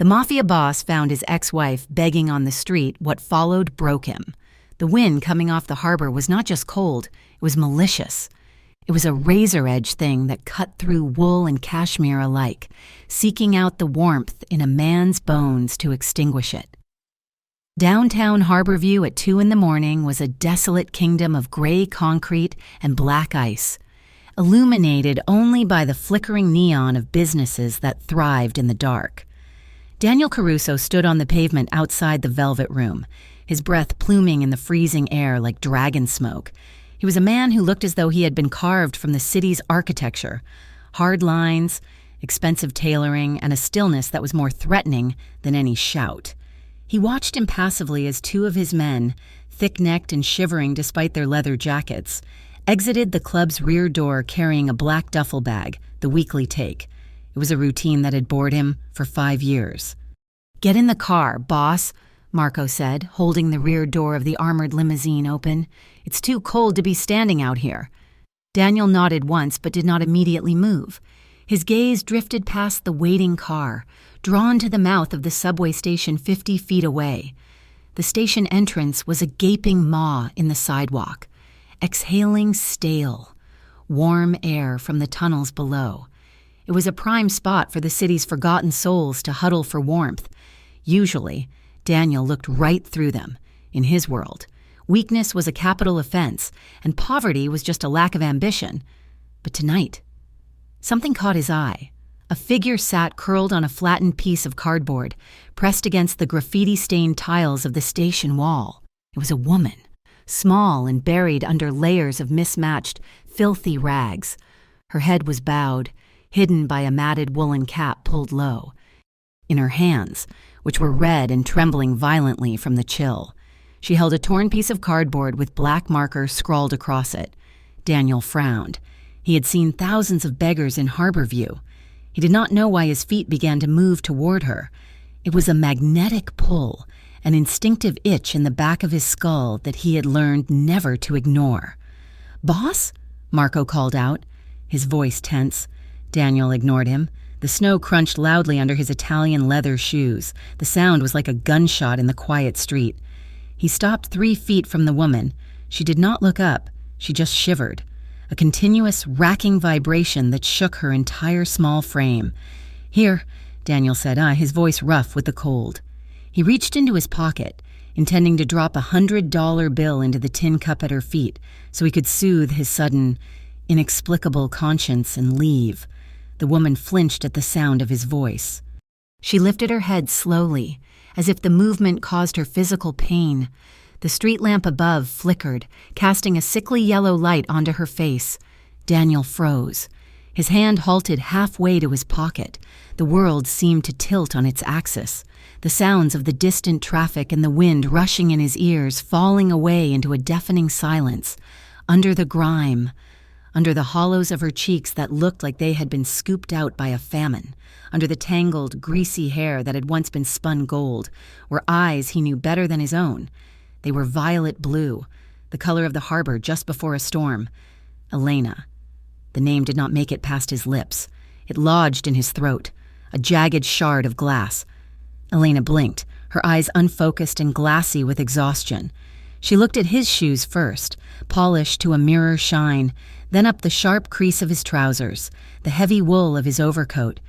The mafia boss found his ex-wife begging on the street. What followed broke him. The wind coming off the harbor was not just cold, it was malicious. It was a razor-edge thing that cut through wool and cashmere alike, seeking out the warmth in a man's bones to extinguish it. Downtown Harborview at 2 a.m. was a desolate kingdom of gray concrete and black ice, illuminated only by the flickering neon of businesses that thrived in the dark. Daniel Caruso stood on the pavement outside the Velvet Room, his breath pluming in the freezing air like dragon smoke. He was a man who looked as though he had been carved from the city's architecture, hard lines, expensive tailoring, and a stillness that was more threatening than any shout. He watched impassively as two of his men, thick-necked and shivering despite their leather jackets, exited the club's rear door carrying a black duffel bag, the weekly take. It was a routine that had bored him for 5 years. "Get in the car, boss," Marco said, holding the rear door of the armored limousine open. "It's too cold to be standing out here." Daniel nodded once but did not immediately move. His gaze drifted past the waiting car, drawn to the mouth of the subway station 50 feet away. The station entrance was a gaping maw in the sidewalk, exhaling stale, warm air from the tunnels below. It was a prime spot for the city's forgotten souls to huddle for warmth. Usually, Daniel looked right through them. In his world, weakness was a capital offense, and poverty was just a lack of ambition. But tonight, something caught his eye. A figure sat curled on a flattened piece of cardboard, pressed against the graffiti-stained tiles of the station wall. It was a woman, small and buried under layers of mismatched, filthy rags. Her head was bowed, hidden by a matted woolen cap pulled low. In her hands, which were red and trembling violently from the chill, she held a torn piece of cardboard with black marker scrawled across it. Daniel frowned. He had seen thousands of beggars in Harborview. He did not know why his feet began to move toward her. It was a magnetic pull, an instinctive itch in the back of his skull that he had learned never to ignore. "Boss?" Marco called out, his voice tense. Daniel ignored him. The snow crunched loudly under his Italian leather shoes. The sound was like a gunshot in the quiet street. He stopped 3 feet from the woman. She did not look up. She just shivered. A continuous, racking vibration that shook her entire small frame. "Here," Daniel said, his voice rough with the cold. He reached into his pocket, intending to drop a $100 bill into the tin cup at her feet so he could soothe his sudden, inexplicable conscience and leave. The woman flinched at the sound of his voice. She lifted her head slowly, as if the movement caused her physical pain. The street lamp above flickered, casting a sickly yellow light onto her face. Daniel froze. His hand halted halfway to his pocket. The world seemed to tilt on its axis. The sounds of the distant traffic and the wind rushing in his ears falling away into a deafening silence. Under the grime, under the hollows of her cheeks that looked like they had been scooped out by a famine, under the tangled, greasy hair that had once been spun gold, were eyes he knew better than his own. They were violet blue, the color of the harbor just before a storm. Elena. The name did not make it past his lips. It lodged in his throat, a jagged shard of glass. Elena blinked, her eyes unfocused and glassy with exhaustion. She looked at his shoes first, polished to a mirror shine, then up the sharp crease of his trousers, the heavy wool of his overcoat,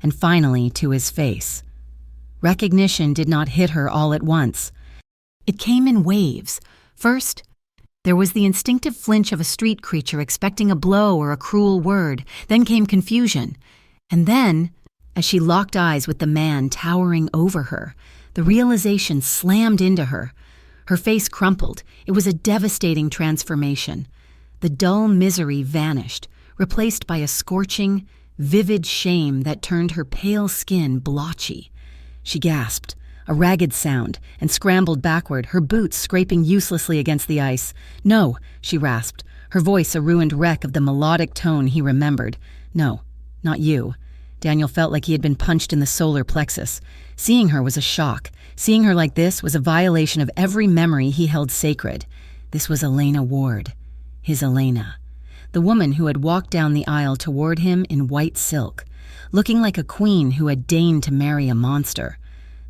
and finally to his face. Recognition did not hit her all at once. It came in waves. First, there was the instinctive flinch of a street creature expecting a blow or a cruel word. Then came confusion. And then, as she locked eyes with the man towering over her, the realization slammed into her. Her face crumpled. It was a devastating transformation. The dull misery vanished, replaced by a scorching, vivid shame that turned her pale skin blotchy. She gasped, a ragged sound, and scrambled backward, her boots scraping uselessly against the ice. "No," she rasped, her voice a ruined wreck of the melodic tone he remembered. "No, not you." Daniel felt like he had been punched in the solar plexus. Seeing her was a shock. Seeing her like this was a violation of every memory he held sacred. This was Elena Ward, his Elena. The woman who had walked down the aisle toward him in white silk, looking like a queen who had deigned to marry a monster.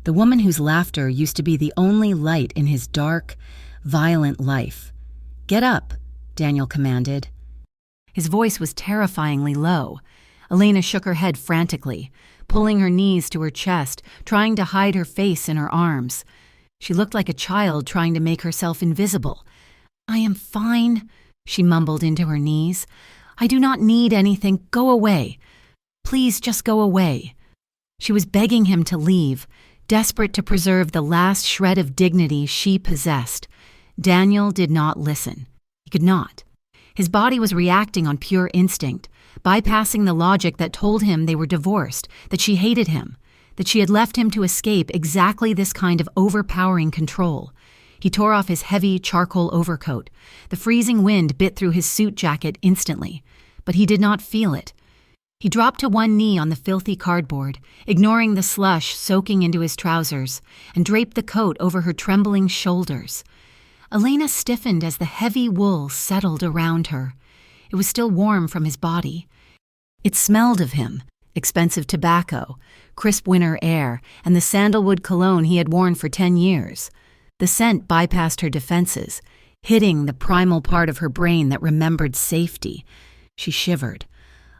The woman whose laughter used to be the only light in his dark, violent life. "Get up," Daniel commanded. His voice was terrifyingly low. Elena shook her head frantically, pulling her knees to her chest, trying to hide her face in her arms. She looked like a child trying to make herself invisible. "I am fine," she mumbled into her knees. "I do not need anything. Go away. Please just go away." She was begging him to leave, desperate to preserve the last shred of dignity she possessed. Daniel did not listen. He could not. His body was reacting on pure instinct, bypassing the logic that told him they were divorced, that she hated him, that she had left him to escape exactly this kind of overpowering control. He tore off his heavy charcoal overcoat. The freezing wind bit through his suit jacket instantly, but he did not feel it. He dropped to one knee on the filthy cardboard, ignoring the slush soaking into his trousers, and draped the coat over her trembling shoulders. Elena stiffened as the heavy wool settled around her. It was still warm from his body. It smelled of him, expensive tobacco, crisp winter air, and the sandalwood cologne he had worn for 10 years. The scent bypassed her defenses, hitting the primal part of her brain that remembered safety. She shivered,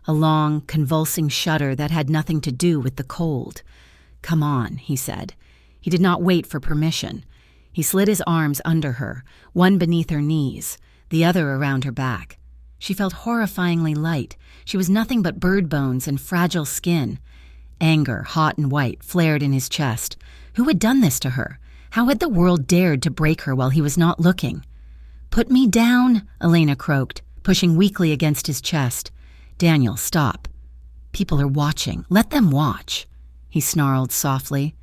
a long, convulsing shudder that had nothing to do with the cold. "Come on," he said. He did not wait for permission. He slid his arms under her, one beneath her knees, the other around her back. She felt horrifyingly light. She was nothing but bird bones and fragile skin. Anger, hot and white, flared in his chest. Who had done this to her? How had the world dared to break her while he was not looking? "Put me down," Elena croaked, pushing weakly against his chest. "Daniel, stop. People are watching. Let them watch," he snarled softly.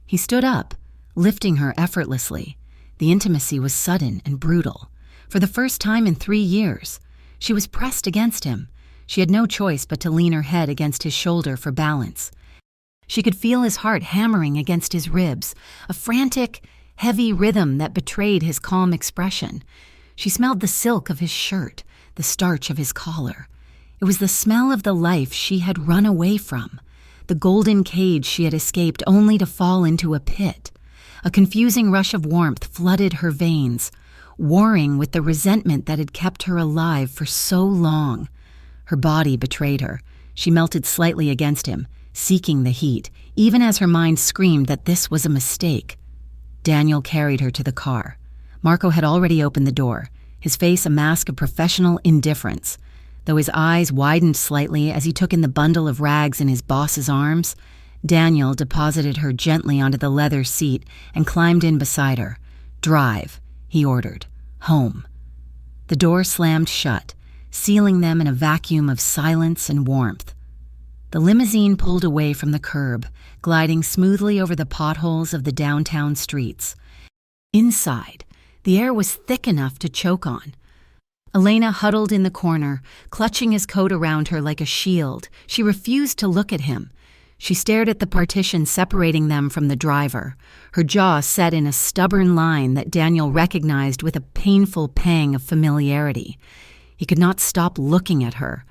He stood up, lifting her effortlessly. The intimacy was sudden and brutal. For the first time in 3 years, she was pressed against him. She had no choice but to lean her head against his shoulder for balance. She could feel his heart hammering against his ribs, a frantic, heavy rhythm that betrayed his calm expression. She smelled the silk of his shirt, the starch of his collar. It was the smell of the life she had run away from, the golden cage she had escaped only to fall into a pit. A confusing rush of warmth flooded her veins, warring with the resentment that had kept her alive for so long. Her body betrayed her. She melted slightly against him, seeking the heat, even as her mind screamed that this was a mistake. Daniel carried her to the car. Marco had already opened the door, his face a mask of professional indifference. Though his eyes widened slightly as he took in the bundle of rags in his boss's arms, Daniel deposited her gently onto the leather seat and climbed in beside her. "Drive," he ordered. "Home." The door slammed shut, sealing them in a vacuum of silence and warmth. The limousine pulled away from the curb, gliding smoothly over the potholes of the downtown streets. Inside, the air was thick enough to choke on. Elena huddled in the corner, clutching his coat around her like a shield. She refused to look at him. She stared at the partition separating them from the driver, her jaw set in a stubborn line that Daniel recognized with a painful pang of familiarity. He could not stop looking at her.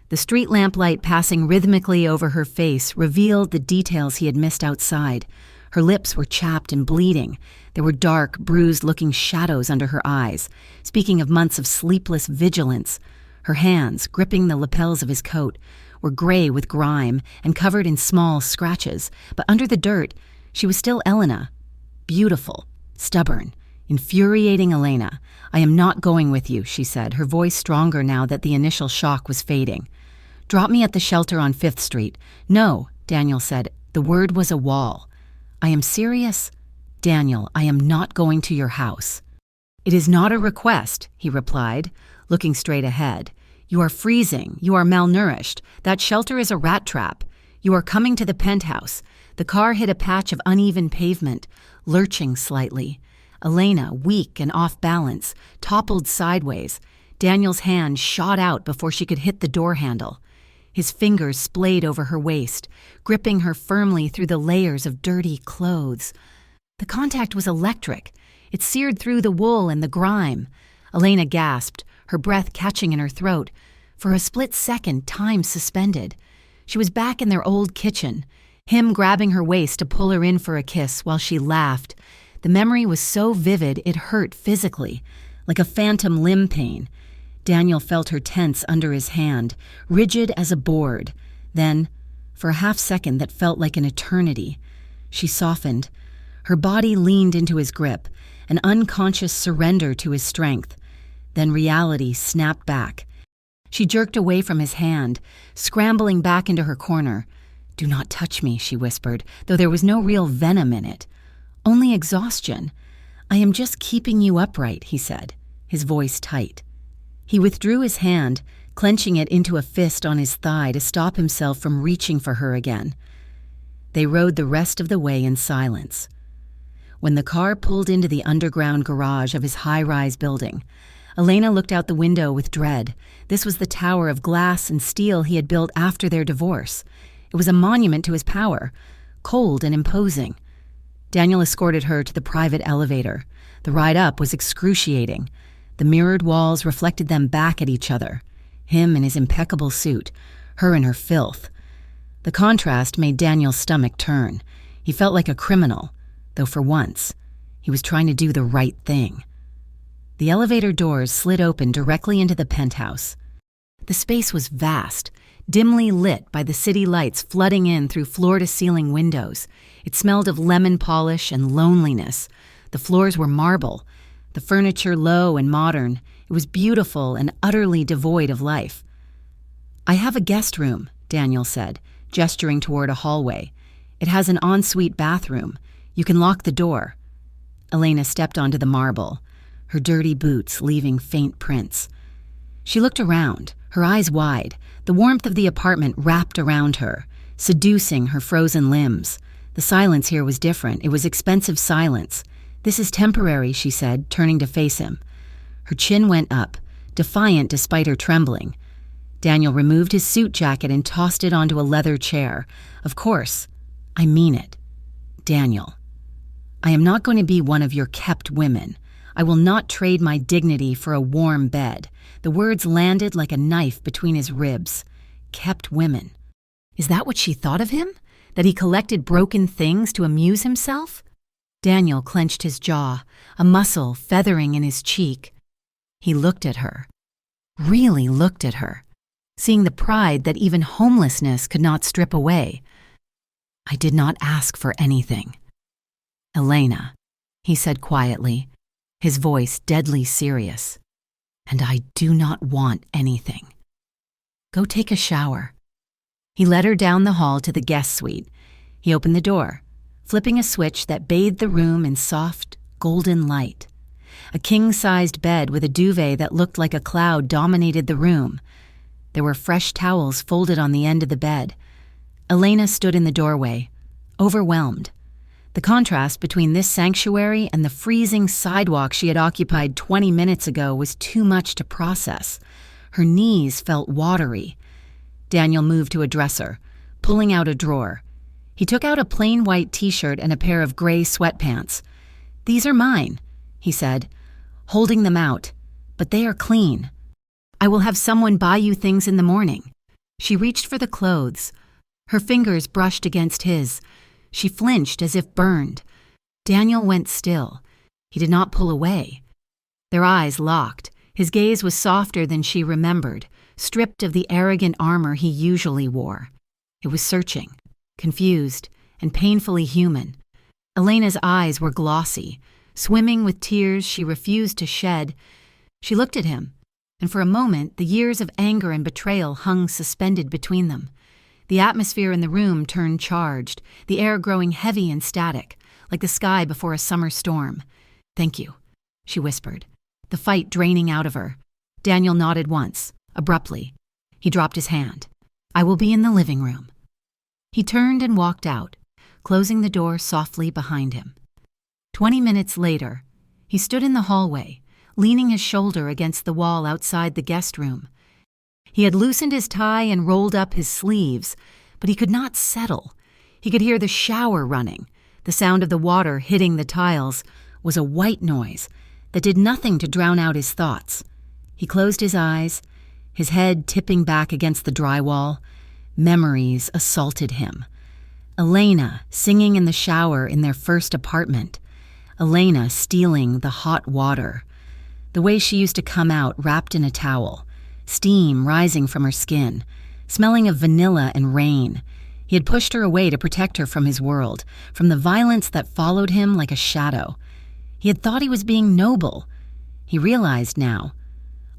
The street lamplight passing rhythmically over her face revealed the details he had missed outside. Her lips were chapped and bleeding. There were dark, bruised-looking shadows under her eyes, speaking of months of sleepless vigilance. Her hands, gripping the lapels of his coat, were gray with grime and covered in small scratches, but under the dirt, she was still Elena. Beautiful, stubborn, infuriating Elena. "I am not going with you," she said, her voice stronger now that the initial shock was fading. "Drop me at the shelter on 5th Street. "No," Daniel said. The word was a wall. "I am serious. Daniel, I am not going to your house." "It is not a request," he replied, looking straight ahead. "You are freezing. You are malnourished. That shelter is a rat trap. You are coming to the penthouse." The car hit a patch of uneven pavement, lurching slightly. Elena, weak and off balance, toppled sideways. Daniel's hand shot out before she could hit the door handle. His fingers splayed over her waist, gripping her firmly through the layers of dirty clothes. The contact was electric. It seared through the wool and the grime. Elena gasped, her breath catching in her throat. For a split second, time suspended. She was back in their old kitchen, him grabbing her waist to pull her in for a kiss while she laughed. The memory was so vivid it hurt physically, like a phantom limb pain. Daniel felt her tense under his hand, rigid as a board. Then, for a half-second that felt like an eternity, she softened. Her body leaned into his grip, an unconscious surrender to his strength. Then reality snapped back. She jerked away from his hand, scrambling back into her corner. "Do not touch me," she whispered, though there was no real venom in it. "Only exhaustion. I am just keeping you upright," he said, his voice tight. He withdrew his hand, clenching it into a fist on his thigh to stop himself from reaching for her again. They rode the rest of the way in silence. When the car pulled into the underground garage of his high-rise building, Elena looked out the window with dread. This was the tower of glass and steel he had built after their divorce. It was a monument to his power, cold and imposing. Daniel escorted her to the private elevator. The ride up was excruciating. The mirrored walls reflected them back at each other, him in his impeccable suit, her in her filth. The contrast made Daniel's stomach turn. He felt like a criminal, though for once, he was trying to do the right thing. The elevator doors slid open directly into the penthouse. The space was vast, dimly lit by the city lights flooding in through floor-to-ceiling windows. It smelled of lemon polish and loneliness. The floors were marble, the furniture low and modern. It was beautiful and utterly devoid of life. "I have a guest room," Daniel said, gesturing toward a hallway. "It has an ensuite bathroom. You can lock the door." Elena stepped onto the marble, her dirty boots leaving faint prints. She looked around, her eyes wide, the warmth of the apartment wrapped around her, seducing her frozen limbs. The silence here was different. It was expensive silence. "This is temporary," she said, turning to face him. Her chin went up, defiant despite her trembling. Daniel removed his suit jacket and tossed it onto a leather chair. "Of course. I mean it. Daniel. I am not going to be one of your kept women. I will not trade my dignity for a warm bed." The words landed like a knife between his ribs. Kept women. Is that what she thought of him? That he collected broken things to amuse himself? Daniel clenched his jaw, a muscle feathering in his cheek. He looked at her. Really looked at her, seeing the pride that even homelessness could not strip away. "I did not ask for anything." "Elena," he said quietly, his voice deadly serious, "and I do not want anything. Go take a shower." He led her down the hall to the guest suite. He opened the door, flipping a switch that bathed the room in soft, golden light. A king-sized bed with a duvet that looked like a cloud dominated the room. There were fresh towels folded on the end of the bed. Elena stood in the doorway, overwhelmed. The contrast between this sanctuary and the freezing sidewalk she had occupied 20 minutes ago was too much to process. Her knees felt watery. Daniel moved to a dresser, pulling out a drawer. He took out a plain white t-shirt and a pair of gray sweatpants. "These are mine," he said, holding them out, "but they are clean. I will have someone buy you things in the morning." She reached for the clothes. Her fingers brushed against his. She flinched as if burned. Daniel went still. He did not pull away. Their eyes locked. His gaze was softer than she remembered, stripped of the arrogant armor he usually wore. It was searching, confused, and painfully human. Elena's eyes were glossy, swimming with tears she refused to shed. She looked at him, and for a moment the years of anger and betrayal hung suspended between them. The atmosphere in the room turned charged, the air growing heavy and static, like the sky before a summer storm. "Thank you," she whispered, the fight draining out of her. Daniel nodded once, abruptly. He dropped his hand. "I will be in the living room." He turned and walked out, closing the door softly behind him. 20 minutes later, he stood in the hallway, leaning his shoulder against the wall outside the guest room. He had loosened his tie and rolled up his sleeves, but he could not settle. He could hear the shower running. The sound of the water hitting the tiles was a white noise that did nothing to drown out his thoughts. He closed his eyes, his head tipping back against the drywall. Memories assaulted him. Elena singing in the shower in their first apartment. Elena stealing the hot water. The way she used to come out wrapped in a towel, steam rising from her skin, smelling of vanilla and rain. He had pushed her away to protect her from his world, from the violence that followed him like a shadow. He had thought he was being noble. He realized now,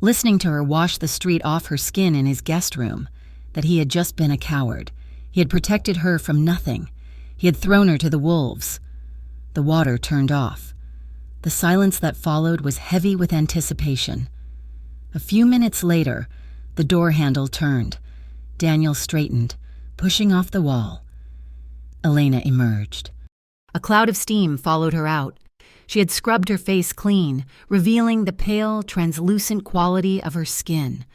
listening to her wash the street off her skin in his guest room, that he had just been a coward. He had protected her from nothing. He had thrown her to the wolves. The water turned off. The silence that followed was heavy with anticipation. A few minutes later, the door handle turned. Daniel straightened, pushing off the wall. Elena emerged. A cloud of steam followed her out. She had scrubbed her face clean, revealing the pale, translucent quality of her skin.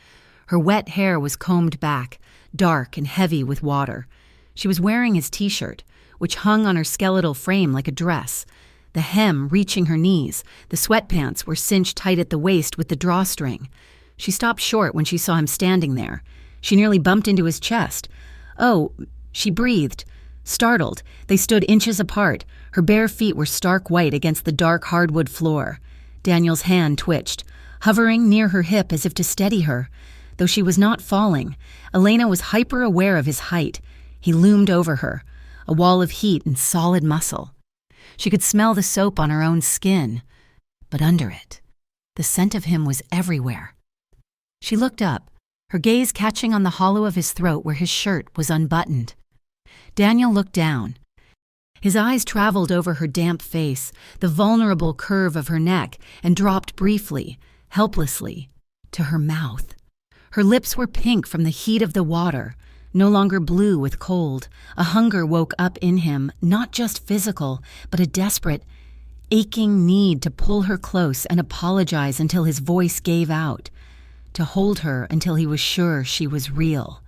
Her wet hair was combed back, dark and heavy with water. She was wearing his t-shirt, which hung on her skeletal frame like a dress, the hem reaching her knees. The sweatpants were cinched tight at the waist with the drawstring. She stopped short when she saw him standing there. She nearly bumped into his chest. "Oh," she breathed. Startled, they stood inches apart. Her bare feet were stark white against the dark hardwood floor. Daniel's hand twitched, hovering near her hip as if to steady her. Though she was not falling, Elena was hyper-aware of his height. He loomed over her, a wall of heat and solid muscle. She could smell the soap on her own skin, but under it, the scent of him was everywhere. She looked up, her gaze catching on the hollow of his throat where his shirt was unbuttoned. Daniel looked down. His eyes traveled over her damp face, the vulnerable curve of her neck, and dropped briefly, helplessly, to her mouth. Her lips were pink from the heat of the water, no longer blue with cold. A hunger woke up in him, not just physical, but a desperate, aching need to pull her close and apologize until his voice gave out, to hold her until he was sure she was real.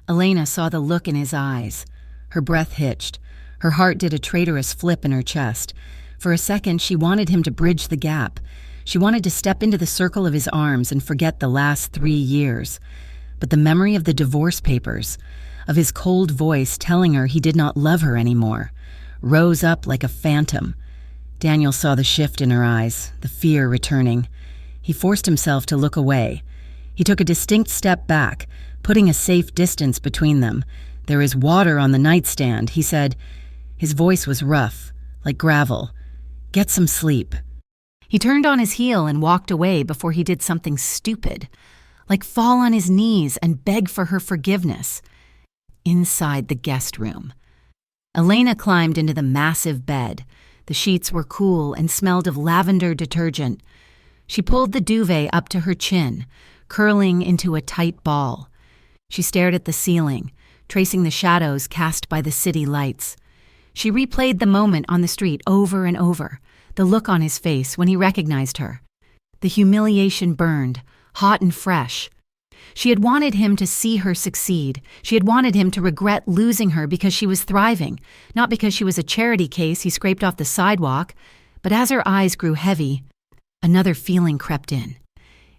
Elena saw the look in his eyes. Her breath hitched. Her heart did a traitorous flip in her chest. For a second, she wanted him to bridge the gap. She wanted to step into the circle of his arms and forget the last 3 years. But the memory of the divorce papers, of his cold voice telling her he did not love her anymore, rose up like a phantom. Daniel saw the shift in her eyes, the fear returning. He forced himself to look away. He took a distinct step back, putting a safe distance between them. "There is water on the nightstand," he said. His voice was rough, like gravel. "Get some sleep." He turned on his heel and walked away before he did something stupid, like fall on his knees and beg for her forgiveness. Inside the guest room, Elena climbed into the massive bed. The sheets were cool and smelled of lavender detergent. She pulled the duvet up to her chin, curling into a tight ball. She stared at the ceiling, tracing the shadows cast by the city lights. She replayed the moment on the street over and over, the look on his face when he recognized her. The humiliation burned, hot and fresh. She had wanted him to see her succeed. She had wanted him to regret losing her because she was thriving, not because she was a charity case he scraped off the sidewalk. But as her eyes grew heavy, another feeling crept in.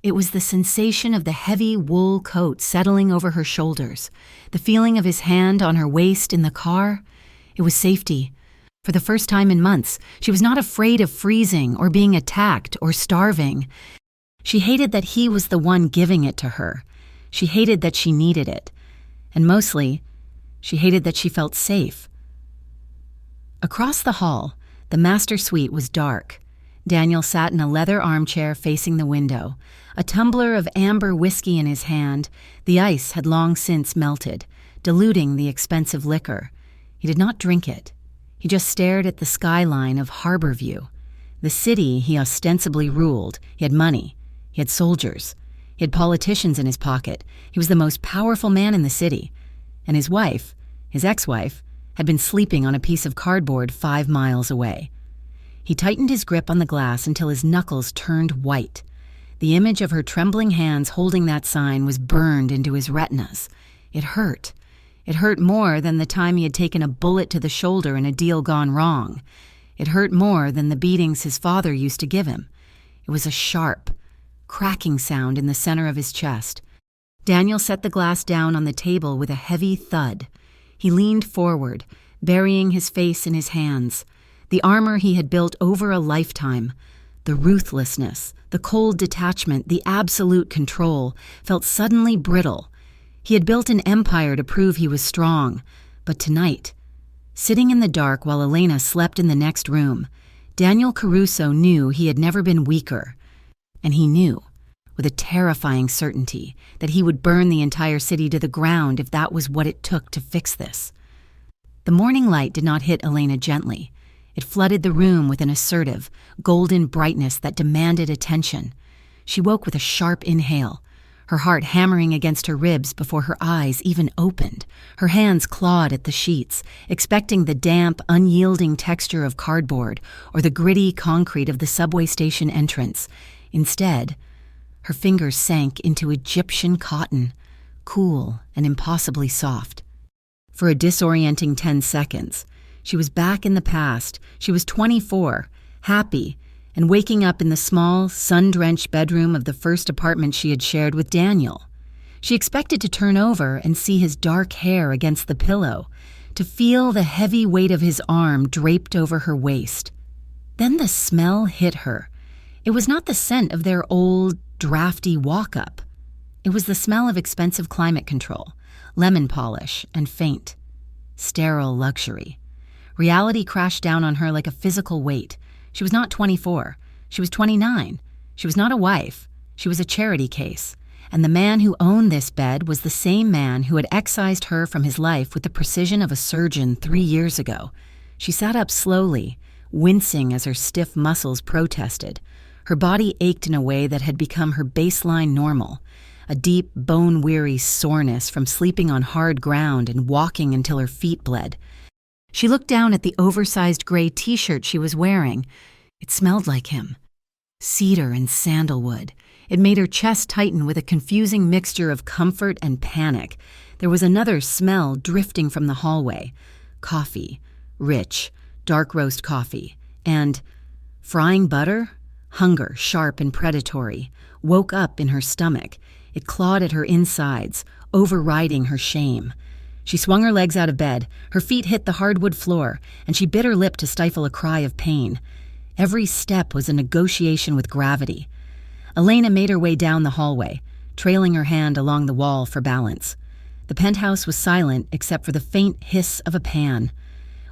It was the sensation of the heavy wool coat settling over her shoulders, the feeling of his hand on her waist in the car. It was safety. For the first time in months, she was not afraid of freezing or being attacked or starving. She hated that he was the one giving it to her. She hated that she needed it. And mostly, she hated that she felt safe. Across the hall, the master suite was dark. Daniel sat in a leather armchair facing the window, a tumbler of amber whiskey in his hand. The ice had long since melted, diluting the expensive liquor. He did not drink it. He just stared at the skyline of Harborview. The city he ostensibly ruled. He had money. He had soldiers. He had politicians in his pocket. He was the most powerful man in the city. And his wife, his ex-wife, had been sleeping on a piece of cardboard 5 miles away. He tightened his grip on the glass until his knuckles turned white. The image of her trembling hands holding that sign was burned into his retinas. It hurt. It hurt more than the time he had taken a bullet to the shoulder in a deal gone wrong. It hurt more than the beatings his father used to give him. It was a sharp, cracking sound in the center of his chest. Daniel set the glass down on the table with a heavy thud. He leaned forward, burying his face in his hands. The armor he had built over a lifetime, the ruthlessness, the cold detachment, the absolute control, felt suddenly brittle. He had built an empire to prove he was strong, but tonight, sitting in the dark while Elena slept in the next room, Daniel Caruso knew he had never been weaker. And he knew, with a terrifying certainty, that he would burn the entire city to the ground if that was what it took to fix this. The morning light did not hit Elena gently. It flooded the room with an assertive, golden brightness that demanded attention. She woke with a sharp inhale, her heart hammering against her ribs before her eyes even opened. Her hands clawed at the sheets, expecting the damp, unyielding texture of cardboard or the gritty concrete of the subway station entrance. Instead, her fingers sank into Egyptian cotton, cool and impossibly soft. For a disorienting 10 seconds, she was back in the past. She was 24, happy, and waking up in the small, sun-drenched bedroom of the first apartment she had shared with Daniel. She expected to turn over and see his dark hair against the pillow, to feel the heavy weight of his arm draped over her waist. Then the smell hit her. It was not the scent of their old, drafty walk-up. It was the smell of expensive climate control, lemon polish, and faint, sterile luxury. Reality crashed down on her like a physical weight. She was not 24. She was 29. She was not a wife. She was a charity case. And the man who owned this bed was the same man who had excised her from his life with the precision of a surgeon 3 years ago. She sat up slowly, wincing as her stiff muscles protested. Her body ached in a way that had become her baseline normal, a deep, bone-weary soreness from sleeping on hard ground and walking until her feet bled. She looked down at the oversized gray t-shirt she was wearing. It smelled like him. Cedar and sandalwood. It made her chest tighten with a confusing mixture of comfort and panic. There was another smell drifting from the hallway. Coffee. Rich, dark roast coffee. And frying butter? Hunger, sharp and predatory, woke up in her stomach. It clawed at her insides, overriding her shame. She swung her legs out of bed, her feet hit the hardwood floor, and she bit her lip to stifle a cry of pain. Every step was a negotiation with gravity. Elena made her way down the hallway, trailing her hand along the wall for balance. The penthouse was silent except for the faint hiss of a pan.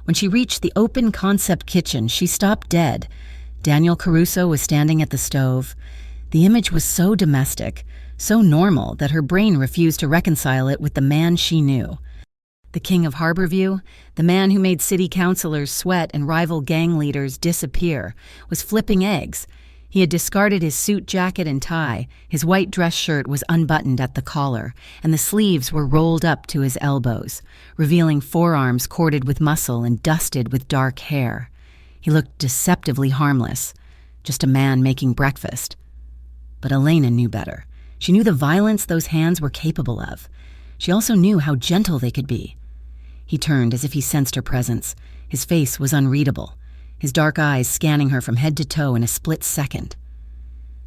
When she reached the open concept kitchen, she stopped dead. Daniel Caruso was standing at the stove. The image was so domestic, so normal that her brain refused to reconcile it with the man she knew. The king of Harborview, the man who made city councilors sweat and rival gang leaders disappear, was flipping eggs. He had discarded his suit jacket and tie, his white dress shirt was unbuttoned at the collar, and the sleeves were rolled up to his elbows, revealing forearms corded with muscle and dusted with dark hair. He looked deceptively harmless, just a man making breakfast. But Elena knew better. She knew the violence those hands were capable of. She also knew how gentle they could be. He turned as if he sensed her presence. His face was unreadable, his dark eyes scanning her from head to toe in a split second.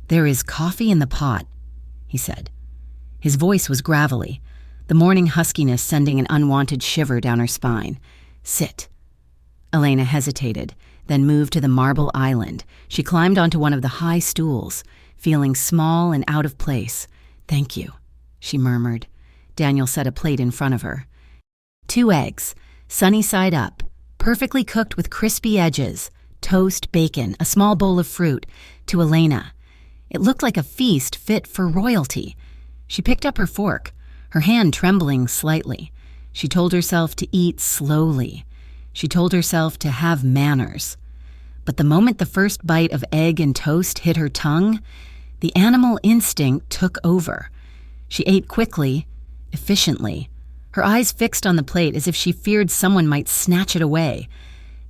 "There is coffee in the pot," he said. His voice was gravelly, the morning huskiness sending an unwanted shiver down her spine. "Sit." Elena hesitated, then moved to the marble island. She climbed onto one of the high stools, feeling small and out of place. "Thank you," she murmured. Daniel set a plate in front of her. 2 eggs, sunny side up, perfectly cooked with crispy edges, toast, bacon, a small bowl of fruit, to Elena. It looked like a feast fit for royalty. She picked up her fork, her hand trembling slightly. She told herself to eat slowly. She told herself to have manners. But the moment the first bite of egg and toast hit her tongue, the animal instinct took over. She ate quickly, efficiently, her eyes fixed on the plate as if she feared someone might snatch it away.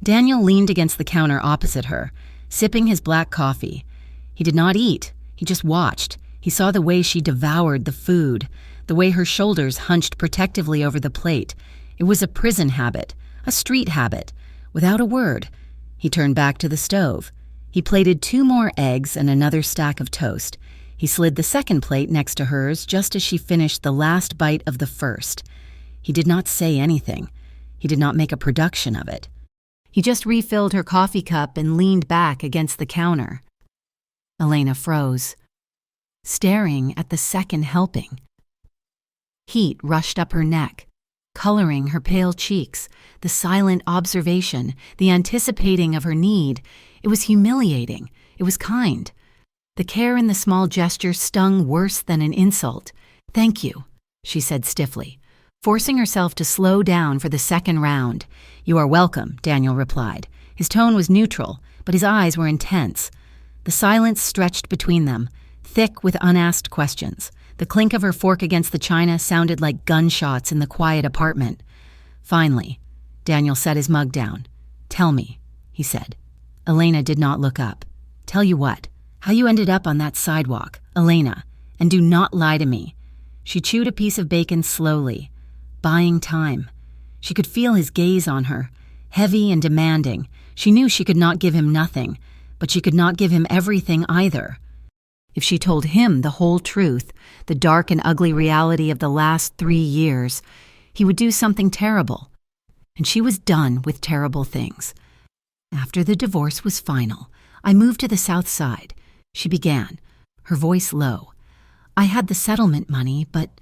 Daniel leaned against the counter opposite her, sipping his black coffee. He did not eat, he just watched. He saw the way she devoured the food, the way her shoulders hunched protectively over the plate. It was a prison habit, a street habit. Without a word, he turned back to the stove. He plated 2 more eggs and another stack of toast. He slid the second plate next to hers just as she finished the last bite of the first. He did not say anything. He did not make a production of it. He just refilled her coffee cup and leaned back against the counter. Elena froze, staring at the second helping. Heat rushed up her neck, coloring her pale cheeks, the silent observation, the anticipating of her need. It was humiliating. It was kind. The care in the small gesture stung worse than an insult. "Thank you," she said stiffly, forcing herself to slow down for the second round. "You are welcome," Daniel replied. His tone was neutral, but his eyes were intense. The silence stretched between them, thick with unasked questions. The clink of her fork against the china sounded like gunshots in the quiet apartment. Finally, Daniel set his mug down. "Tell me," he said. Elena did not look up. "Tell you what? How you ended up on that sidewalk, Elena, and do not lie to me." She chewed a piece of bacon slowly, buying time. She could feel his gaze on her, heavy and demanding. She knew she could not give him nothing, but she could not give him everything either. If she told him the whole truth, the dark and ugly reality of the last 3 years, he would do something terrible. And she was done with terrible things. "After the divorce was final, I moved to the South Side," she began, her voice low. "I had the settlement money, but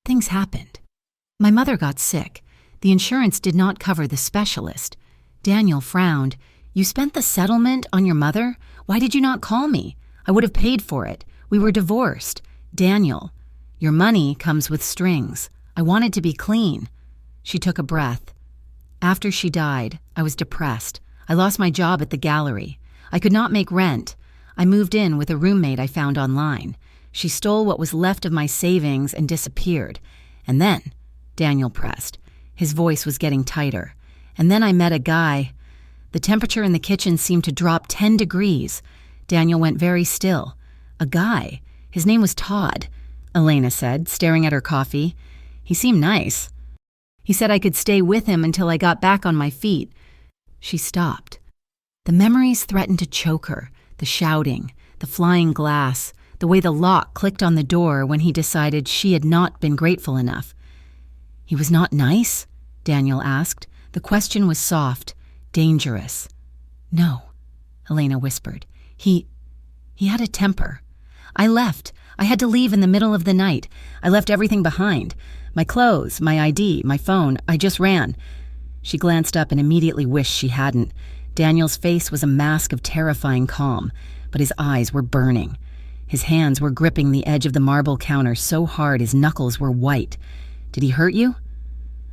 things happened. My mother got sick. The insurance did not cover the specialist." Daniel frowned. "You spent the settlement on your mother? Why did you not call me? I would have paid for it. We were divorced." "Daniel, your money comes with strings. I wanted to be clean." She took a breath. "After she died, I was depressed. I lost my job at the gallery. I could not make rent. I moved in with a roommate I found online. She stole what was left of my savings and disappeared. And then," Daniel pressed. His voice was getting tighter. "And then I met a guy. The temperature in the kitchen seemed to drop 10 degrees. Daniel went very still. "A guy. His name was Todd," Elena said, staring at her coffee. "He seemed nice. He said I could stay with him until I got back on my feet." She stopped. The memories threatened to choke her, the shouting, the flying glass, the way the lock clicked on the door when he decided she had not been grateful enough. "He was not nice?" Daniel asked. The question was soft, dangerous. "No," Elena whispered. He had a temper. I left. I had to leave in the middle of the night. I left everything behind. My clothes, my ID, my phone. I just ran." She glanced up and immediately wished she hadn't. Daniel's face was a mask of terrifying calm, but his eyes were burning. His hands were gripping the edge of the marble counter so hard his knuckles were white. "Did he hurt you?"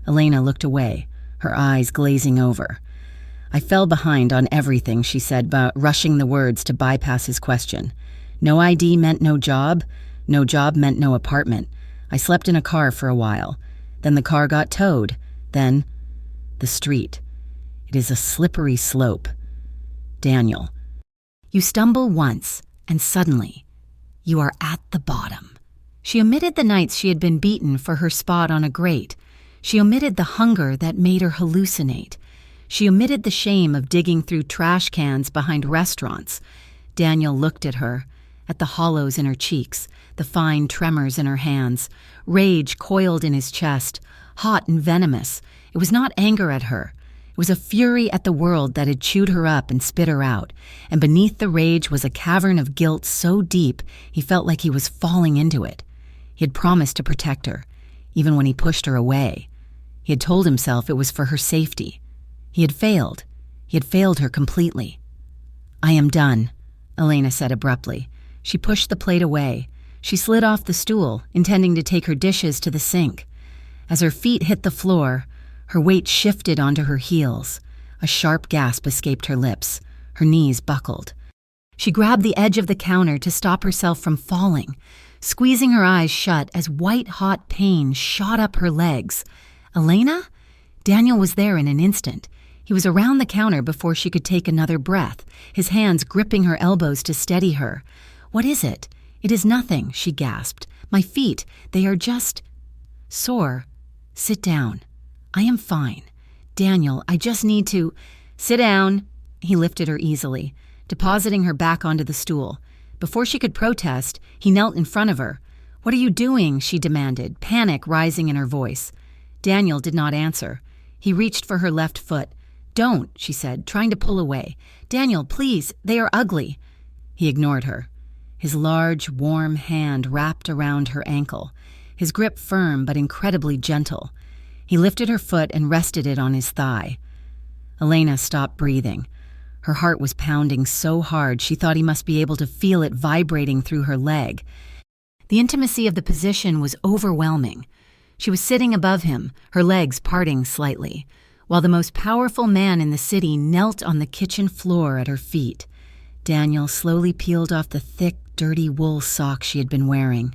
Elena looked away, her eyes glazing over. "I fell behind on everything," she said, rushing the words to bypass his question. "No ID meant no job. No job meant no apartment. I slept in a car for a while. Then the car got towed. Then the street. It is a slippery slope. Daniel, you stumble once, and suddenly you are at the bottom." She omitted the nights she had been beaten for her spot on a grate. She omitted the hunger that made her hallucinate. She omitted the shame of digging through trash cans behind restaurants. Daniel looked at her, at the hollows in her cheeks, the fine tremors in her hands. Rage coiled in his chest, hot and venomous. It was not anger at her. It was a fury at the world that had chewed her up and spit her out, and beneath the rage was a cavern of guilt so deep he felt like he was falling into it. He had promised to protect her, even when he pushed her away. He had told himself it was for her safety. He had failed. He had failed her completely. "I am done," Elena said abruptly. She pushed the plate away. She slid off the stool, intending to take her dishes to the sink. As her feet hit the floor, her weight shifted onto her heels. A sharp gasp escaped her lips. Her knees buckled. She grabbed the edge of the counter to stop herself from falling, squeezing her eyes shut as white-hot pain shot up her legs. "Elena?" Daniel was there in an instant. He was around the counter before she could take another breath, his hands gripping her elbows to steady her. "What is it?" "It is nothing," she gasped. "My feet, they are just sore. Sit down. I am fine. Daniel, I just need to—" "Sit down." He lifted her easily, depositing her back onto the stool. Before she could protest, he knelt in front of her. "What are you doing?" she demanded, panic rising in her voice. Daniel did not answer. He reached for her left foot. "Don't," she said, trying to pull away. "Daniel, please, they are ugly." He ignored her. His large, warm hand wrapped around her ankle, his grip firm but incredibly gentle. He lifted her foot and rested it on his thigh. Elena stopped breathing. Her heart was pounding so hard she thought he must be able to feel it vibrating through her leg. The intimacy of the position was overwhelming. She was sitting above him, her legs parting slightly, while the most powerful man in the city knelt on the kitchen floor at her feet. Daniel slowly peeled off the thick, dirty wool socks she had been wearing.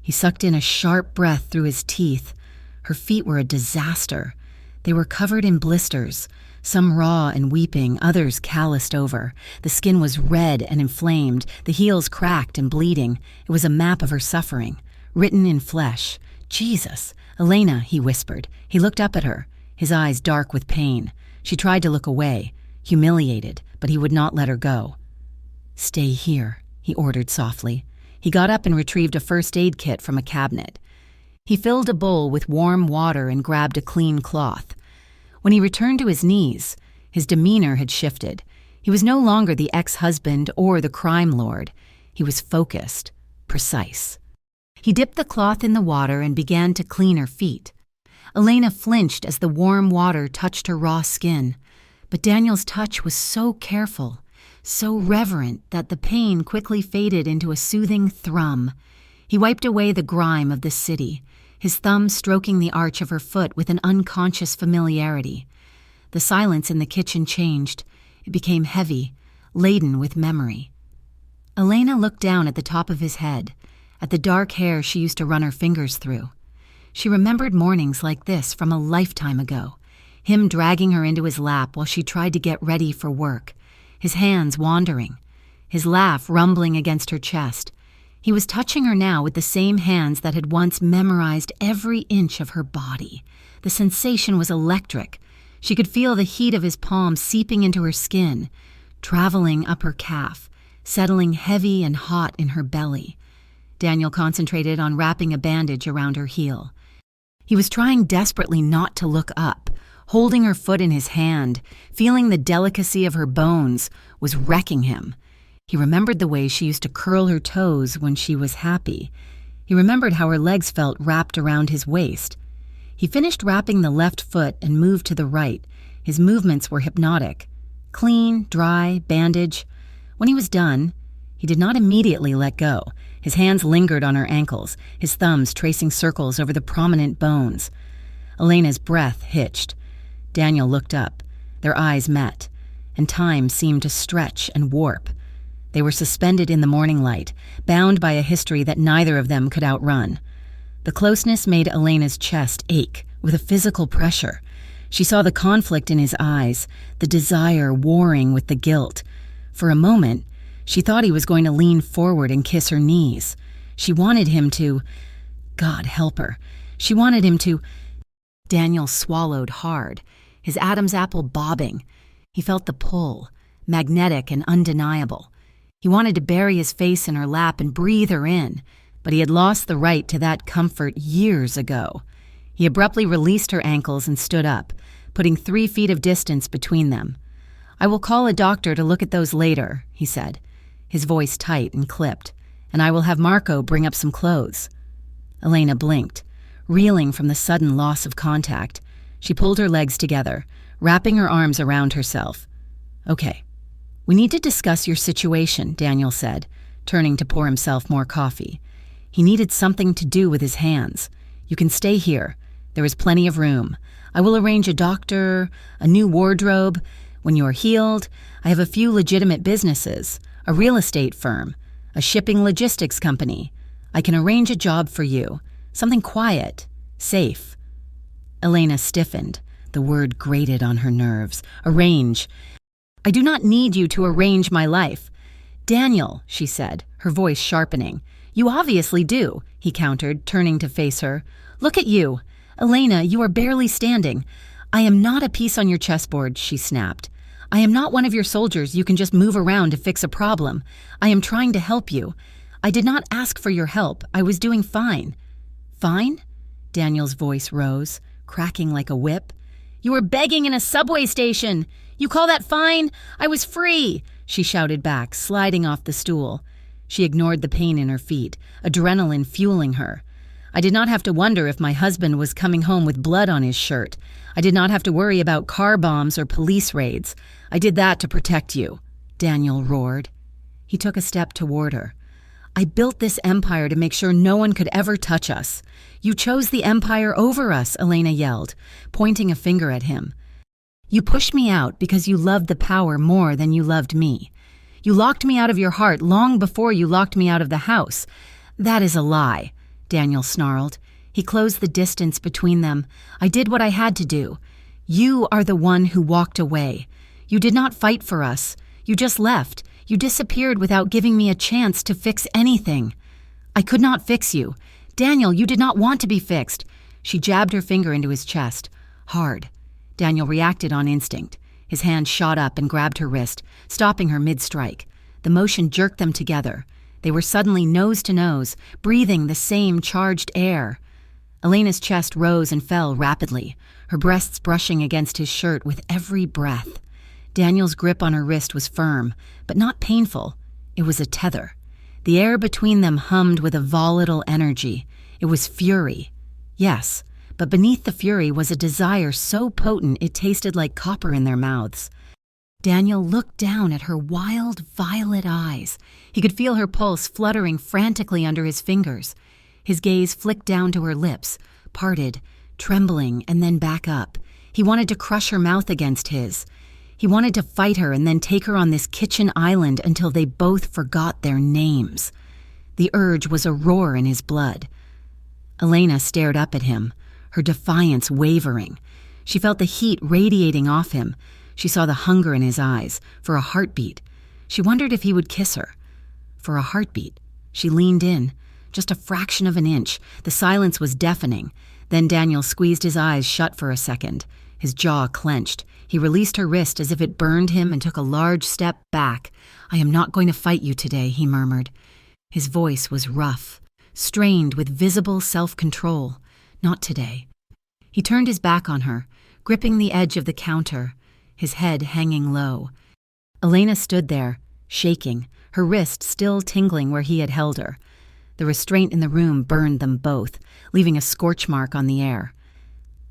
He sucked in a sharp breath through his teeth. Her feet were a disaster. They were covered in blisters, some raw and weeping, others calloused over. The skin was red and inflamed, the heels cracked and bleeding. It was a map of her suffering, written in flesh. "Jesus! Elena," he whispered. He looked up at her, his eyes dark with pain. She tried to look away, humiliated, but he would not let her go. "Stay here," he ordered softly. He got up and retrieved a first aid kit from a cabinet. He filled a bowl with warm water and grabbed a clean cloth. When he returned to his knees, his demeanor had shifted. He was no longer the ex-husband or the crime lord. He was focused, precise. He dipped the cloth in the water and began to clean her feet. Elena flinched as the warm water touched her raw skin, but Daniel's touch was so careful, so reverent that the pain quickly faded into a soothing thrum. He wiped away the grime of the city, his thumb stroking the arch of her foot with an unconscious familiarity. The silence in the kitchen changed. It became heavy, laden with memory. Elena looked down at the top of his head, at the dark hair she used to run her fingers through. She remembered mornings like this from a lifetime ago, him dragging her into his lap while she tried to get ready for work, his hands wandering, his laugh rumbling against her chest. He was touching her now with the same hands that had once memorized every inch of her body. The sensation was electric. She could feel the heat of his palm seeping into her skin, traveling up her calf, settling heavy and hot in her belly. Daniel concentrated on wrapping a bandage around her heel. He was trying desperately not to look up, holding her foot in his hand, feeling the delicacy of her bones, was wrecking him. He remembered the way she used to curl her toes when she was happy. He remembered how her legs felt wrapped around his waist. He finished wrapping the left foot and moved to the right. His movements were hypnotic. Clean, dry, bandage. When he was done, he did not immediately let go. His hands lingered on her ankles, his thumbs tracing circles over the prominent bones. Elena's breath hitched. Daniel looked up. Their eyes met, and time seemed to stretch and warp. They were suspended in the morning light, bound by a history that neither of them could outrun. The closeness made Elena's chest ache with a physical pressure. She saw the conflict in his eyes, the desire warring with the guilt. For a moment, she thought he was going to lean forward and kiss her knees. She wanted him to... God help her. She wanted him to... Daniel swallowed hard, his Adam's apple bobbing. He felt the pull, magnetic and undeniable. He wanted to bury his face in her lap and breathe her in, but he had lost the right to that comfort years ago. He abruptly released her ankles and stood up, putting 3 feet of distance between them. "I will call a doctor to look at those later," he said, his voice tight and clipped, "and I will have Marco bring up some clothes." Elena blinked, reeling from the sudden loss of contact. She pulled her legs together, wrapping her arms around herself. "Okay. We need to discuss your situation," Daniel said, turning to pour himself more coffee. He needed something to do with his hands. "You can stay here. There is plenty of room. I will arrange a doctor, a new wardrobe. When you are healed, I have a few legitimate businesses, a real estate firm, a shipping logistics company. I can arrange a job for you, something quiet, safe." Elena stiffened. The word grated on her nerves. "Arrange. I do not need you to arrange my life." "Daniel," she said, her voice sharpening. "You obviously do," he countered, turning to face her. "Look at you. Elena, you are barely standing. I am not a piece on your chessboard," she snapped. I am not one of your soldiers you can just move around to fix a problem. I am trying to help you. I did not ask for your help. I was doing fine." "Fine?" Daniel's voice rose, cracking like a whip. "You were begging in a subway station. You call that fine? I was free," she shouted back, sliding off the stool. She ignored the pain in her feet, adrenaline fueling her. "I did not have to wonder if my husband was coming home with blood on his shirt. I did not have to worry about car bombs or police raids. I did that to protect you," Daniel roared. He took a step toward her. "I built this empire to make sure no one could ever touch us. You chose the empire over us," Elena yelled, pointing a finger at him. "You pushed me out because you loved the power more than you loved me. You locked me out of your heart long before you locked me out of the house. That is a lie," Daniel snarled. He closed the distance between them. "I did what I had to do. You are the one who walked away. You did not fight for us. You just left. You disappeared without giving me a chance to fix anything. I could not fix you. Daniel, you did not want to be fixed." She jabbed her finger into his chest, hard. Daniel reacted on instinct. His hand shot up and grabbed her wrist, stopping her mid-strike. The motion jerked them together. They were suddenly nose to nose, breathing the same charged air. Elena's chest rose and fell rapidly, her breasts brushing against his shirt with every breath. Daniel's grip on her wrist was firm, but not painful. It was a tether. The air between them hummed with a volatile energy. It was fury. Yes, but beneath the fury was a desire so potent it tasted like copper in their mouths. Daniel looked down at her wild, violet eyes. He could feel her pulse fluttering frantically under his fingers. His gaze flicked down to her lips, parted, trembling, and then back up. He wanted to crush her mouth against his. He wanted to fight her and then take her on this kitchen island until they both forgot their names. The urge was a roar in his blood. Elena stared up at him, her defiance wavering. She felt the heat radiating off him. She saw the hunger in his eyes, for a heartbeat. She wondered if he would kiss her. For a heartbeat. She leaned in, just a fraction of an inch. The silence was deafening. Then Daniel squeezed his eyes shut for a second. His jaw clenched. He released her wrist as if it burned him and took a large step back. "I am not going to fight you today," he murmured. His voice was rough, strained with visible self-control. "Not today." He turned his back on her, gripping the edge of the counter, his head hanging low. Elena stood there, shaking, her wrist still tingling where he had held her. The restraint in the room burned them both, leaving a scorch mark on the air.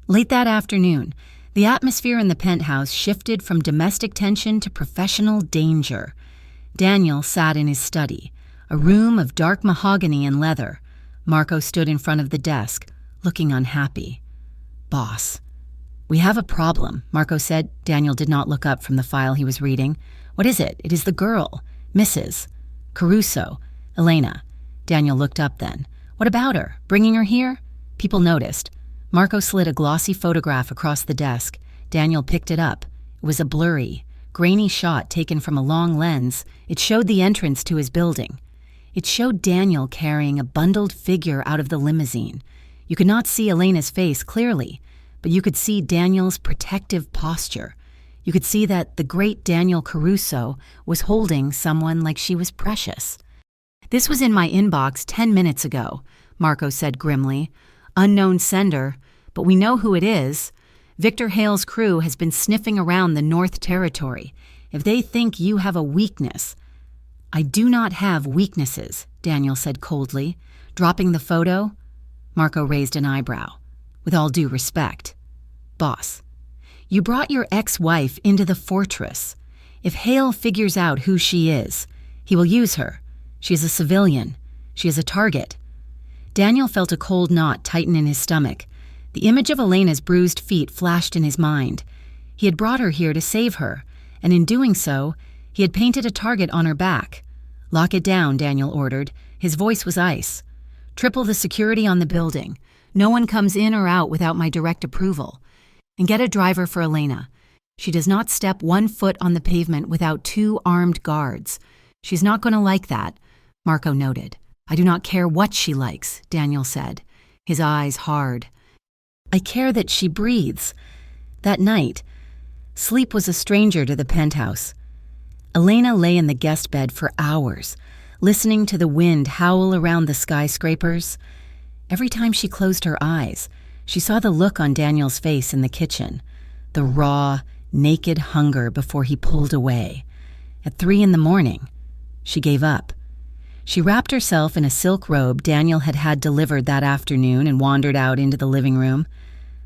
Late that afternoon, the atmosphere in the penthouse shifted from domestic tension to professional danger. Daniel sat in his study, a room of dark mahogany and leather. Marco stood in front of the desk, looking unhappy. "Boss." "We have a problem," Marco said. Daniel did not look up from the file he was reading. "What is it?" "It is the girl. Mrs. Caruso. Elena." Daniel looked up then. "What about her? Bringing her here?" People noticed. Marco slid a glossy photograph across the desk. Daniel picked it up. It was a blurry, grainy shot taken from a long lens. It showed the entrance to his building. It showed Daniel carrying a bundled figure out of the limousine. You could not see Elena's face clearly, but you could see Daniel's protective posture. You could see that the great Daniel Caruso was holding someone like she was precious. "This was in my inbox 10 minutes ago," Marco said grimly. "Unknown sender, but we know who it is. Victor Hale's crew has been sniffing around the North Territory. If they think you have a weakness—" "I do not have weaknesses," Daniel said coldly. Dropping the photo, Marco raised an eyebrow. "With all due respect." "Boss, you brought your ex-wife into the fortress. If Hale figures out who she is, he will use her. She is a civilian. She is a target." Daniel felt a cold knot tighten in his stomach. The image of Elena's bruised feet flashed in his mind. He had brought her here to save her, and in doing so, he had painted a target on her back. "Lock it down," Daniel ordered. His voice was ice. "Triple the security on the building. No one comes in or out without my direct approval. And get a driver for Elena. She does not step 1 foot on the pavement without 2 armed guards. She's not going to like that," Marco noted. "I do not care what she likes," Daniel said, his eyes hard. "I care that she breathes. That night, Sleep was a stranger to the penthouse. Elena lay in the guest bed for hours, listening to the wind howl around the skyscrapers. Every time she closed her eyes, she saw the look on Daniel's face in the kitchen, the raw, naked hunger before he pulled away. At 3 a.m, she gave up. She wrapped herself in a silk robe Daniel had had delivered that afternoon and wandered out into the living room.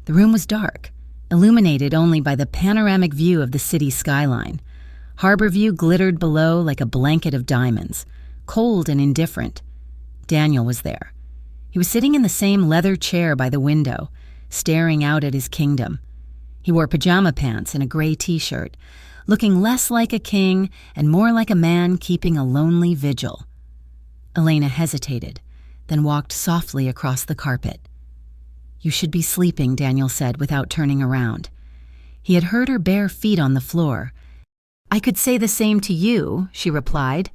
The room was dark, illuminated only by the panoramic view of the city skyline. Harbor view glittered below like a blanket of diamonds, cold and indifferent. Daniel was there. He was sitting in the same leather chair by the window, staring out at his kingdom. He wore pajama pants and a gray t-shirt, looking less like a king and more like a man keeping a lonely vigil. Elena hesitated, then walked softly across the carpet. "You should be sleeping," Daniel said without turning around. He had heard her bare feet on the floor. "I could say the same to you," she replied.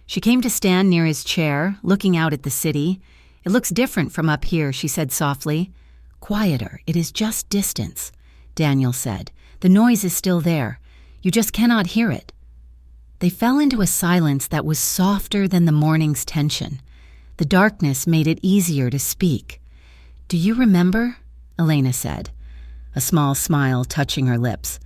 She came to stand near his chair, looking out at the city. "It looks different from up here," she said softly. "Quieter, it is just distance," Daniel said. "The noise is still there. You just cannot hear it." They fell into a silence that was softer than the morning's tension. The darkness made it easier to speak. "Do you remember?" Elena said, a small smile touching her lips.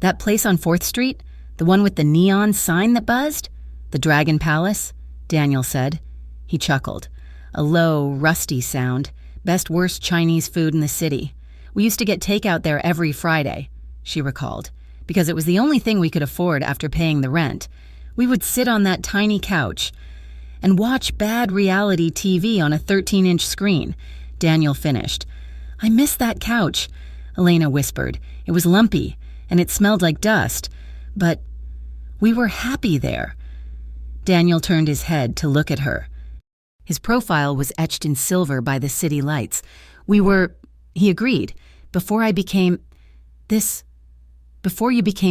"That place on 4th Street? The one with the neon sign that buzzed? The Dragon Palace?" Daniel said. He chuckled. A low, rusty sound. "Best worst Chinese food in the city. We used to get takeout there every Friday," she recalled, "because it was the only thing we could afford after paying the rent. We would sit on that tiny couch and watch bad reality TV on a 13-inch screen." Daniel finished. "I miss that couch," Elena whispered. "It was lumpy, and it smelled like dust. But we were happy there." Daniel turned his head to look at her. His profile was etched in silver by the city lights. He agreed, "Before you became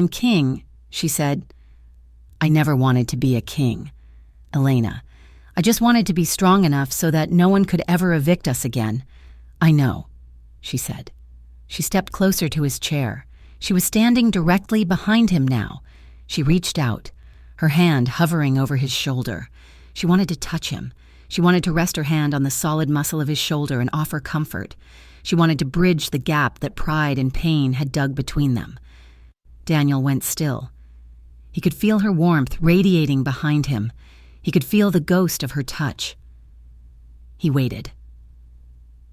king," she said. "I never wanted to be a king, Elena. I just wanted to be strong enough so that no one could ever evict us again." "I know," she said. She stepped closer to his chair. She was standing directly behind him now. She reached out, her hand hovering over his shoulder. She wanted to touch him. She wanted to rest her hand on the solid muscle of his shoulder and offer comfort. She wanted to bridge the gap that pride and pain had dug between them. Daniel went still. He could feel her warmth radiating behind him. He could feel the ghost of her touch. He waited.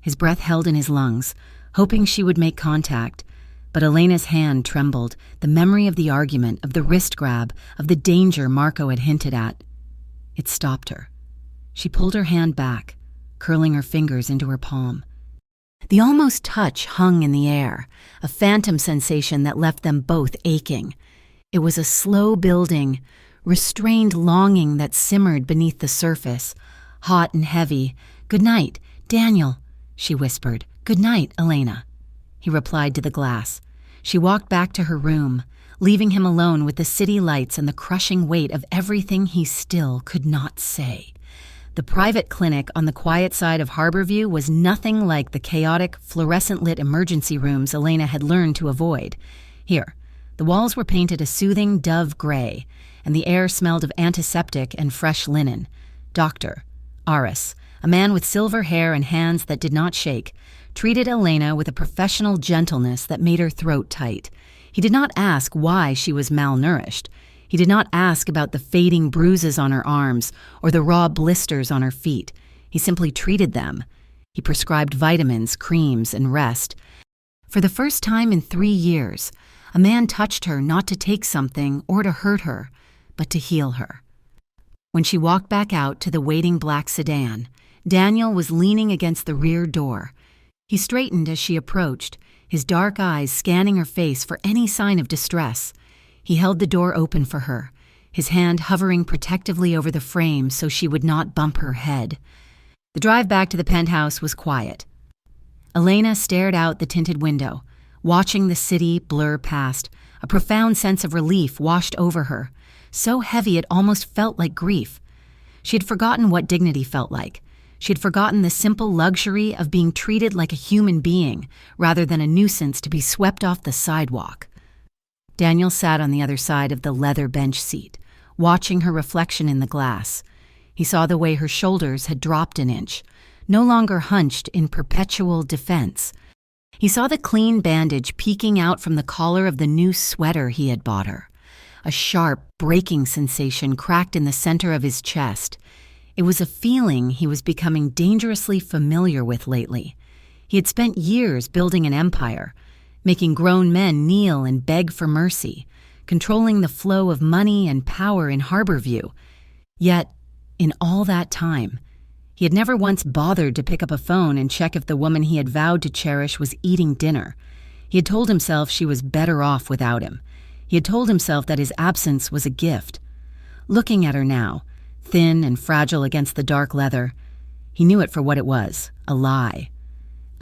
His breath held in his lungs, hoping she would make contact. But Elena's hand trembled, the memory of the argument, of the wrist grab, of the danger Marco had hinted at. It stopped her. She pulled her hand back, curling her fingers into her palm. The almost touch hung in the air, a phantom sensation that left them both aching. It was a slow-building, restrained longing that simmered beneath the surface, hot and heavy. "Good night, Daniel," she whispered. "Good night, Elena." He replied to the glass. She walked back to her room, leaving him alone with the city lights and the crushing weight of everything he still could not say. The private clinic on the quiet side of Harborview was nothing like the chaotic, fluorescent-lit emergency rooms Elena had learned to avoid. Here, the walls were painted a soothing dove gray, and the air smelled of antiseptic and fresh linen. Dr. Aris, a man with silver hair and hands that did not shake, treated Elena with a professional gentleness that made her throat tight. He did not ask why she was malnourished. He did not ask about the fading bruises on her arms or the raw blisters on her feet. He simply treated them. He prescribed vitamins, creams, and rest. For the first time in 3 years, a man touched her not to take something or to hurt her, but to heal her. When she walked back out to the waiting black sedan, Daniel was leaning against the rear door. He straightened as she approached, his dark eyes scanning her face for any sign of distress. He held the door open for her, his hand hovering protectively over the frame so she would not bump her head. The drive back to the penthouse was quiet. Elena stared out the tinted window, watching the city blur past. A profound sense of relief washed over her, so heavy it almost felt like grief. She had forgotten what dignity felt like. She had forgotten the simple luxury of being treated like a human being rather than a nuisance to be swept off the sidewalk. Daniel sat on the other side of the leather bench seat, watching her reflection in the glass. He saw the way her shoulders had dropped an inch, no longer hunched in perpetual defense. He saw the clean bandage peeking out from the collar of the new sweater he had bought her. A sharp, breaking sensation cracked in the center of his chest. It was a feeling he was becoming dangerously familiar with lately. He had spent years building an empire, making grown men kneel and beg for mercy, controlling the flow of money and power in Harborview. Yet, in all that time, he had never once bothered to pick up a phone and check if the woman he had vowed to cherish was eating dinner. He had told himself she was better off without him. He had told himself that his absence was a gift. Looking at her now, thin and fragile against the dark leather, he knew it for what it was, a lie.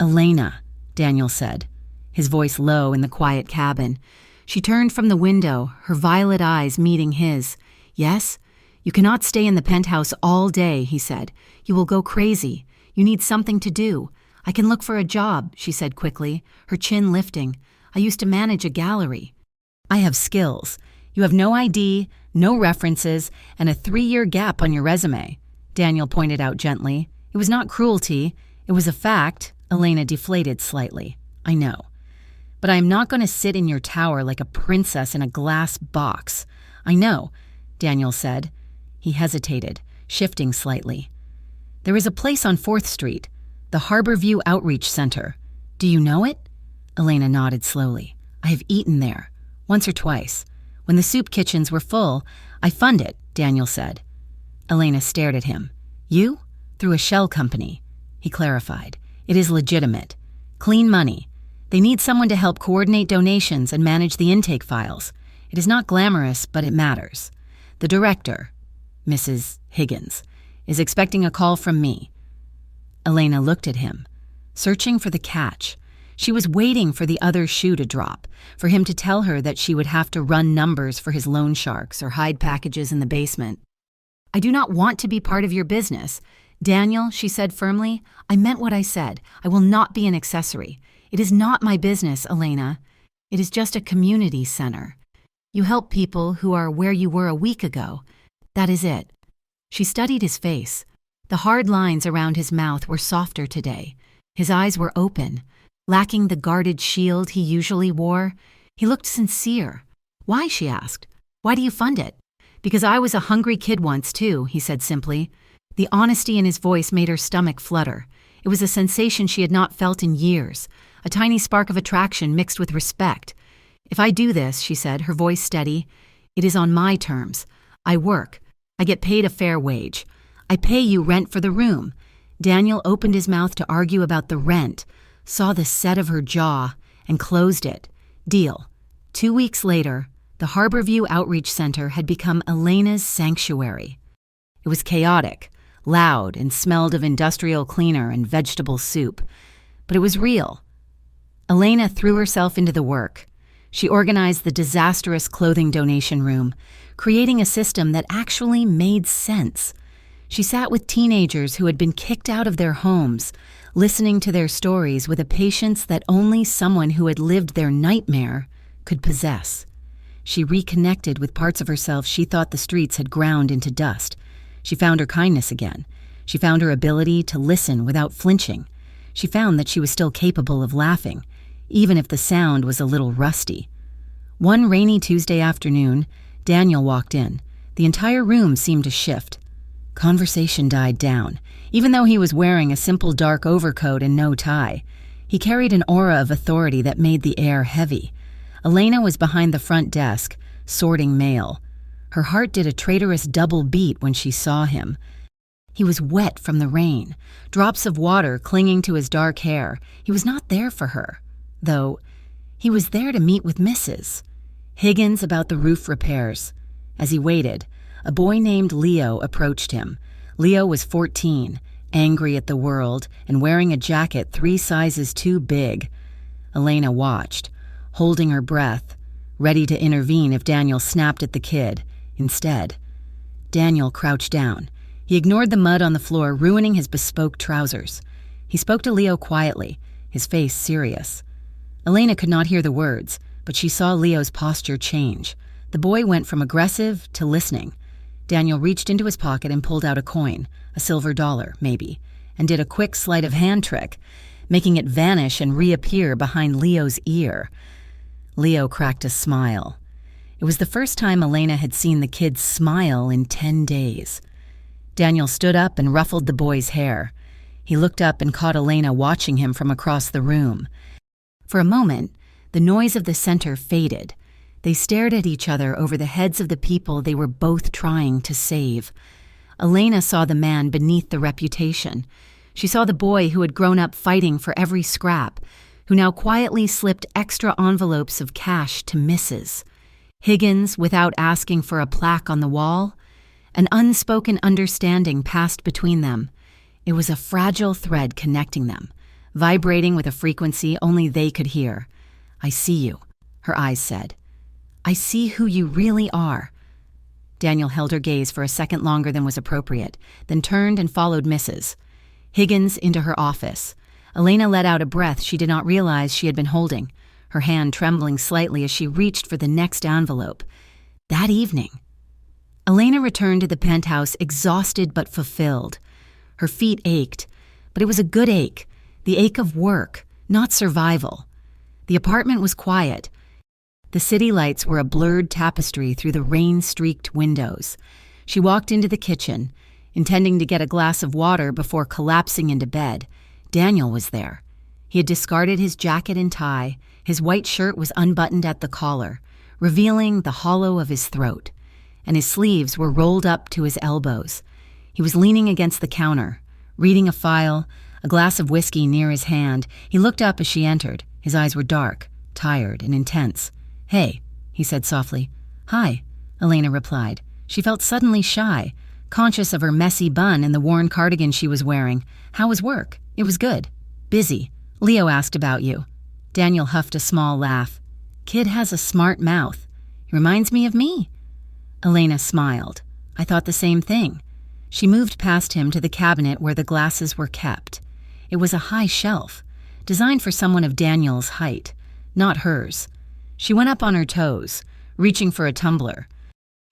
"Elena," Daniel said, his voice low in the quiet cabin. She turned from the window, her violet eyes meeting his. "Yes? You cannot stay in the penthouse all day," he said. "You will go crazy. You need something to do. I can look for a job," she said quickly, her chin lifting. "I used to manage a gallery. I have skills. You have no ID, no references, and a 3-year gap on your resume," Daniel pointed out gently. It was not cruelty. It was a fact. Elena deflated slightly. "I know. But I am not going to sit in your tower like a princess in a glass box." "I know," Daniel said. He hesitated, shifting slightly. "There is a place on 4th Street, the Harborview Outreach Center. Do you know it?" Elena nodded slowly. "I have eaten there, once or twice. When the soup kitchens were full, I fund it," Daniel said. Elena stared at him. "You? Through a shell company." He clarified. "It is legitimate. Clean money. They need someone to help coordinate donations and manage the intake files. It is not glamorous, but it matters. The director, Mrs. Higgins, is expecting a call from me." Elena looked at him, searching for the catch. She was waiting for the other shoe to drop, for him to tell her that she would have to run numbers for his loan sharks or hide packages in the basement. "I do not want to be part of your business. Daniel," she said firmly, "I meant what I said. I will not be an accessory. It is not my business, Elena. It is just a community center. You help people who are where you were a week ago. That is it." She studied his face. The hard lines around his mouth were softer today. His eyes were open, lacking the guarded shield he usually wore. He looked sincere. "Why?" she asked. "Why do you fund it?" "Because I was a hungry kid once, too," he said simply. The honesty in his voice made her stomach flutter. It was a sensation she had not felt in years, a tiny spark of attraction mixed with respect. "If I do this," she said, her voice steady, "it is on my terms. I work. I get paid a fair wage. I pay you rent for the room." Daniel opened his mouth to argue about the rent, saw the set of her jaw, and closed it. Deal. 2 weeks later, the Harborview Outreach Center had become Elena's sanctuary. It was chaotic, loud, and smelled of industrial cleaner and vegetable soup. But it was real. Elena threw herself into the work. She organized the disastrous clothing donation room, creating a system that actually made sense. She sat with teenagers who had been kicked out of their homes, listening to their stories with a patience that only someone who had lived their nightmare could possess. She reconnected with parts of herself she thought the streets had ground into dust. She found her kindness again. She found her ability to listen without flinching. She found that she was still capable of laughing, even if the sound was a little rusty. One rainy Tuesday afternoon, Daniel walked in. The entire room seemed to shift. Conversation died down, even though he was wearing a simple dark overcoat and no tie. He carried an aura of authority that made the air heavy. Elena was behind the front desk, sorting mail. Her heart did a traitorous double beat when she saw him. He was wet from the rain, drops of water clinging to his dark hair. He was not there for her, though he was there to meet with Mrs. Higgins about the roof repairs. As he waited, a boy named Leo approached him. Leo was 14, angry at the world, and wearing a jacket 3 sizes too big. Elena watched, holding her breath, ready to intervene if Daniel snapped at the kid. Instead, Daniel crouched down. He ignored the mud on the floor, ruining his bespoke trousers. He spoke to Leo quietly, his face serious. Elena could not hear the words, but she saw Leo's posture change. The boy went from aggressive to listening. Daniel reached into his pocket and pulled out a coin, a silver dollar, maybe, and did a quick sleight of hand trick, making it vanish and reappear behind Leo's ear. Leo cracked a smile. It was the first time Elena had seen the kid smile in 10 days. Daniel stood up and ruffled the boy's hair. He looked up and caught Elena watching him from across the room. For a moment, the noise of the center faded. They stared at each other over the heads of the people they were both trying to save. Elena saw the man beneath the reputation. She saw the boy who had grown up fighting for every scrap, who now quietly slipped extra envelopes of cash to misses. Higgins, without asking for a plaque on the wall. An unspoken understanding passed between them. It was a fragile thread connecting them, vibrating with a frequency only they could hear. "I see you," her eyes said. "I see who you really are." Daniel held her gaze for a second longer than was appropriate, then turned and followed Mrs. Higgins into her office. Elena let out a breath she did not realize she had been holding, her hand trembling slightly as she reached for the next envelope. That evening. Elena returned to the penthouse exhausted but fulfilled. Her feet ached, but it was a good ache, the ache of work, not survival. The apartment was quiet. The city lights were a blurred tapestry through the rain-streaked windows. She walked into the kitchen, intending to get a glass of water before collapsing into bed. Daniel was there. He had discarded his jacket and tie. His white shirt was unbuttoned at the collar, revealing the hollow of his throat, and his sleeves were rolled up to his elbows. He was leaning against the counter, reading a file, a glass of whiskey near his hand. He looked up as she entered. His eyes were dark, tired, and intense. "Hey," he said softly. "Hi," Elena replied. She felt suddenly shy, conscious of her messy bun and the worn cardigan she was wearing. "How was work?" "It was good." "Busy. Leo asked about you." Daniel huffed a small laugh. "Kid has a smart mouth. He reminds me of me." Elena smiled. "I thought the same thing." She moved past him to the cabinet where the glasses were kept. It was a high shelf, designed for someone of Daniel's height, not hers. She went up on her toes, reaching for a tumbler.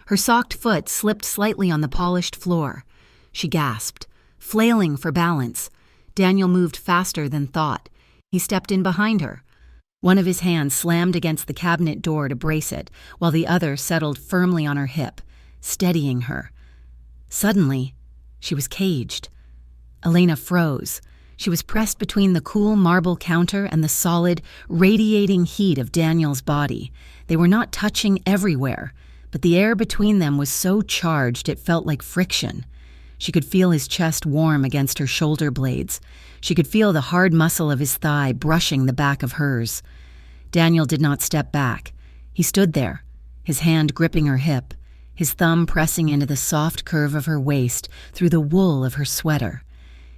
Her socked foot slipped slightly on the polished floor. She gasped, flailing for balance. Daniel moved faster than thought. He stepped in behind her. One of his hands slammed against the cabinet door to brace it, while the other settled firmly on her hip, steadying her. Suddenly, she was caged. Elena froze. She was pressed between the cool marble counter and the solid, radiating heat of Daniel's body. They were not touching everywhere, but the air between them was so charged it felt like friction. She could feel his chest warm against her shoulder blades. She could feel the hard muscle of his thigh brushing the back of hers. Daniel did not step back. He stood there, his hand gripping her hip, his thumb pressing into the soft curve of her waist through the wool of her sweater.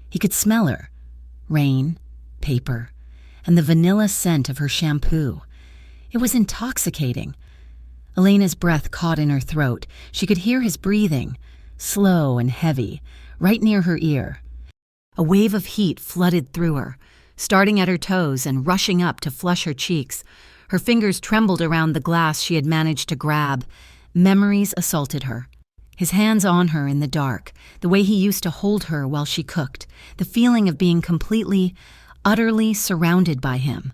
He could smell her. Rain, paper, and the vanilla scent of her shampoo. It was intoxicating. Elena's breath caught in her throat. She could hear his breathing, slow and heavy, right near her ear. A wave of heat flooded through her, starting at her toes and rushing up to flush her cheeks. Her fingers trembled around the glass she had managed to grab. Memories assaulted her. His hands on her in the dark, the way he used to hold her while she cooked, the feeling of being completely, utterly surrounded by him.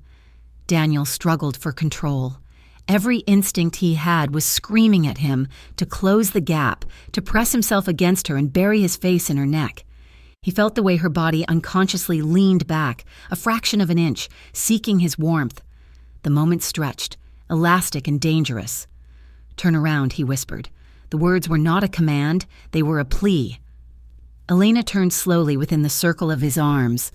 Daniel struggled for control. Every instinct he had was screaming at him to close the gap, to press himself against her and bury his face in her neck. He felt the way her body unconsciously leaned back, a fraction of an inch, seeking his warmth. The moment stretched, elastic and dangerous. "Turn around," he whispered. The words were not a command, they were a plea. Elena turned slowly within the circle of his arms.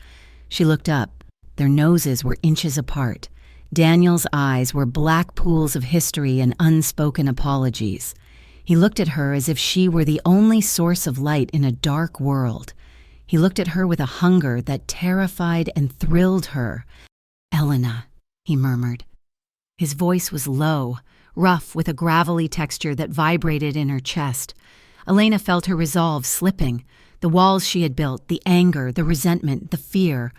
She looked up. Their noses were inches apart. Daniel's eyes were black pools of history and unspoken apologies. He looked at her as if she were the only source of light in a dark world. He looked at her with a hunger that terrified and thrilled her. "Elena," he murmured. His voice was low, rough with a gravelly texture that vibrated in her chest. Elena felt her resolve slipping. The walls she had built, the anger, the resentment, the fear,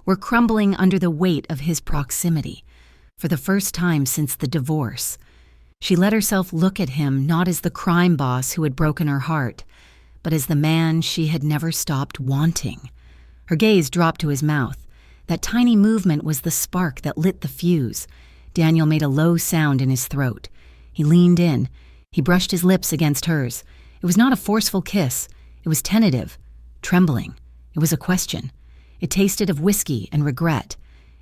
were crumbling under the weight of his proximity. For the first time since the divorce, she let herself look at him not as the crime boss who had broken her heart, but as the man she had never stopped wanting. Her gaze dropped to his mouth. That tiny movement was the spark that lit the fuse. Daniel made a low sound in his throat. He leaned in. He brushed his lips against hers. It was not a forceful kiss. It was tentative, trembling. It was a question. It tasted of whiskey and regret.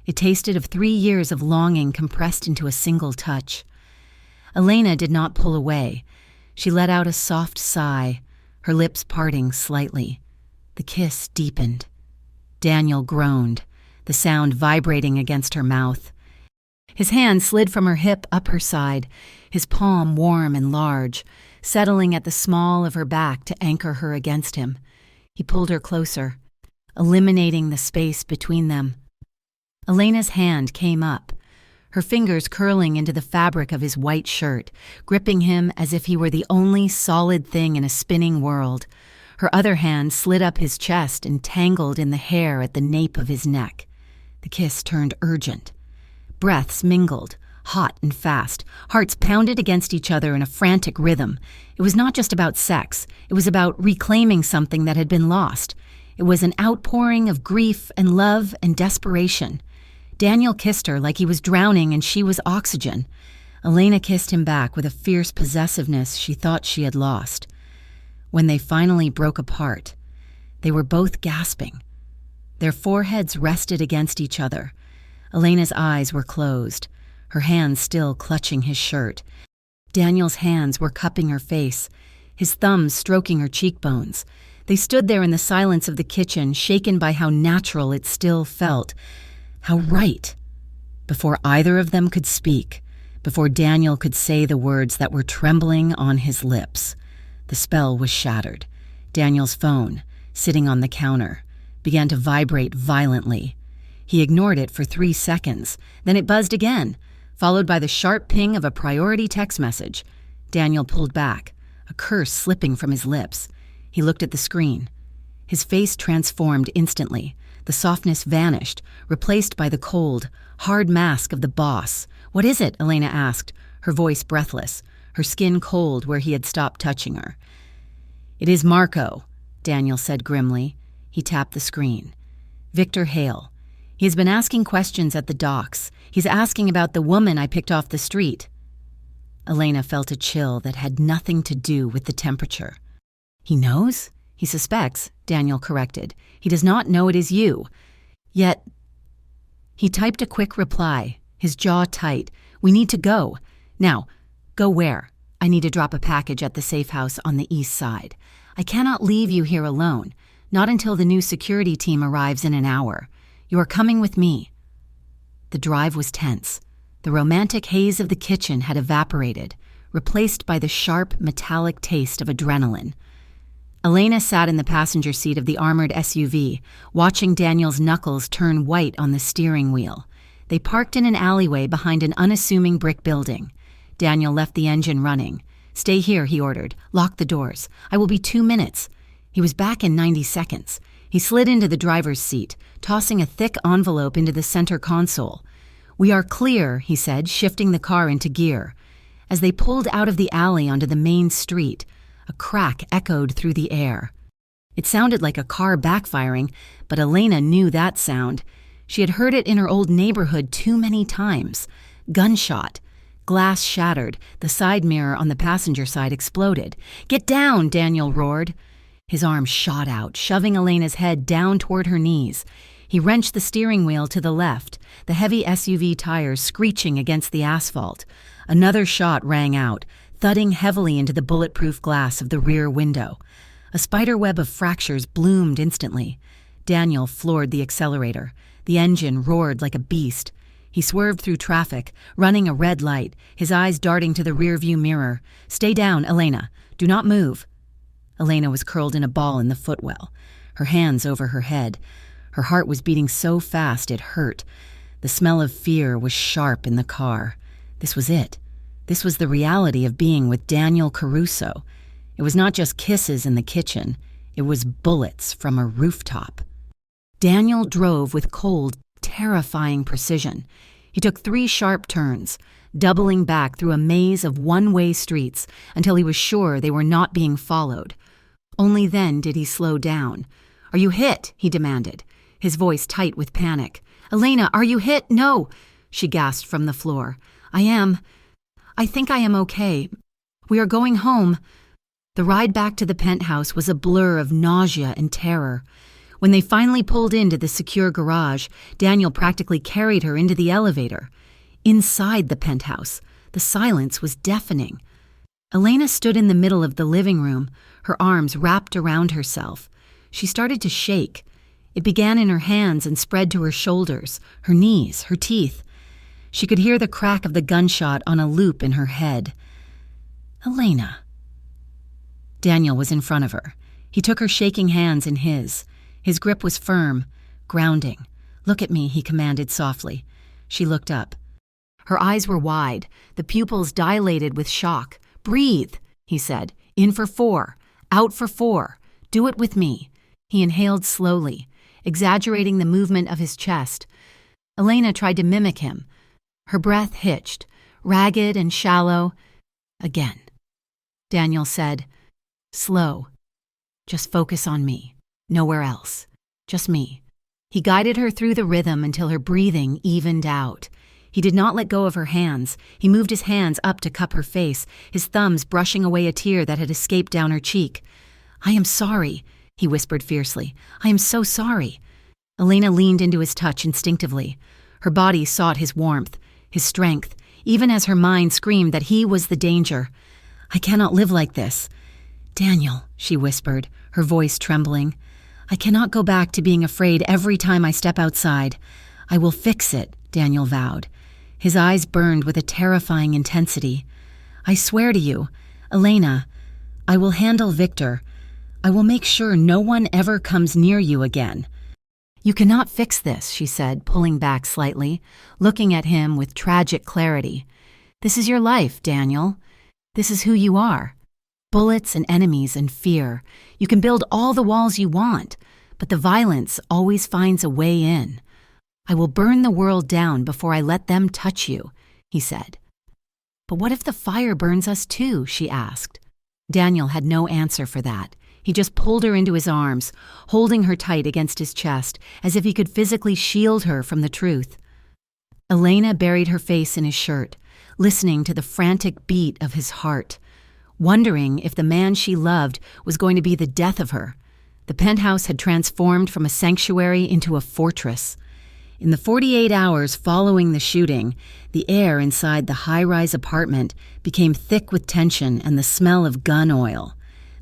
It tasted of 3 years of longing compressed into a single touch. Elena did not pull away. She let out a soft sigh, her lips parting slightly. The kiss deepened. Daniel groaned, the sound vibrating against her mouth. His hand slid from her hip up her side, his palm warm and large, settling at the small of her back to anchor her against him. He pulled her closer, eliminating the space between them. Elena's hand came up, her fingers curling into the fabric of his white shirt, gripping him as if he were the only solid thing in a spinning world. Her other hand slid up his chest and tangled in the hair at the nape of his neck. The kiss turned urgent. Breaths mingled, hot and fast. Hearts pounded against each other in a frantic rhythm. It was not just about sex. It was about reclaiming something that had been lost. It was an outpouring of grief and love and desperation. Daniel kissed her like he was drowning and she was oxygen. Elena kissed him back with a fierce possessiveness she thought she had lost. When they finally broke apart, they were both gasping. Their foreheads rested against each other. Elena's eyes were closed, her hands still clutching his shirt. Daniel's hands were cupping her face, his thumbs stroking her cheekbones. They stood there in the silence of the kitchen, shaken by how natural it still felt, how right. Before either of them could speak, before Daniel could say the words that were trembling on his lips, the spell was shattered. Daniel's phone, sitting on the counter, began to vibrate violently. He ignored it for 3 seconds. Then it buzzed again, followed by the sharp ping of a priority text message. Daniel pulled back, a curse slipping from his lips. He looked at the screen. His face transformed instantly. The softness vanished, replaced by the cold, hard mask of the boss. "What is it?" Elena asked, her voice breathless, her skin cold where he had stopped touching her. "It is Marco," Daniel said grimly. He tapped the screen. "Victor Hale. He has been asking questions at the docks. He's asking about the woman I picked off the street." Elena felt a chill that had nothing to do with the temperature. "He knows? He suspects," Daniel corrected. "He does not know it is you. Yet..." He typed a quick reply, his jaw tight. "We need to go. Now, go where? I need to drop a package at the safe house on the east side. I cannot leave you here alone, not until the new security team arrives in an hour. You are coming with me." The drive was tense. The romantic haze of the kitchen had evaporated, replaced by the sharp, metallic taste of adrenaline. Elena sat in the passenger seat of the armored SUV, watching Daniel's knuckles turn white on the steering wheel. They parked in an alleyway behind an unassuming brick building. Daniel left the engine running. "Stay here," he ordered. "Lock the doors. I will be 2 minutes." He was back in 90 seconds. He slid into the driver's seat, tossing a thick envelope into the center console. "We are clear," he said, shifting the car into gear. As they pulled out of the alley onto the main street, a crack echoed through the air. It sounded like a car backfiring, but Elena knew that sound. She had heard it in her old neighborhood too many times. Gunshot. Glass shattered. The side mirror on the passenger side exploded. "Get down!" Daniel roared. His arm shot out, shoving Elena's head down toward her knees. He wrenched the steering wheel to the left, the heavy SUV tires screeching against the asphalt. Another shot rang out, thudding heavily into the bulletproof glass of the rear window. A spiderweb of fractures bloomed instantly. Daniel floored the accelerator. The engine roared like a beast. He swerved through traffic, running a red light, his eyes darting to the rearview mirror. "Stay down, Elena. Do not move." Elena was curled in a ball in the footwell, her hands over her head. Her heart was beating so fast it hurt. The smell of fear was sharp in the car. This was it. This was the reality of being with Daniel Caruso. It was not just kisses in the kitchen. It was bullets from a rooftop. Daniel drove with cold, terrifying precision. He took 3 sharp turns, doubling back through a maze of one-way streets until he was sure they were not being followed. Only then did he slow down. "Are you hit?" he demanded, his voice tight with panic. "Elena, are you hit?" "No," she gasped from the floor. I think I am okay. We are going home." The ride back to the penthouse was a blur of nausea and terror. When they finally pulled into the secure garage, Daniel practically carried her into the elevator. Inside the penthouse, the silence was deafening. Elena stood in the middle of the living room, her arms wrapped around herself. She started to shake. It began in her hands and spread to her shoulders, her knees, her teeth. She could hear the crack of the gunshot on a loop in her head. "Elena." Daniel was in front of her. He took her shaking hands in his. His grip was firm, grounding. "Look at me," he commanded softly. She looked up. Her eyes were wide, the pupils dilated with shock. "Breathe," he said. "In for 4, out for 4. Do it with me." He inhaled slowly, exaggerating the movement of his chest. Elena tried to mimic him. Her breath hitched, ragged and shallow. Again. Daniel said, "Slow. Just focus on me. Nowhere else. Just me." He guided her through the rhythm until her breathing evened out. He did not let go of her hands. He moved his hands up to cup her face, his thumbs brushing away a tear that had escaped down her cheek. "I am sorry," he whispered fiercely. "I am so sorry." Elena leaned into his touch instinctively. Her body sought his warmth, his strength, even as her mind screamed that he was the danger. "I cannot live like this." "Daniel," she whispered, her voice trembling. "I cannot go back to being afraid every time I step outside. I will fix it," Daniel vowed. His eyes burned with a terrifying intensity. "I swear to you, Elena, I will handle Victor. I will make sure no one ever comes near you again." "You cannot fix this," she said, pulling back slightly, looking at him with tragic clarity. "This is your life, Daniel. This is who you are. Bullets and enemies and fear. You can build all the walls you want, but the violence always finds a way in. I will burn the world down before I let them touch you," he said. "But what if the fire burns us too?" she asked. Daniel had no answer for that. He just pulled her into his arms, holding her tight against his chest, as if he could physically shield her from the truth. Elena buried her face in his shirt, listening to the frantic beat of his heart, wondering if the man she loved was going to be the death of her. The penthouse had transformed from a sanctuary into a fortress. In the 48 hours following the shooting, the air inside the high-rise apartment became thick with tension and the smell of gun oil.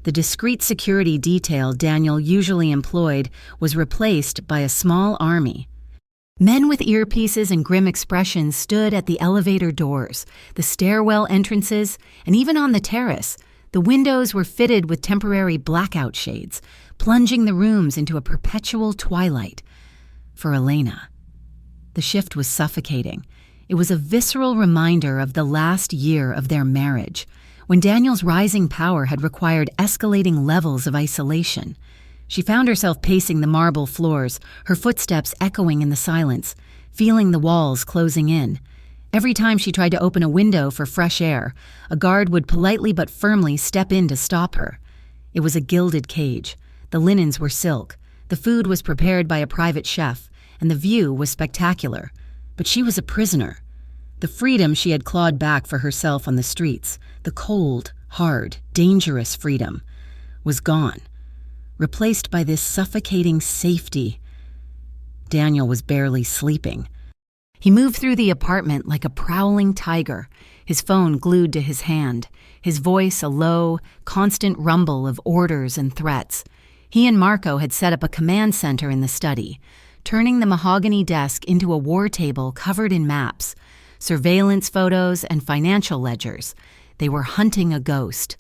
The discreet security detail Daniel usually employed was replaced by a small army. Men with earpieces and grim expressions stood at the elevator doors, the stairwell entrances, and even on the terrace. The windows were fitted with temporary blackout shades, plunging the rooms into a perpetual twilight. For Elena, the shift was suffocating. It was a visceral reminder of the last year of their marriage, when Daniel's rising power had required escalating levels of isolation. She found herself pacing the marble floors, her footsteps echoing in the silence, feeling the walls closing in. Every time she tried to open a window for fresh air, a guard would politely but firmly step in to stop her. It was a gilded cage. The linens were silk. The food was prepared by a private chef, and the view was spectacular. But she was a prisoner. The freedom she had clawed back for herself on the streets, the cold, hard, dangerous freedom, was gone, replaced by this suffocating safety. Daniel was barely sleeping. He moved through the apartment like a prowling tiger, his phone glued to his hand, his voice a low, constant rumble of orders and threats. He and Marco had set up a command center in the study, turning the mahogany desk into a war table covered in maps, surveillance photos, and financial ledgers. They were hunting a ghost.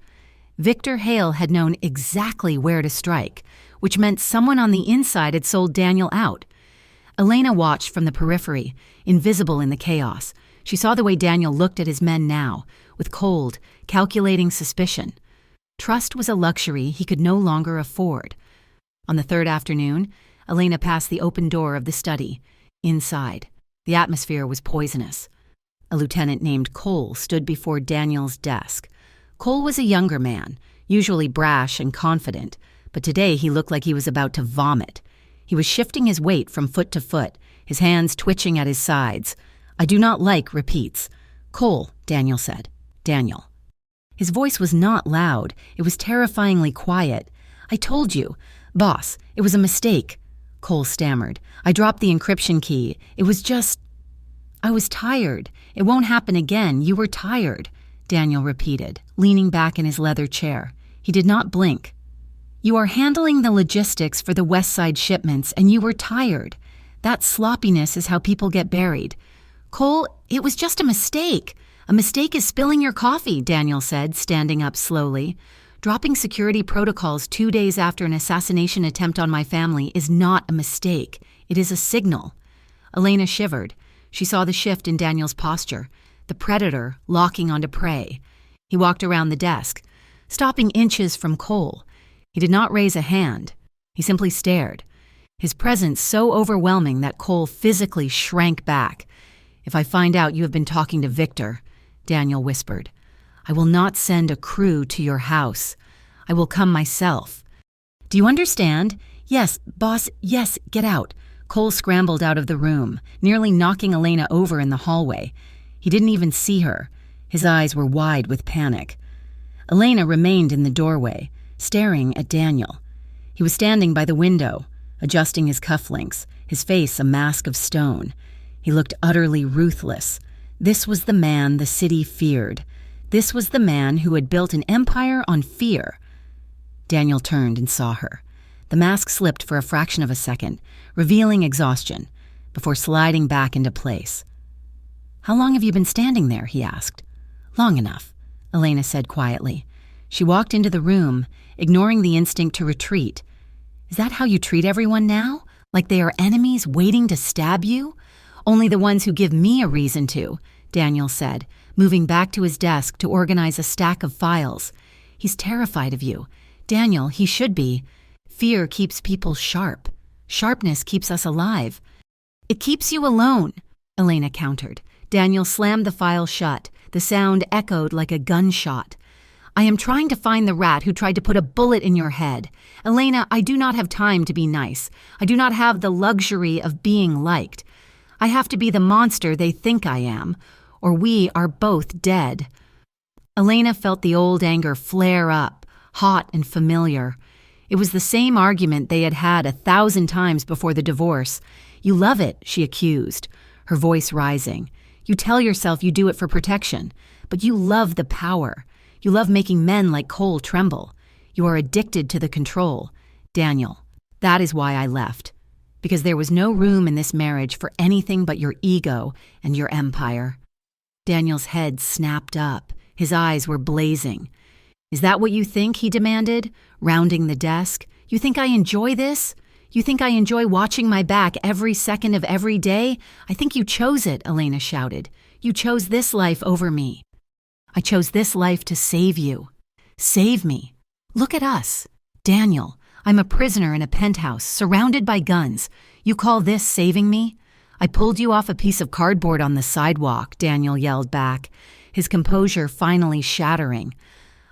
Victor Hale had known exactly where to strike, which meant someone on the inside had sold Daniel out. Elena watched from the periphery, invisible in the chaos. She saw the way Daniel looked at his men now, with cold, calculating suspicion. Trust was a luxury he could no longer afford. On the third afternoon, Elena passed the open door of the study. Inside, The atmosphere was poisonous. A lieutenant named Cole stood before Daniel's desk. Cole was a younger man, usually brash and confident, but today he looked like he was about to vomit. He was shifting his weight from foot to foot, his hands twitching at his sides. "I do not like repeats." "Cole," Daniel said. "Daniel." His voice was not loud. It was terrifyingly quiet. "I told you. Boss, it was a mistake." Cole stammered. "I dropped the encryption key. It was just... I was tired. It won't happen again. You were tired," Daniel repeated, leaning back in his leather chair. He did not blink. "You are handling the logistics for the West Side shipments, and you were tired. That sloppiness is how people get buried." "Cole, it was just a mistake. A mistake is spilling your coffee," Daniel said, standing up slowly. "Dropping security protocols 2 days after an assassination attempt on my family is not a mistake. It is a signal." Elena shivered. She saw the shift in Daniel's posture, the predator locking onto prey. He walked around the desk, stopping inches from Cole. He did not raise a hand. He simply stared, his presence so overwhelming that Cole physically shrank back. "If I find out you have been talking to Victor," Daniel whispered, "I will not send a crew to your house. I will come myself. Do you understand?" "Yes, boss, yes, get out." Cole scrambled out of the room, nearly knocking Elena over in the hallway. He didn't even see her. His eyes were wide with panic. Elena remained in the doorway, staring at Daniel. He was standing by the window, adjusting his cufflinks, his face a mask of stone. He looked utterly ruthless. This was the man the city feared. This was the man who had built an empire on fear. Daniel turned and saw her. The mask slipped for a fraction of a second, revealing exhaustion, before sliding back into place. "How long have you been standing there?" he asked. "Long enough," Elena said quietly. She walked into the room, ignoring the instinct to retreat. "Is that how you treat everyone now? Like they are enemies waiting to stab you?" "Only the ones who give me a reason to," Daniel said, moving back to his desk to organize a stack of files. "He's terrified of you. Daniel, he should be. Fear keeps people sharp. Sharpness keeps us alive." "It keeps you alone," Elena countered. Daniel slammed the file shut. The sound echoed like a gunshot. "I am trying to find the rat who tried to put a bullet in your head. Elena, I do not have time to be nice. I do not have the luxury of being liked. I have to be the monster they think I am, or we are both dead." Elena felt the old anger flare up, hot and familiar. It was the same argument they had had 1,000 times before the divorce. "You love it," she accused, her voice rising. "You tell yourself you do it for protection, but you love the power. You love making men like Cole tremble. You are addicted to the control. Daniel, that is why I left. Because there was no room in this marriage for anything but your ego and your empire." Daniel's head snapped up. His eyes were blazing. "Is that what you think?" he demanded, rounding the desk. "You think I enjoy this? You think I enjoy watching my back every second of every day? I think you chose it," Elena shouted. "You chose this life over me. I chose this life to save you. Save me. Look at us. Daniel, I'm a prisoner in a penthouse, surrounded by guns. You call this saving me? I pulled you off a piece of cardboard on the sidewalk," Daniel yelled back, his composure finally shattering.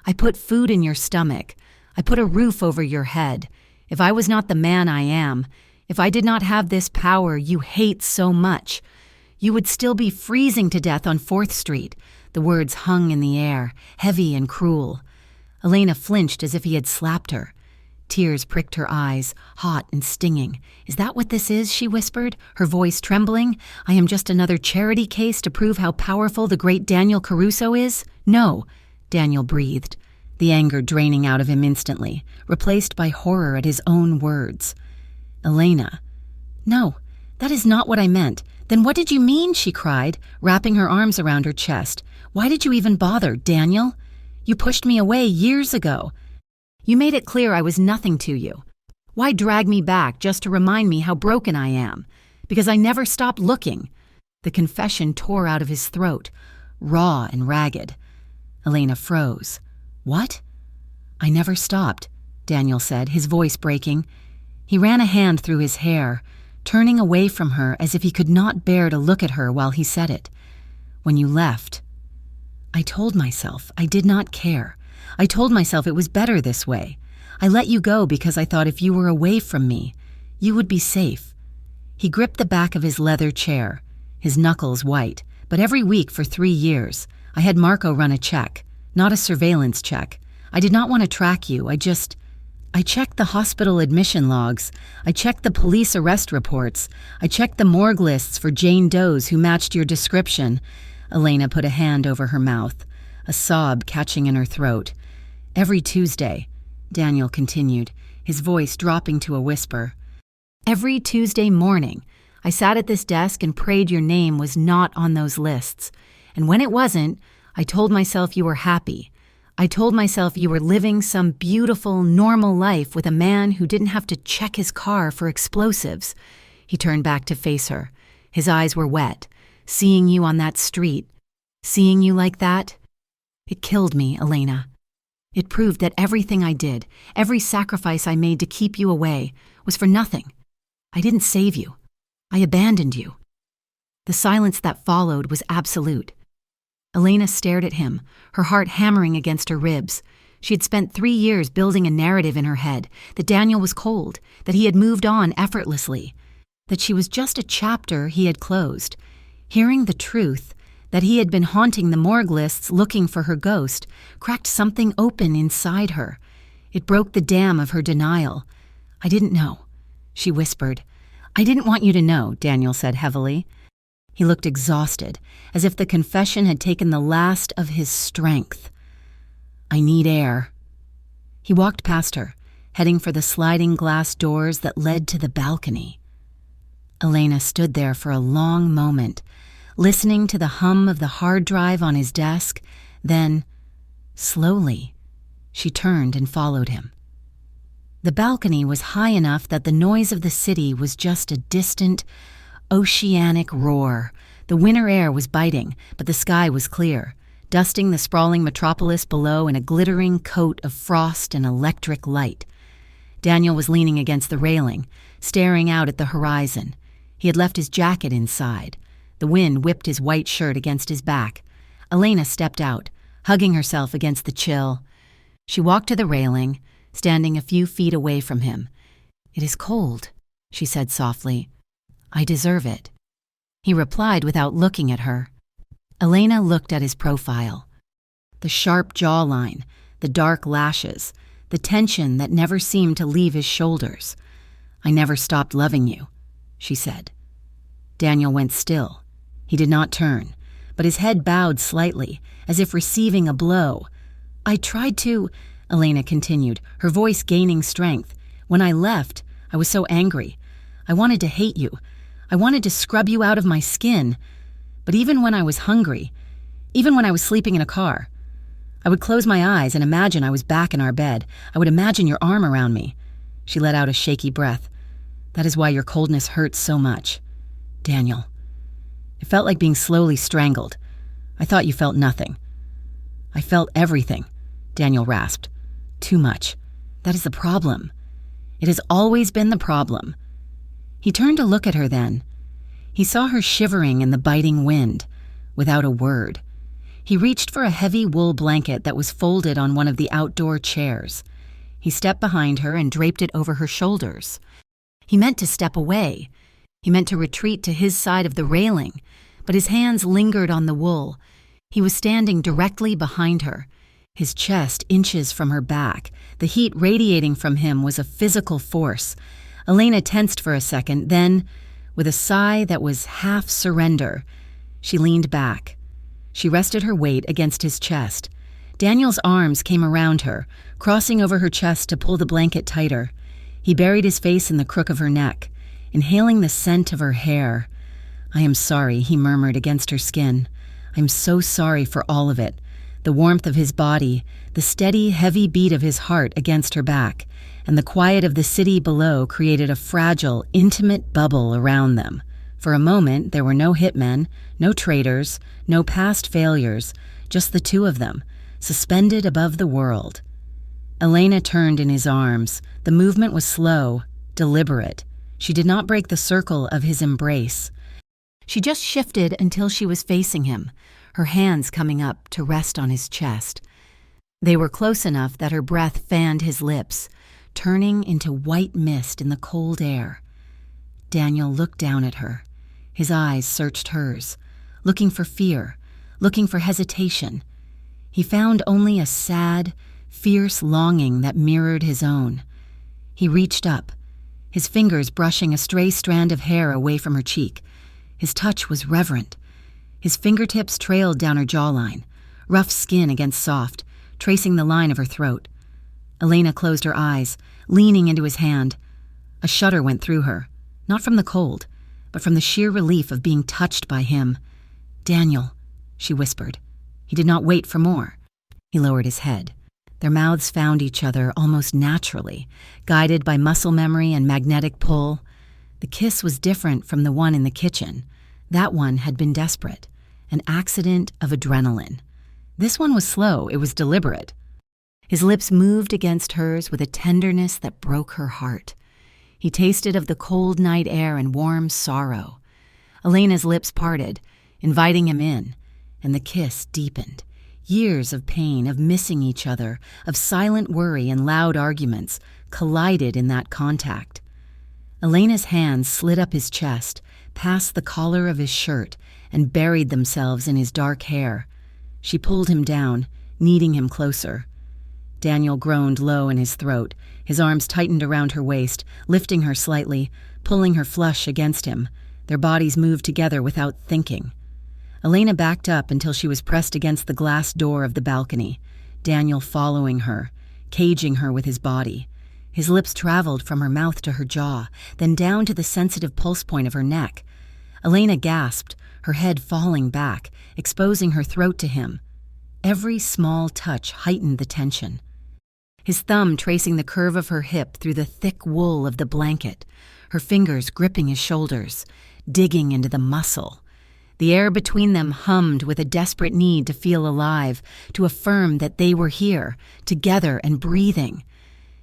"I put food in your stomach. I put a roof over your head. If I was not the man I am, if I did not have this power you hate so much, you would still be freezing to death on 4th Street. The words hung in the air, heavy and cruel. Elena flinched as if he had slapped her. Tears pricked her eyes, hot and stinging. "Is that what this is?" she whispered, her voice trembling. "I am just another charity case to prove how powerful the great Daniel Caruso is?" "No," Daniel breathed, the anger draining out of him instantly, replaced by horror at his own words. "Elena." "No, that is not what I meant. Then what did you mean?" she cried, wrapping her arms around her chest. "Why did you even bother, Daniel? You pushed me away years ago. You made it clear I was nothing to you. Why drag me back just to remind me how broken I am? Because I never stopped looking." The confession tore out of his throat, raw and ragged. Elena froze. "What?" "I never stopped," Daniel said, his voice breaking. He ran a hand through his hair, turning away from her as if he could not bear to look at her while he said it. When you left, I told myself I did not care. I told myself it was better this way. I let you go because I thought if you were away from me, you would be safe. He gripped the back of his leather chair, his knuckles white, but every week for 3 years, I had Marco run a check, not a surveillance check. I did not want to track you, I checked the hospital admission logs. I checked the police arrest reports. I checked the morgue lists for Jane Does who matched your description. Elena put a hand over her mouth, a sob catching in her throat. Every Tuesday, Daniel continued, his voice dropping to a whisper. Every Tuesday morning, I sat at this desk and prayed your name was not on those lists. And when it wasn't, I told myself you were happy. I told myself you were living some beautiful, normal life with a man who didn't have to check his car for explosives. He turned back to face her. His eyes were wet. Seeing you on that street, seeing you like that, it killed me, Elena. It proved that everything I did, every sacrifice I made to keep you away, was for nothing. I didn't save you. I abandoned you. The silence that followed was absolute. Elena stared at him, her heart hammering against her ribs. She had spent 3 years building a narrative in her head that Daniel was cold, that he had moved on effortlessly, that she was just a chapter he had closed. Hearing the truth, that he had been haunting the morgue lists looking for her ghost, cracked something open inside her. It broke the dam of her denial. I didn't know, she whispered. I didn't want you to know, Daniel said heavily. He looked exhausted, as if the confession had taken the last of his strength. I need air. He walked past her, heading for the sliding glass doors that led to the balcony. Elena stood there for a long moment, listening to the hum of the hard drive on his desk. Then, slowly, she turned and followed him. The balcony was high enough that the noise of the city was just a distant, oceanic roar. The winter air was biting, but the sky was clear, dusting the sprawling metropolis below in a glittering coat of frost and electric light. Daniel was leaning against the railing, staring out at the horizon. He had left his jacket inside. The wind whipped his white shirt against his back. Elena stepped out, hugging herself against the chill. She walked to the railing, standing a few feet away from him. It is cold, she said softly. I deserve it. He replied without looking at her. Elena looked at his profile. The sharp jawline, the dark lashes, the tension that never seemed to leave his shoulders. I never stopped loving you, she said. Daniel went still. He did not turn, but his head bowed slightly, as if receiving a blow. I tried to, Elena continued, her voice gaining strength. When I left, I was so angry. I wanted to hate you. I wanted to scrub you out of my skin. But even when I was hungry, even when I was sleeping in a car, I would close my eyes and imagine I was back in our bed. I would imagine your arm around me. She let out a shaky breath. That is why your coldness hurts so much. Daniel. It felt like being slowly strangled. I thought you felt nothing. I felt everything, Daniel rasped. Too much. That is the problem. It has always been the problem. He turned to look at her then. He saw her shivering in the biting wind, without a word. He reached for a heavy wool blanket that was folded on one of the outdoor chairs. He stepped behind her and draped it over her shoulders. He meant to step away. He meant to retreat to his side of the railing, but his hands lingered on the wool. He was standing directly behind her, his chest inches from her back. The heat radiating from him was a physical force. Elena tensed for a second, then, with a sigh that was half surrender, she leaned back. She rested her weight against his chest. Daniel's arms came around her, crossing over her chest to pull the blanket tighter. He buried his face in the crook of her neck, inhaling the scent of her hair. I am sorry, he murmured against her skin. I'm so sorry for all of it. The warmth of his body, the steady, heavy beat of his heart against her back, and the quiet of the city below created a fragile, intimate bubble around them. For a moment, there were no hitmen, no traitors, no past failures, just the two of them, suspended above the world. Elena turned in his arms. The movement was slow, deliberate. She did not break the circle of his embrace. She just shifted until she was facing him, her hands coming up to rest on his chest. They were close enough that her breath fanned his lips, turning into white mist in the cold air. Daniel looked down at her. His eyes searched hers, looking for fear, looking for hesitation. He found only a sad, fierce longing that mirrored his own. He reached up, his fingers brushing a stray strand of hair away from her cheek. His touch was reverent. His fingertips trailed down her jawline, rough skin against soft, tracing the line of her throat. Elena closed her eyes, leaning into his hand. A shudder went through her, not from the cold, but from the sheer relief of being touched by him. "Daniel," she whispered. He did not wait for more. He lowered his head. Their mouths found each other almost naturally, guided by muscle memory and magnetic pull. The kiss was different from the one in the kitchen. That one had been desperate, an accident of adrenaline. This one was slow, it was deliberate. His lips moved against hers with a tenderness that broke her heart. He tasted of the cold night air and warm sorrow. Elena's lips parted, inviting him in, and the kiss deepened. Years of pain, of missing each other, of silent worry and loud arguments collided in that contact. Elena's hands slid up his chest, past the collar of his shirt, and buried themselves in his dark hair. She pulled him down, kneading him closer. Daniel groaned low in his throat. His arms tightened around her waist, lifting her slightly, pulling her flush against him. Their bodies moved together without thinking. Elena backed up until she was pressed against the glass door of the balcony, Daniel following her, caging her with his body. His lips traveled from her mouth to her jaw, then down to the sensitive pulse point of her neck. Elena gasped, her head falling back, exposing her throat to him. Every small touch heightened the tension. His thumb tracing the curve of her hip through the thick wool of the blanket, her fingers gripping his shoulders, digging into the muscle. The air between them hummed with a desperate need to feel alive, to affirm that they were here, together and breathing.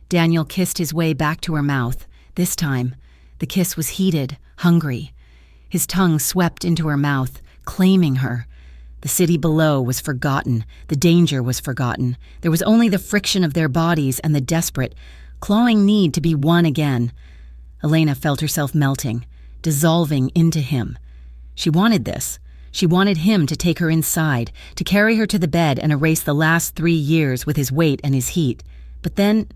Daniel kissed his way back to her mouth. This time, the kiss was heated, hungry. His tongue swept into her mouth, claiming her. The city below was forgotten. The danger was forgotten. There was only the friction of their bodies and the desperate, clawing need to be one again. Elena felt herself melting, dissolving into him. She wanted this. She wanted him to take her inside, to carry her to the bed and erase the last 3 years with his weight and his heat. But then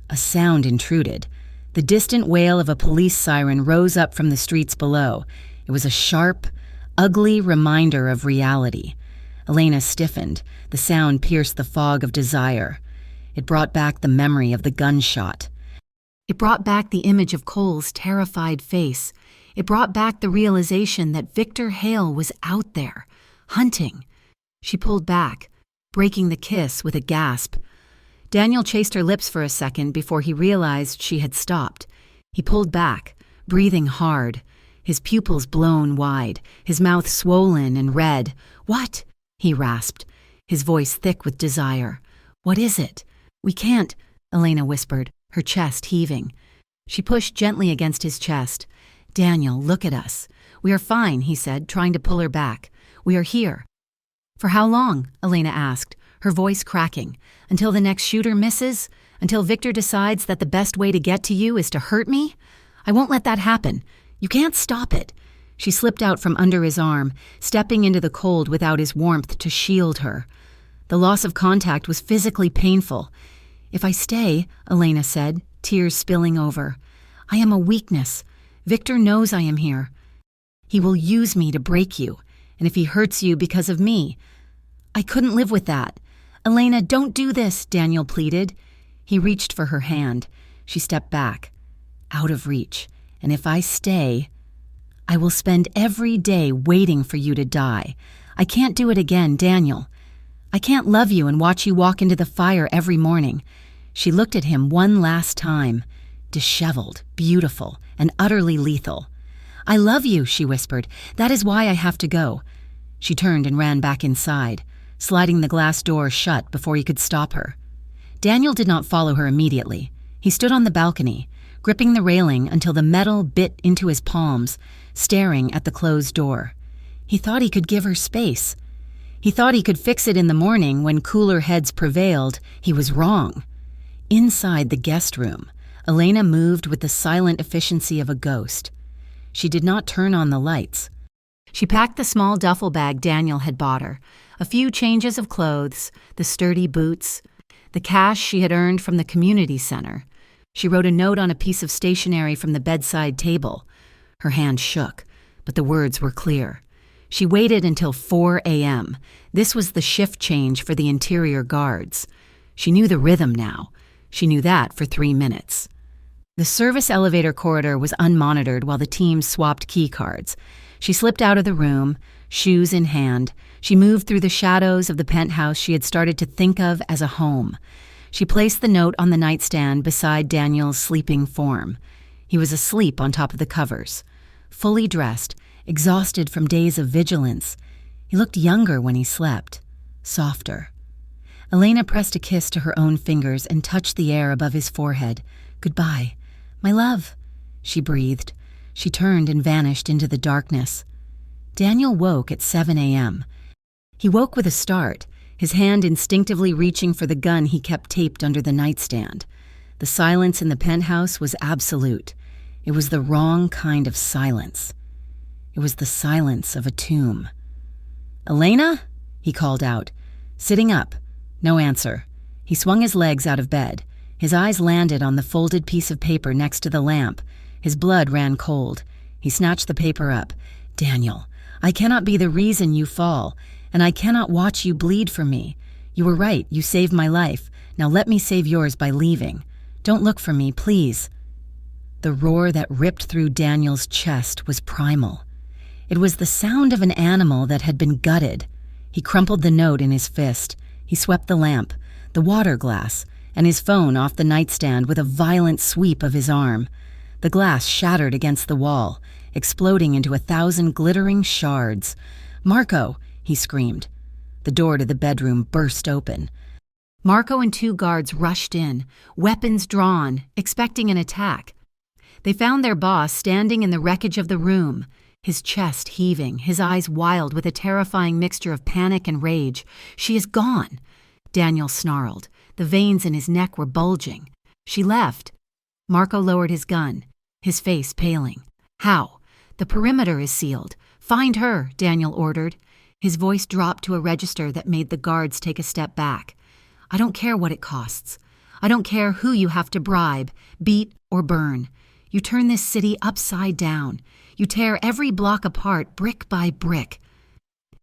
a sound intruded. The distant wail of a police siren rose up from the streets below. It was a sharp, ugly reminder of reality. Elena stiffened. The sound pierced the fog of desire. It brought back the memory of the gunshot. It brought back the image of Cole's terrified face. It brought back the realization that Victor Hale was out there, hunting. She pulled back, breaking the kiss with a gasp. Daniel chased her lips for a second before he realized she had stopped. He pulled back, breathing hard, his pupils blown wide, his mouth swollen and red. "What?" he rasped, his voice thick with desire. "What is it?" "We can't," Elena whispered, her chest heaving. She pushed gently against his chest. "Daniel, look at us." "We are fine," he said, trying to pull her back. "We are here." "For how long?" Elena asked, her voice cracking. "Until the next shooter misses? Until Victor decides that the best way to get to you is to hurt me? I won't let that happen. You can't stop it." She slipped out from under his arm, stepping into the cold without his warmth to shield her. The loss of contact was physically painful. "If I stay," Elena said, tears spilling over, "I am a weakness. Victor knows I am here. He will use me to break you, and if he hurts you because of me, I couldn't live with that." "Elena, don't do this," Daniel pleaded. He reached for her hand. She stepped back, out of reach. "And if I stay, I will spend every day waiting for you to die. I can't do it again, Daniel. I can't love you and watch you walk into the fire every morning." She looked at him one last time, disheveled, beautiful, and utterly lethal. "I love you," she whispered. "That is why I have to go." She turned and ran back inside, sliding the glass door shut before he could stop her. Daniel did not follow her immediately. He stood on the balcony, gripping the railing until the metal bit into his palms, staring at the closed door. He thought he could give her space. He thought he could fix it in the morning when cooler heads prevailed. He was wrong. Inside the guest room, Elena moved with the silent efficiency of a ghost. She did not turn on the lights. She packed the small duffel bag Daniel had bought her, a few changes of clothes, the sturdy boots, the cash she had earned from the community center. She wrote a note on a piece of stationery from the bedside table. Her hand shook, but the words were clear. She waited until 4 a.m. This was the shift change for the interior guards. She knew the rhythm now. She knew that for 3 minutes. The service elevator corridor was unmonitored while the team swapped key cards. She slipped out of the room, shoes in hand. She moved through the shadows of the penthouse she had started to think of as a home. She placed the note on the nightstand beside Daniel's sleeping form. He was asleep on top of the covers, fully dressed, exhausted from days of vigilance. He looked younger when he slept, softer. Elena pressed a kiss to her own fingers and touched the air above his forehead. "Goodbye, my love," she breathed. She turned and vanished into the darkness. Daniel woke at 7 a.m. He woke with a start, his hand instinctively reaching for the gun he kept taped under the nightstand. The silence in the penthouse was absolute. It was the wrong kind of silence. It was the silence of a tomb. "Elena?" he called out. Sitting up. No answer. He swung his legs out of bed. His eyes landed on the folded piece of paper next to the lamp. His blood ran cold. He snatched the paper up. "Daniel, I cannot be the reason you fall, and I cannot watch you bleed for me. You were right, you saved my life. Now let me save yours by leaving. Don't look for me, please." The roar that ripped through Daniel's chest was primal. It was the sound of an animal that had been gutted. He crumpled the note in his fist. He swept the lamp, the water glass, and his phone off the nightstand with a violent sweep of his arm. The glass shattered against the wall, exploding into 1,000 glittering shards. "Marco!" he screamed. The door to the bedroom burst open. Marco and 2 guards rushed in, weapons drawn, expecting an attack. They found their boss standing in the wreckage of the room, his chest heaving, his eyes wild with a terrifying mixture of panic and rage. "She is gone!" Daniel snarled. The veins in his neck were bulging. "She left." Marco lowered his gun, his face paling. "How? The perimeter is sealed. Find her," Daniel ordered. His voice dropped to a register that made the guards take a step back. "I don't care what it costs. I don't care who you have to bribe, beat, or burn. You turn this city upside down. You tear every block apart, brick by brick."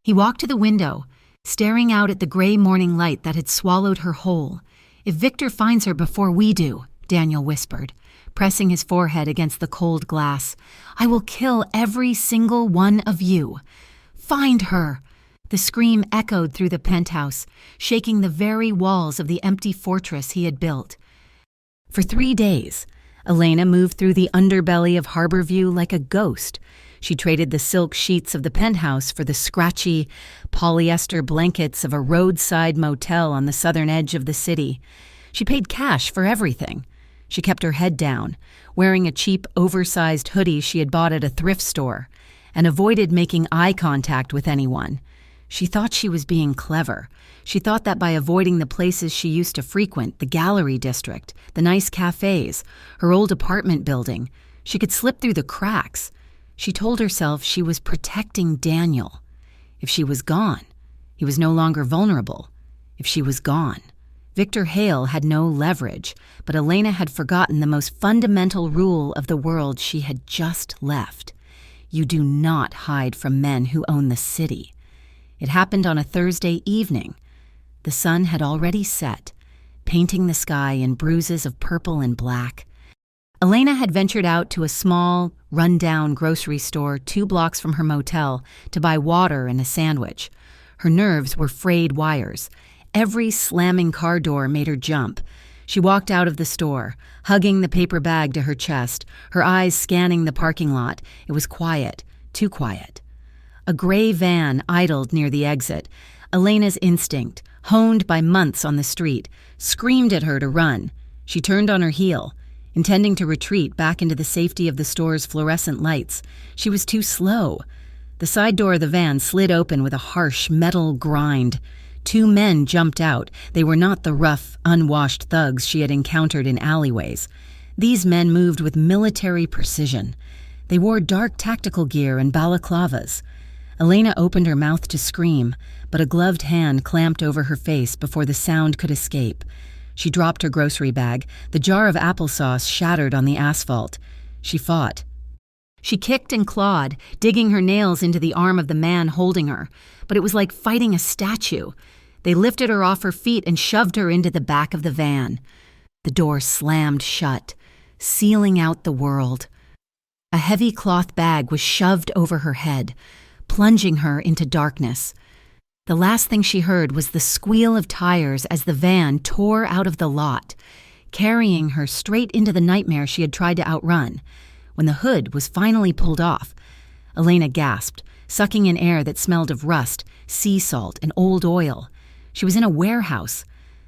He walked to the window, staring out at the gray morning light that had swallowed her whole. "If Victor finds her before we do," Daniel whispered, pressing his forehead against the cold glass, "I will kill every single one of you. Find her!" The scream echoed through the penthouse, shaking the very walls of the empty fortress he had built. For 3 days, Elena moved through the underbelly of Harborview like a ghost. She traded the silk sheets of the penthouse for the scratchy polyester blankets of a roadside motel on the southern edge of the city. She paid cash for everything. She kept her head down, wearing a cheap, oversized hoodie she had bought at a thrift store, and avoided making eye contact with anyone. She thought she was being clever. She thought that by avoiding the places she used to frequent, the gallery district, the nice cafes, her old apartment building, she could slip through the cracks. She told herself she was protecting Daniel. If she was gone, he was no longer vulnerable. If she was gone, Victor Hale had no leverage, but Elena had forgotten the most fundamental rule of the world she had just left. You do not hide from men who own the city. It happened on a Thursday evening. The sun had already set, painting the sky in bruises of purple and black. Elena had ventured out to a small, run-down grocery store 2 blocks from her motel to buy water and a sandwich. Her nerves were frayed wires. Every slamming car door made her jump. She walked out of the store, hugging the paper bag to her chest, her eyes scanning the parking lot. It was quiet, too quiet. A gray van idled near the exit. Elena's instinct, honed by months on the street, screamed at her to run. She turned on her heel. Intending to retreat back into the safety of the store's fluorescent lights, she was too slow. The side door of the van slid open with a harsh metal grind. 2 men jumped out. They were not the rough, unwashed thugs she had encountered in alleyways. These men moved with military precision. They wore dark tactical gear and balaclavas. Elena opened her mouth to scream, but a gloved hand clamped over her face before the sound could escape. She dropped her grocery bag. The jar of applesauce shattered on the asphalt. She fought. She kicked and clawed, digging her nails into the arm of the man holding her, but it was like fighting a statue. They lifted her off her feet and shoved her into the back of the van. The door slammed shut, sealing out the world. A heavy cloth bag was shoved over her head, plunging her into darkness. The last thing she heard was the squeal of tires as the van tore out of the lot, carrying her straight into the nightmare she had tried to outrun. When the hood was finally pulled off, Elena gasped, sucking in air that smelled of rust, sea salt, and old oil. She was in a warehouse.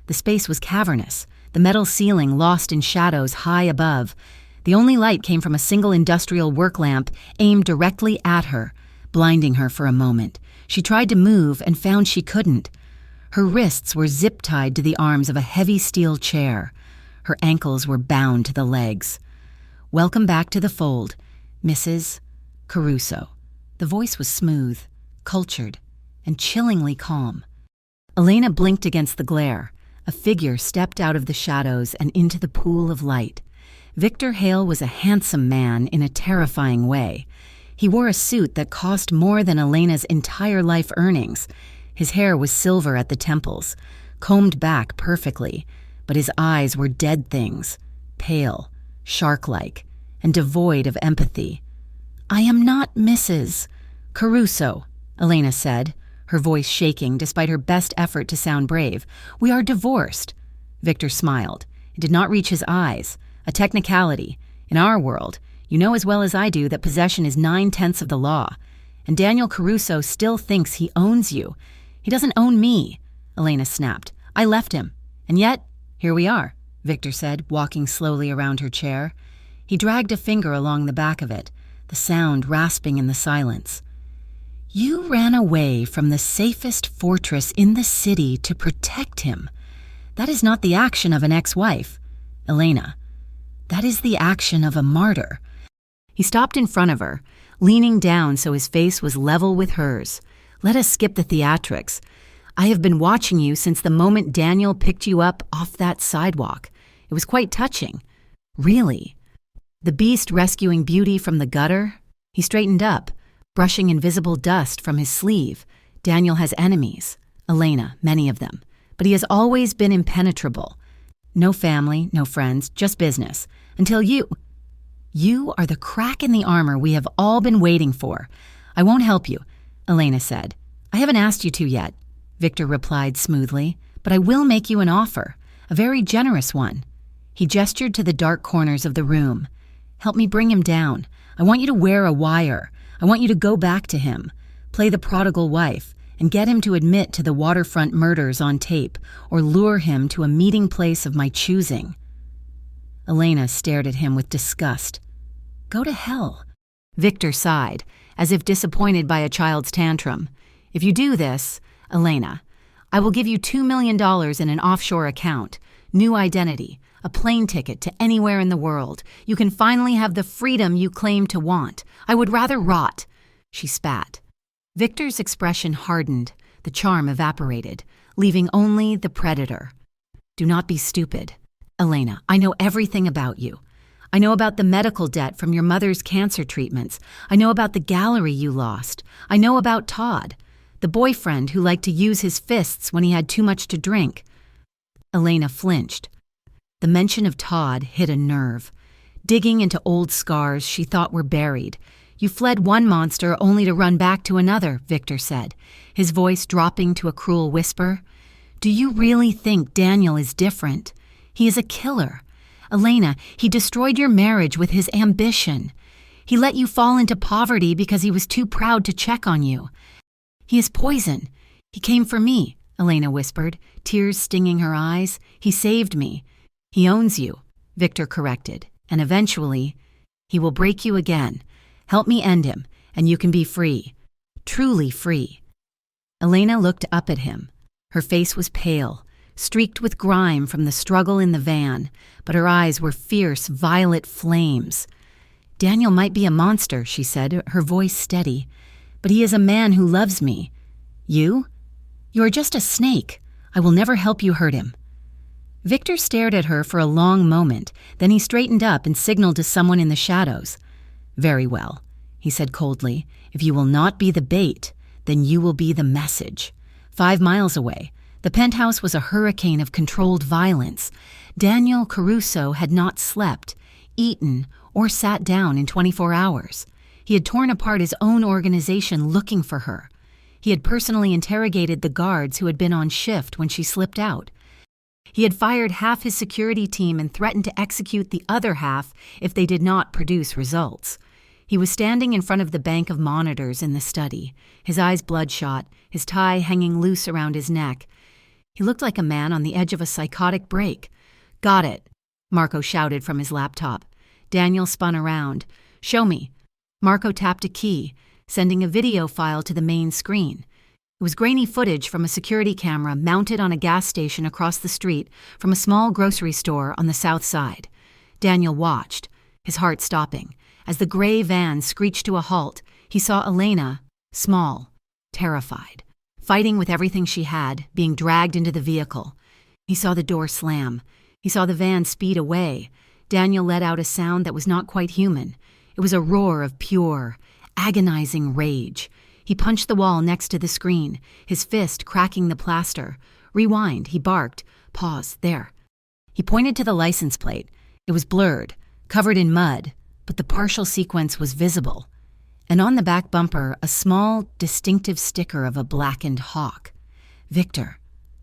The space was cavernous, the metal ceiling lost in shadows high above. The only light came from a single industrial work lamp aimed directly at her, blinding her for a moment. She tried to move and found she couldn't. Her wrists were zip-tied to the arms of a heavy steel chair. Her ankles were bound to the legs. "Welcome back to the fold, Mrs. Caruso." The voice was smooth, cultured, and chillingly calm. Elena blinked against the glare. A figure stepped out of the shadows and into the pool of light. Victor Hale was a handsome man in a terrifying way. He wore a suit that cost more than Elena's entire life earnings. His hair was silver at the temples, combed back perfectly, but his eyes were dead things, pale, shark-like, and devoid of empathy. "I am not Mrs. Caruso," Elena said, her voice shaking despite her best effort to sound brave. "We are divorced." Victor smiled. It did not reach his eyes. A technicality. In our world, you know as well as I do that possession is 9/10 of the law. And Daniel Caruso still thinks he owns you. He doesn't own me, Elena snapped. I left him. And yet, here we are, Victor said, walking slowly around her chair. He dragged a finger along the back of it, the sound rasping in the silence. You ran away from the safest fortress in the city to protect him. That is not the action of an ex-wife, Elena. That is the action of a martyr. He stopped in front of her, leaning down so his face was level with hers. Let us skip the theatrics. I have been watching you since the moment Daniel picked you up off that sidewalk. It was quite touching. Really. The beast rescuing Beauty from the gutter? He straightened up, brushing invisible dust from his sleeve. Daniel has enemies. Elena, many of them. But he has always been impenetrable. No family, no friends, just business. Until you... You are the crack in the armor we have all been waiting for. I won't help you, Elena said. I haven't asked you to yet, Victor replied smoothly, but I will make you an offer, a very generous one. He gestured to the dark corners of the room. Help me bring him down. I want you to wear a wire. I want you to go back to him, play the prodigal wife, and get him to admit to the waterfront murders on tape, or lure him to a meeting place of my choosing. Elena stared at him with disgust. Go to hell. Victor sighed, as if disappointed by a child's tantrum. If you do this, Elena, I will give you $2 million in an offshore account, new identity, a plane ticket to anywhere in the world. You can finally have the freedom you claim to want. I would rather rot. She spat. Victor's expression hardened, the charm evaporated, leaving only the predator. Do not be stupid. Elena, I know everything about you. I know about the medical debt from your mother's cancer treatments. I know about the gallery you lost. I know about Todd, the boyfriend who liked to use his fists when he had too much to drink. Elena flinched. The mention of Todd hit a nerve. Digging into old scars she thought were buried. You fled one monster only to run back to another, Victor said, his voice dropping to a cruel whisper. Do you really think Daniel is different? He is a killer. Elena, he destroyed your marriage with his ambition. He let you fall into poverty because he was too proud to check on you. He is poison. He came for me, Elena whispered, tears stinging her eyes. He saved me. He owns you, Victor corrected. And eventually, he will break you again. Help me end him, and you can be free. Truly free." Elena looked up at him. Her face was pale, streaked with grime from the struggle in the van, but her eyes were fierce, violet flames. "Daniel might be a monster," she said, her voice steady, "but he is a man who loves me. You? You are just a snake. I will never help you hurt him." Victor stared at her for a long moment, then he straightened up and signaled to someone in the shadows. "Very well," he said coldly. "If you will not be the bait, then you will be the message." 5 miles away, the penthouse was a hurricane of controlled violence. Daniel Caruso had not slept, eaten, or sat down in 24 hours. He had torn apart his own organization looking for her. He had personally interrogated the guards who had been on shift when she slipped out. He had fired half his security team and threatened to execute the other half if they did not produce results. He was standing in front of the bank of monitors in the study, his eyes bloodshot, his tie hanging loose around his neck. He looked like a man on the edge of a psychotic break. "Got it," Marco shouted from his laptop. Daniel spun around. "Show me." Marco tapped a key, sending a video file to the main screen. It was grainy footage from a security camera mounted on a gas station across the street from a small grocery store on the south side. Daniel watched, his heart stopping. As the gray van screeched to a halt, he saw Elena, small, terrified, fighting with everything she had, being dragged into the vehicle. He saw the door slam. He saw the van speed away. Daniel let out a sound that was not quite human. It was a roar of pure, agonizing rage. He punched the wall next to the screen, his fist cracking the plaster. "Rewind," he barked. "Pause, there." He pointed to the license plate. It was blurred, covered in mud, but the partial sequence was visible. And on the back bumper, a small, distinctive sticker of a blackened hawk. "Victor,"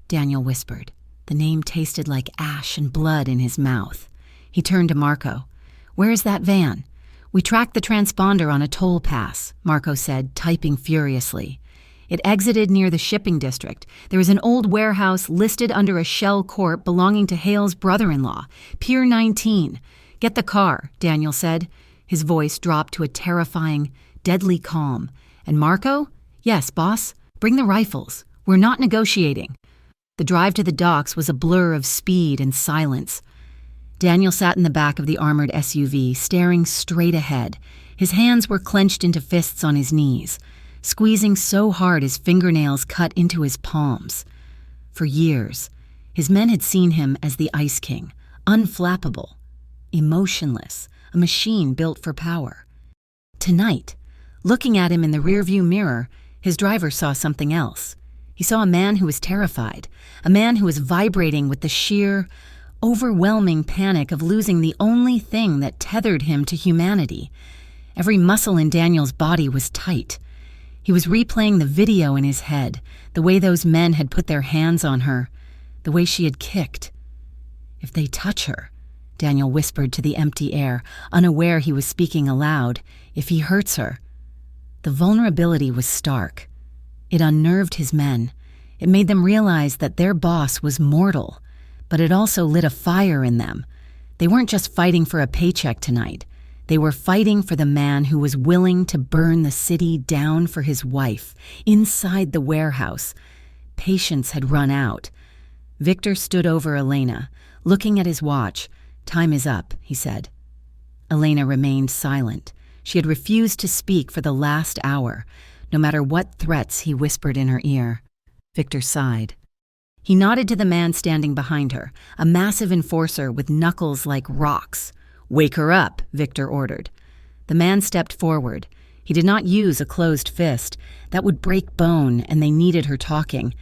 Daniel whispered. The name tasted like ash and blood in his mouth. He turned to Marco. "Where is that van?" "We tracked the transponder on a toll pass," Marco said, typing furiously. "It exited near the shipping district. There is an old warehouse listed under a shell corp belonging to Hale's brother-in-law, Pier 19. "Get the car," Daniel said. His voice dropped to a terrifying, deadly calm. "And Marco?" "Yes, boss. Bring the rifles. We're not negotiating." The drive to the docks was a blur of speed and silence. Daniel sat in the back of the armored SUV, staring straight ahead. His hands were clenched into fists on his knees, squeezing so hard his fingernails cut into his palms. For years, his men had seen him as the Ice King, unflappable, emotionless, a machine built for power. Tonight, looking at him in the rearview mirror, his driver saw something else. He saw a man who was terrified, a man who was vibrating with the sheer, overwhelming panic of losing the only thing that tethered him to humanity. Every muscle in Daniel's body was tight. He was replaying the video in his head, the way those men had put their hands on her, the way she had kicked. "If they touch her," Daniel whispered to the empty air, unaware he was speaking aloud, "if he hurts her." The vulnerability was stark. It unnerved his men. It made them realize that their boss was mortal, but it also lit a fire in them. They weren't just fighting for a paycheck tonight. They were fighting for the man who was willing to burn the city down for his wife, inside the warehouse. Patience had run out. Victor stood over Elena, looking at his watch. "Time is up," he said. Elena remained silent. She had refused to speak for the last hour, no matter what threats he whispered in her ear. Victor sighed. He nodded to the man standing behind her, a massive enforcer with knuckles like rocks. "Wake her up," Victor ordered. The man stepped forward. He did not use a closed fist. That would break bone, and they needed her talking.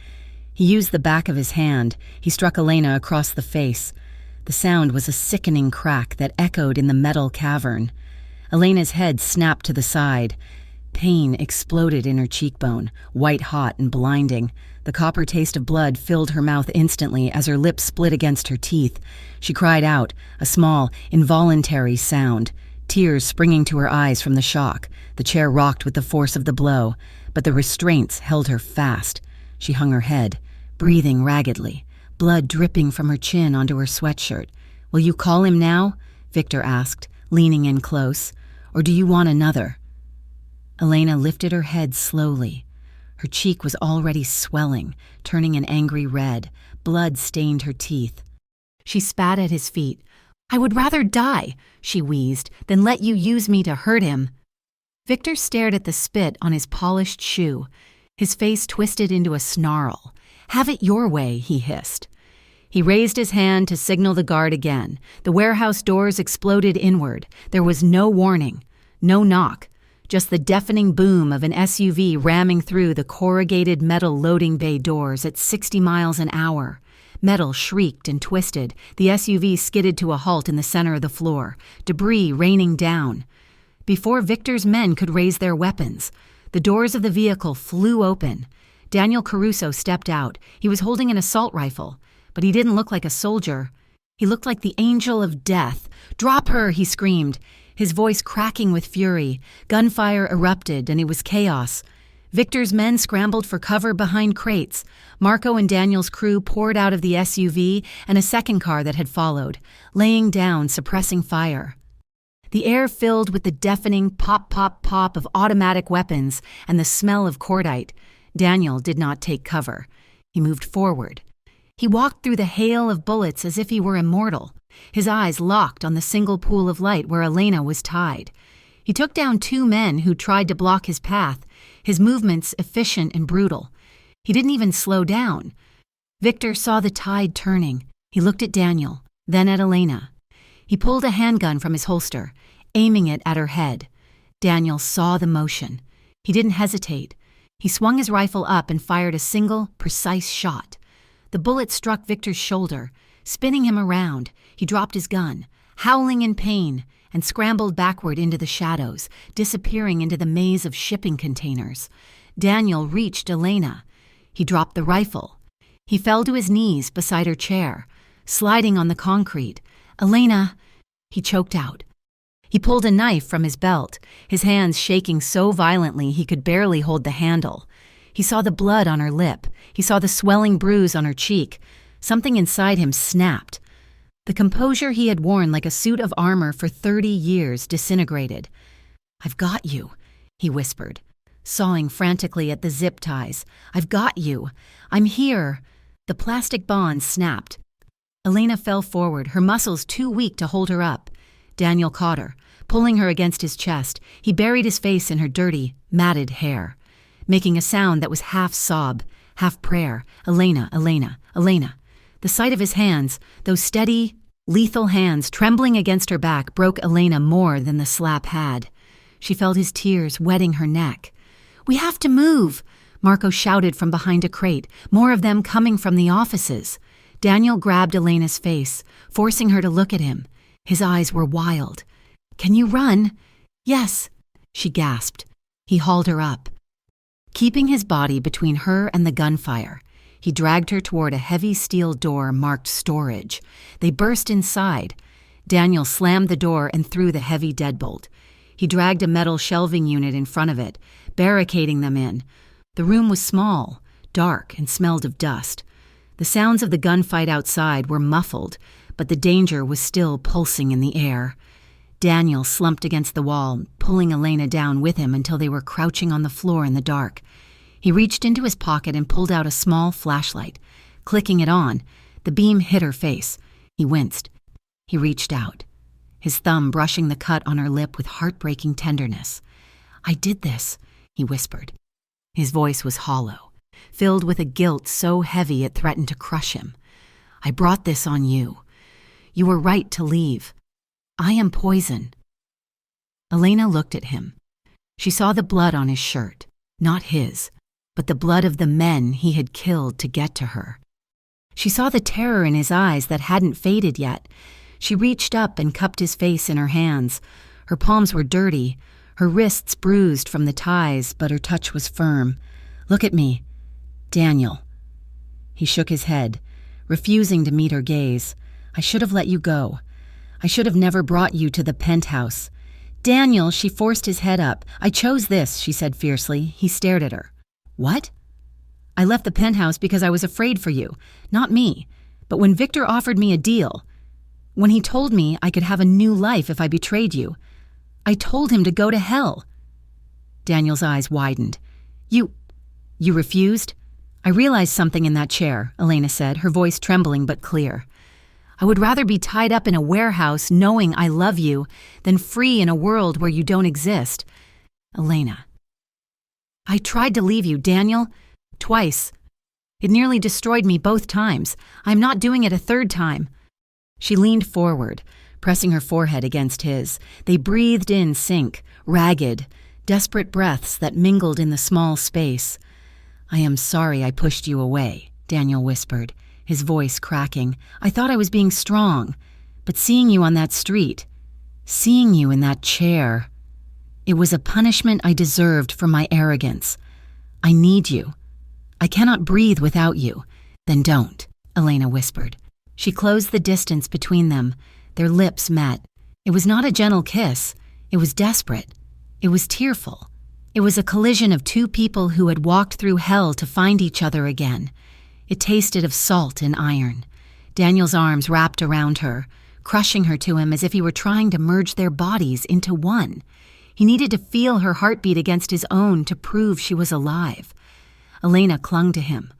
He used the back of his hand. He struck Elena across the face. The sound was a sickening crack that echoed in the metal cavern. Elena's head snapped to the side. Pain exploded in her cheekbone, white-hot and blinding. The copper taste of blood filled her mouth instantly as her lips split against her teeth. She cried out, a small, involuntary sound, tears springing to her eyes from the shock. The chair rocked with the force of the blow, but the restraints held her fast. She hung her head, breathing raggedly, blood dripping from her chin onto her sweatshirt. "Will you call him now?" Victor asked, leaning in close. "Or do you want another?" Elena lifted her head slowly. Her cheek was already swelling, turning an angry red. Blood stained her teeth. She spat at his feet. "I would rather die," she wheezed, "than let you use me to hurt him." Victor stared at the spit on his polished shoe. His face twisted into a snarl. "Have it your way," he hissed. He raised his hand to signal the guard again. The warehouse doors exploded inward. There was no warning, no knock, just the deafening boom of an SUV ramming through the corrugated metal loading bay doors at 60 miles an hour. Metal shrieked and twisted. The SUV skidded to a halt in the center of the floor, debris raining down. Before Victor's men could raise their weapons, the doors of the vehicle flew open. Daniel Caruso stepped out. He was holding an assault rifle, but he didn't look like a soldier. He looked like the angel of death. "Drop her!" he screamed, his voice cracking with fury. Gunfire erupted, and it was chaos. Victor's men scrambled for cover behind crates. Marco and Daniel's crew poured out of the SUV and a second car that had followed, laying down, suppressing fire. The air filled with the deafening pop, pop, pop of automatic weapons and the smell of cordite. Daniel did not take cover. He moved forward. He walked through the hail of bullets as if he were immortal, his eyes locked on the single pool of light where Elena was tied. He took down 2 men who tried to block his path, his movements efficient and brutal. He didn't even slow down. Victor saw the tide turning. He looked at Daniel, then at Elena. He pulled a handgun from his holster, aiming it at her head. Daniel saw the motion. He didn't hesitate. He swung his rifle up and fired a single, precise shot. The bullet struck Victor's shoulder, spinning him around. He dropped his gun, howling in pain, and scrambled backward into the shadows, disappearing into the maze of shipping containers. Daniel reached Elena. He dropped the rifle. He fell to his knees beside her chair, sliding on the concrete. "Elena," he choked out. He pulled a knife from his belt, his hands shaking so violently he could barely hold the handle. He saw the blood on her lip. He saw the swelling bruise on her cheek. Something inside him snapped. The composure he had worn like a suit of armor for 30 years disintegrated. "I've got you," he whispered, sawing frantically at the zip ties. "I've got you. I'm here." The plastic bonds snapped. Elena fell forward, her muscles too weak to hold her up. Daniel caught her, pulling her against his chest. He buried his face in her dirty, matted hair, making a sound that was half sob, half prayer. "Elena, Elena, Elena." The sight of his hands, those steady, lethal hands trembling against her back, broke Elena more than the slap had. She felt his tears wetting her neck. "We have to move," Marco shouted from behind a crate, more of them coming from the offices. Daniel grabbed Elena's face, forcing her to look at him. His eyes were wild. "Can you run?" "Yes," she gasped. He hauled her up. Keeping his body between her and the gunfire, he dragged her toward a heavy steel door marked storage. They burst inside. Daniel slammed the door and threw the heavy deadbolt. He dragged a metal shelving unit in front of it, barricading them in. The room was small, dark, and smelled of dust. The sounds of the gunfight outside were muffled, but the danger was still pulsing in the air. Daniel slumped against the wall, pulling Elena down with him until they were crouching on the floor in the dark. He reached into his pocket and pulled out a small flashlight. Clicking it on, the beam hit her face. He winced. He reached out, his thumb brushing the cut on her lip with heartbreaking tenderness. "I did this," he whispered. His voice was hollow, filled with a guilt so heavy it threatened to crush him. "I brought this on you. You were right to leave. I am poison." Elena looked at him. She saw the blood on his shirt, not his, but the blood of the men he had killed to get to her. She saw the terror in his eyes that hadn't faded yet. She reached up and cupped his face in her hands. Her palms were dirty, her wrists bruised from the ties, but her touch was firm. "Look at me, Daniel." He shook his head, refusing to meet her gaze. "I should have let you go. I should have never brought you to the penthouse." "Daniel," she forced his head up. "I chose this," she said fiercely. He stared at her. "What?" "I left the penthouse because I was afraid for you. Not me. But when Victor offered me a deal..." When he told me I could have a new life if I betrayed you. I told him to go to hell." Daniel's eyes widened. You refused?" "I realized something in that chair," Elena said, her voice trembling but clear. "I would rather be tied up in a warehouse knowing I love you than free in a world where you don't exist. Elena. I tried to leave you, Daniel. Twice. It nearly destroyed me both times. I'm not doing it a third time." She leaned forward, pressing her forehead against his. They breathed in sync, ragged, desperate breaths that mingled in the small space. "I am sorry I pushed you away," Daniel whispered, his voice cracking. "I thought I was being strong, but seeing you on that street, seeing you in that chair, it was a punishment I deserved for my arrogance. I need you. I cannot breathe without you." "Then don't," Elena whispered. She closed the distance between them. Their lips met. It was not a gentle kiss. It was desperate. It was tearful. It was a collision of two people who had walked through hell to find each other again. It tasted of salt and iron. Daniel's arms wrapped around her, crushing her to him as if he were trying to merge their bodies into one. He needed to feel her heartbeat against his own to prove she was alive. Elena clung to him.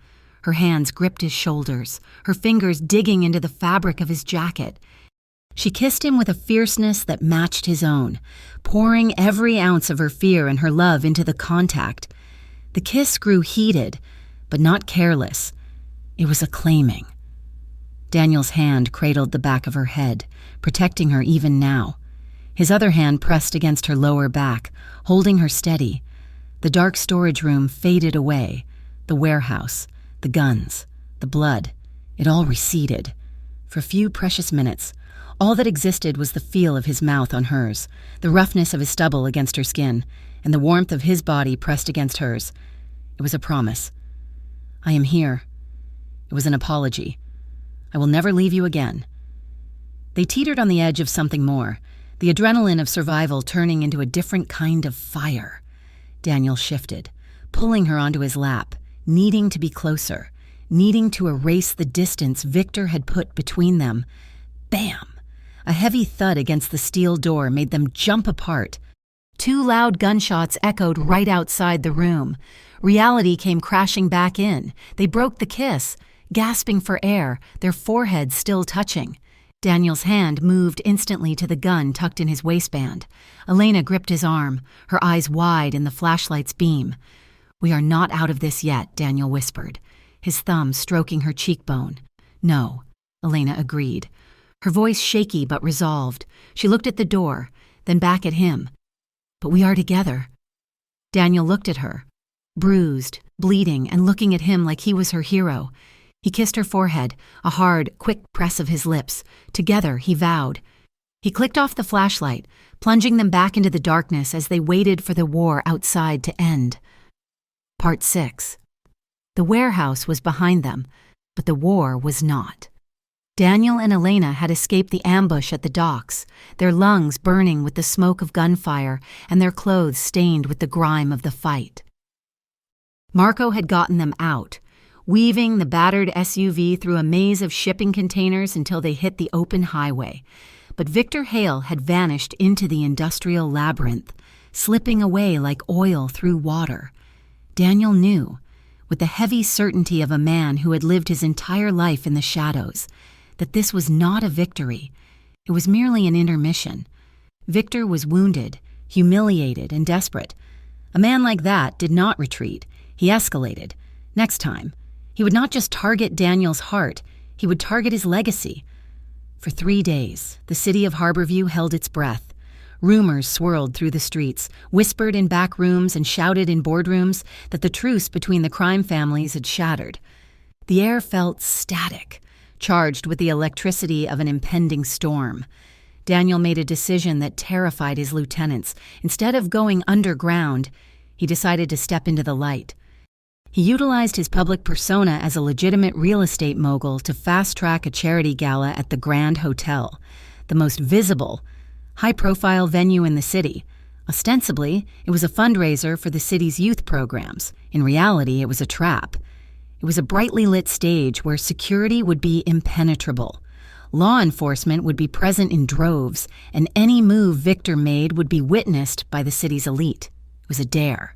Her hands gripped his shoulders, her fingers digging into the fabric of his jacket. She kissed him with a fierceness that matched his own, pouring every ounce of her fear and her love into the contact. The kiss grew heated, but not careless. It was a claiming. Daniel's hand cradled the back of her head, protecting her even now. His other hand pressed against her lower back, holding her steady. The dark storage room faded away. The warehouse, the guns, the blood, it all receded. For a few precious minutes, all that existed was the feel of his mouth on hers, the roughness of his stubble against her skin, and the warmth of his body pressed against hers. It was a promise. "I am here." It was an apology. "I will never leave you again." They teetered on the edge of something more, the adrenaline of survival turning into a different kind of fire. Daniel shifted, pulling her onto his lap, needing to be closer, needing to erase the distance Victor had put between them. Bam! A heavy thud against the steel door made them jump apart. Two loud gunshots echoed right outside the room. Reality came crashing back in. They broke the kiss, gasping for air, their foreheads still touching. Daniel's hand moved instantly to the gun tucked in his waistband. Elena gripped his arm, her eyes wide in the flashlight's beam. "We are not out of this yet," Daniel whispered, his thumb stroking her cheekbone. "No," Elena agreed, her voice shaky but resolved. She looked at the door, then back at him. "But we are together." Daniel looked at her, bruised, bleeding, and looking at him like he was her hero. He kissed her forehead, a hard, quick press of his lips. Together, he vowed. He clicked off the flashlight, plunging them back into the darkness as they waited for the war outside to end. Part 6. The warehouse was behind them, but the war was not. Daniel and Elena had escaped the ambush at the docks, their lungs burning with the smoke of gunfire and their clothes stained with the grime of the fight. Marco had gotten them out, weaving the battered SUV through a maze of shipping containers until they hit the open highway. But Victor Hale had vanished into the industrial labyrinth, slipping away like oil through water. Daniel knew, with the heavy certainty of a man who had lived his entire life in the shadows, that this was not a victory. It was merely an intermission. Victor was wounded, humiliated, and desperate. A man like that did not retreat. He escalated. Next time, he would not just target Daniel's heart, he would target his legacy. For 3 days, the city of Harborview held its breath. Rumors swirled through the streets, whispered in back rooms and shouted in boardrooms that the truce between the crime families had shattered. The air felt static, charged with the electricity of an impending storm. Daniel made a decision that terrified his lieutenants. Instead of going underground, he decided to step into the light. He utilized his public persona as a legitimate real estate mogul to fast-track a charity gala at the Grand Hotel, the most visible, high-profile venue in the city. Ostensibly, it was a fundraiser for the city's youth programs. In reality, it was a trap. It was a brightly lit stage where security would be impenetrable. Law enforcement would be present in droves, and any move Victor made would be witnessed by the city's elite. It was a dare.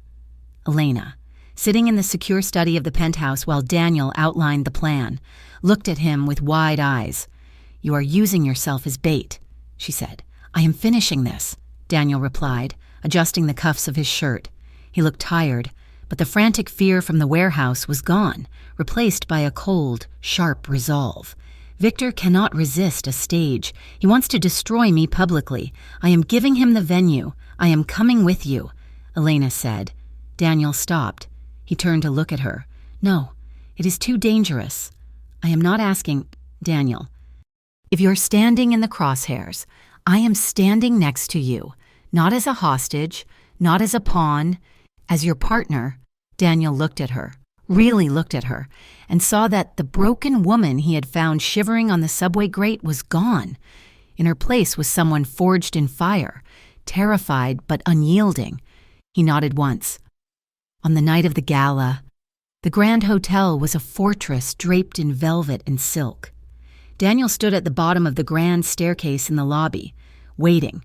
Elena, sitting in the secure study of the penthouse while Daniel outlined the plan, looked at him with wide eyes. "You are using yourself as bait," she said. "I am finishing this," Daniel replied, adjusting the cuffs of his shirt. He looked tired, but the frantic fear from the warehouse was gone, replaced by a cold, sharp resolve. Victor cannot resist a stage. He wants to destroy me publicly. I am giving him the venue. I am coming with you, Elena said. Daniel stopped. He turned to look at her. "No, it is too dangerous. I am not asking, Daniel. If you're standing in the crosshairs, I am standing next to you, not as a hostage, not as a pawn, as your partner." Daniel looked at her, really looked at her, and saw that the broken woman he had found shivering on the subway grate was gone. In her place was someone forged in fire, terrified but unyielding. He nodded once. On the night of the gala, the Grand Hotel was a fortress draped in velvet and silk. Daniel stood at the bottom of the grand staircase in the lobby, waiting.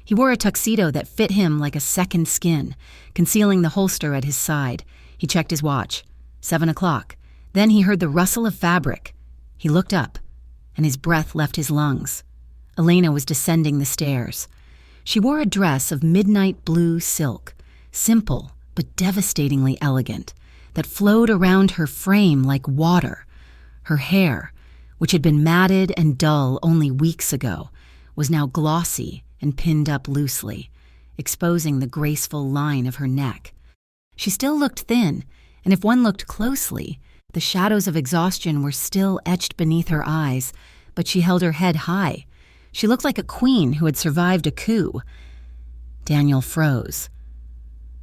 He wore a tuxedo that fit him like a second skin, concealing the holster at his side. He checked his watch. 7 o'clock. Then he heard the rustle of fabric. He looked up, and his breath left his lungs. Elena was descending the stairs. She wore a dress of midnight blue silk, simple but devastatingly elegant, that flowed around her frame like water. Her hair, which had been matted and dull only weeks ago, was now glossy and pinned up loosely, exposing the graceful line of her neck. She still looked thin, and if one looked closely, the shadows of exhaustion were still etched beneath her eyes, but she held her head high. She looked like a queen who had survived a coup. Daniel froze.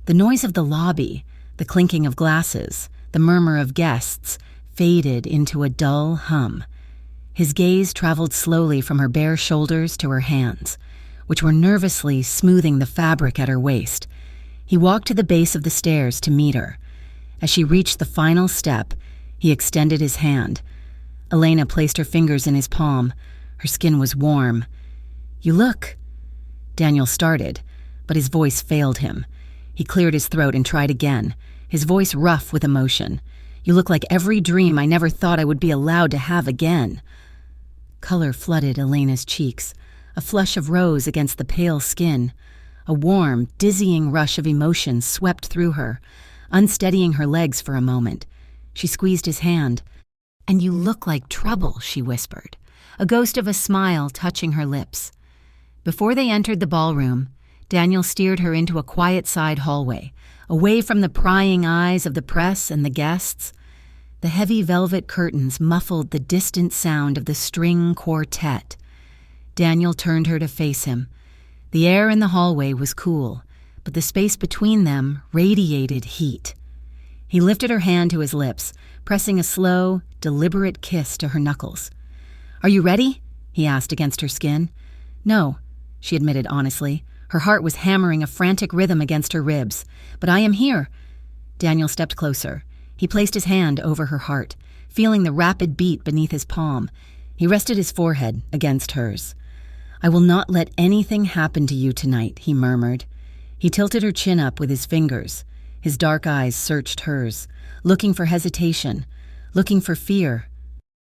The noise of the lobby, the clinking of glasses, the murmur of guests, faded into a dull hum. His gaze traveled slowly from her bare shoulders to her hands, which were nervously smoothing the fabric at her waist. He walked to the base of the stairs to meet her. As she reached the final step, he extended his hand. Elena placed her fingers in his palm. Her skin was warm. "You look..." Daniel started, but his voice failed him. He cleared his throat and tried again, his voice rough with emotion. "You look like every dream I never thought I would be allowed to have again." Color flooded Elena's cheeks, a flush of rose against the pale skin. A warm, dizzying rush of emotion swept through her, unsteadying her legs for a moment. She squeezed his hand. "And you look like trouble," she whispered, a ghost of a smile touching her lips. Before they entered the ballroom, Daniel steered her into a quiet side hallway, away from the prying eyes of the press and the guests. The heavy velvet curtains muffled the distant sound of the string quartet. Daniel turned her to face him. The air in the hallway was cool, but the space between them radiated heat. He lifted her hand to his lips, pressing a slow, deliberate kiss to her knuckles. "Are you ready?" he asked against her skin. "No," she admitted honestly. Her heart was hammering a frantic rhythm against her ribs. "But I am here." Daniel stepped closer. He placed his hand over her heart, feeling the rapid beat beneath his palm. He rested his forehead against hers. "I will not let anything happen to you tonight," he murmured. He tilted her chin up with his fingers. His dark eyes searched hers, looking for hesitation, looking for fear.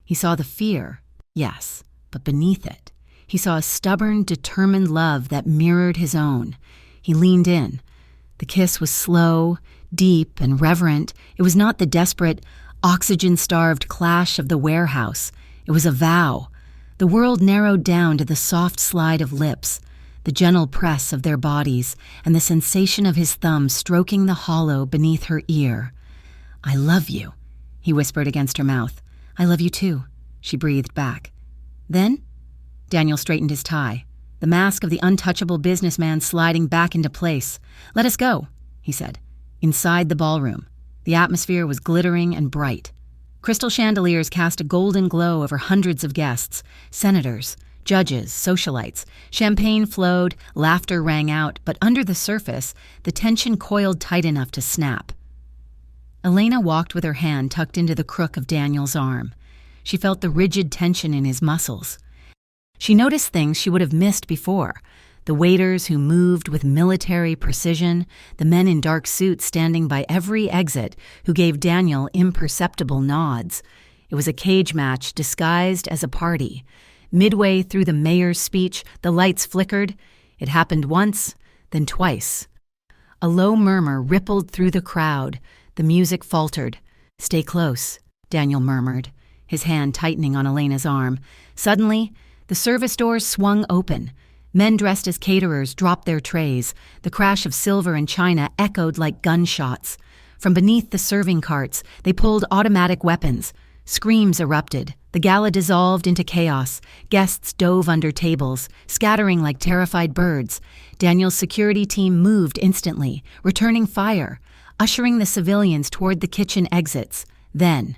He saw the fear, yes, but beneath it, he saw a stubborn, determined love that mirrored his own. He leaned in. The kiss was slow, deep, and reverent. It was not the desperate, oxygen-starved clash of the warehouse. It was a vow. The world narrowed down to the soft slide of lips, the gentle press of their bodies, and the sensation of his thumb stroking the hollow beneath her ear. "I love you," he whispered against her mouth. "I love you too," she breathed back. "Then?" Daniel straightened his tie, the mask of the untouchable businessman sliding back into place. "Let us go," he said. Inside the ballroom, the atmosphere was glittering and bright. Crystal chandeliers cast a golden glow over hundreds of guests, senators, judges, socialites. Champagne flowed, laughter rang out, but under the surface, the tension coiled tight enough to snap. Elena walked with her hand tucked into the crook of Daniel's arm. She felt the rigid tension in his muscles. She noticed things she would have missed before. The waiters who moved with military precision, the men in dark suits standing by every exit who gave Daniel imperceptible nods. It was a cage match disguised as a party. Midway through the mayor's speech, the lights flickered. It happened once, then twice. A low murmur rippled through the crowd. The music faltered. "Stay close," Daniel murmured, his hand tightening on Elena's arm. Suddenly, the service doors swung open. Men dressed as caterers dropped their trays. The crash of silver and china echoed like gunshots. From beneath the serving carts, they pulled automatic weapons. Screams erupted. The gala dissolved into chaos. Guests dove under tables, scattering like terrified birds. Daniel's security team moved instantly, returning fire, ushering the civilians toward the kitchen exits. Then,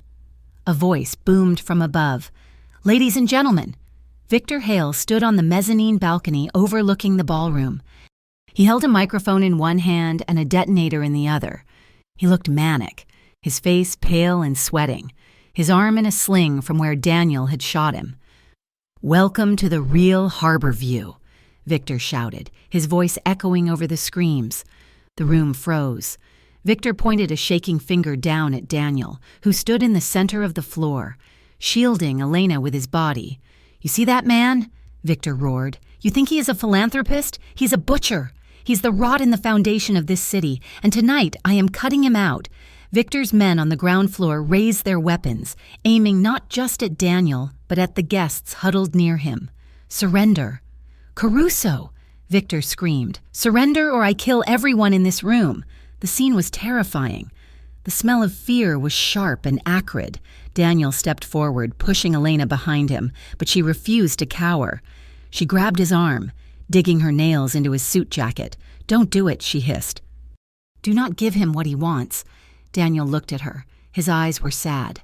a voice boomed from above. "Ladies and gentlemen!" Victor Hale stood on the mezzanine balcony overlooking the ballroom. He held a microphone in one hand and a detonator in the other. He looked manic, his face pale and sweating, his arm in a sling from where Daniel had shot him. "Welcome to the real Harbor View," Victor shouted, his voice echoing over the screams. The room froze. Victor pointed a shaking finger down at Daniel, who stood in the center of the floor, shielding Elena with his body. "You see that man?" Victor roared. "You think he is a philanthropist? He's a butcher. He's the rot in the foundation of this city, and tonight I am cutting him out." Victor's men on the ground floor raised their weapons, aiming not just at Daniel, but at the guests huddled near him. "Surrender." "Caruso!" Victor screamed. "Surrender or I kill everyone in this room." The scene was terrifying. The smell of fear was sharp and acrid. Daniel stepped forward, pushing Elena behind him, but she refused to cower. She grabbed his arm, digging her nails into his suit jacket. "Don't do it," she hissed. "Do not give him what he wants." Daniel looked at her. His eyes were sad.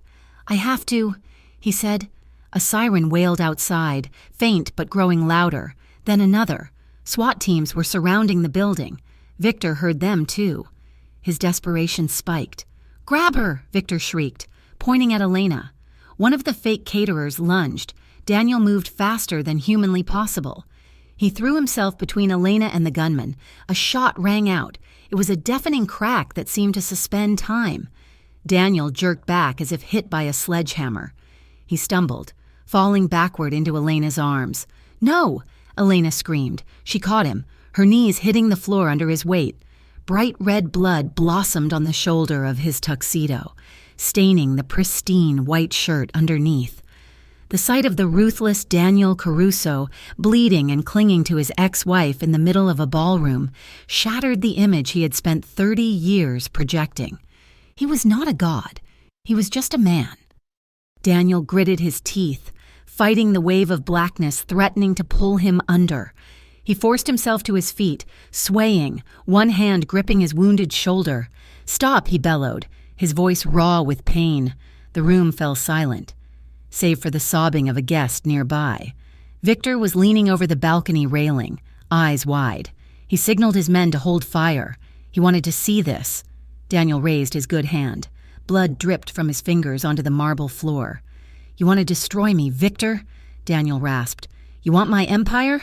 "I have to," he said. A siren wailed outside, faint but growing louder. Then another. SWAT teams were surrounding the building. Victor heard them too. His desperation spiked. "Grab her!" Victor shrieked, pointing at Elena. One of the fake caterers lunged. Daniel moved faster than humanly possible. He threw himself between Elena and the gunman. A shot rang out. It was a deafening crack that seemed to suspend time. Daniel jerked back as if hit by a sledgehammer. He stumbled, falling backward into Elena's arms. "No!" Elena screamed. She caught him, her knees hitting the floor under his weight. Bright red blood blossomed on the shoulder of his tuxedo, staining the pristine white shirt underneath. The sight of the ruthless Daniel Caruso, bleeding and clinging to his ex-wife in the middle of a ballroom, shattered the image he had spent 30 years projecting. He was not a god. He was just a man. Daniel gritted his teeth, fighting the wave of blackness threatening to pull him under. He forced himself to his feet, swaying, one hand gripping his wounded shoulder. "Stop," he bellowed, his voice raw with pain. The room fell silent, save for the sobbing of a guest nearby. Victor was leaning over the balcony railing, eyes wide. He signaled his men to hold fire. He wanted to see this. Daniel raised his good hand. Blood dripped from his fingers onto the marble floor. "You want to destroy me, Victor?" Daniel rasped. "You want my empire?"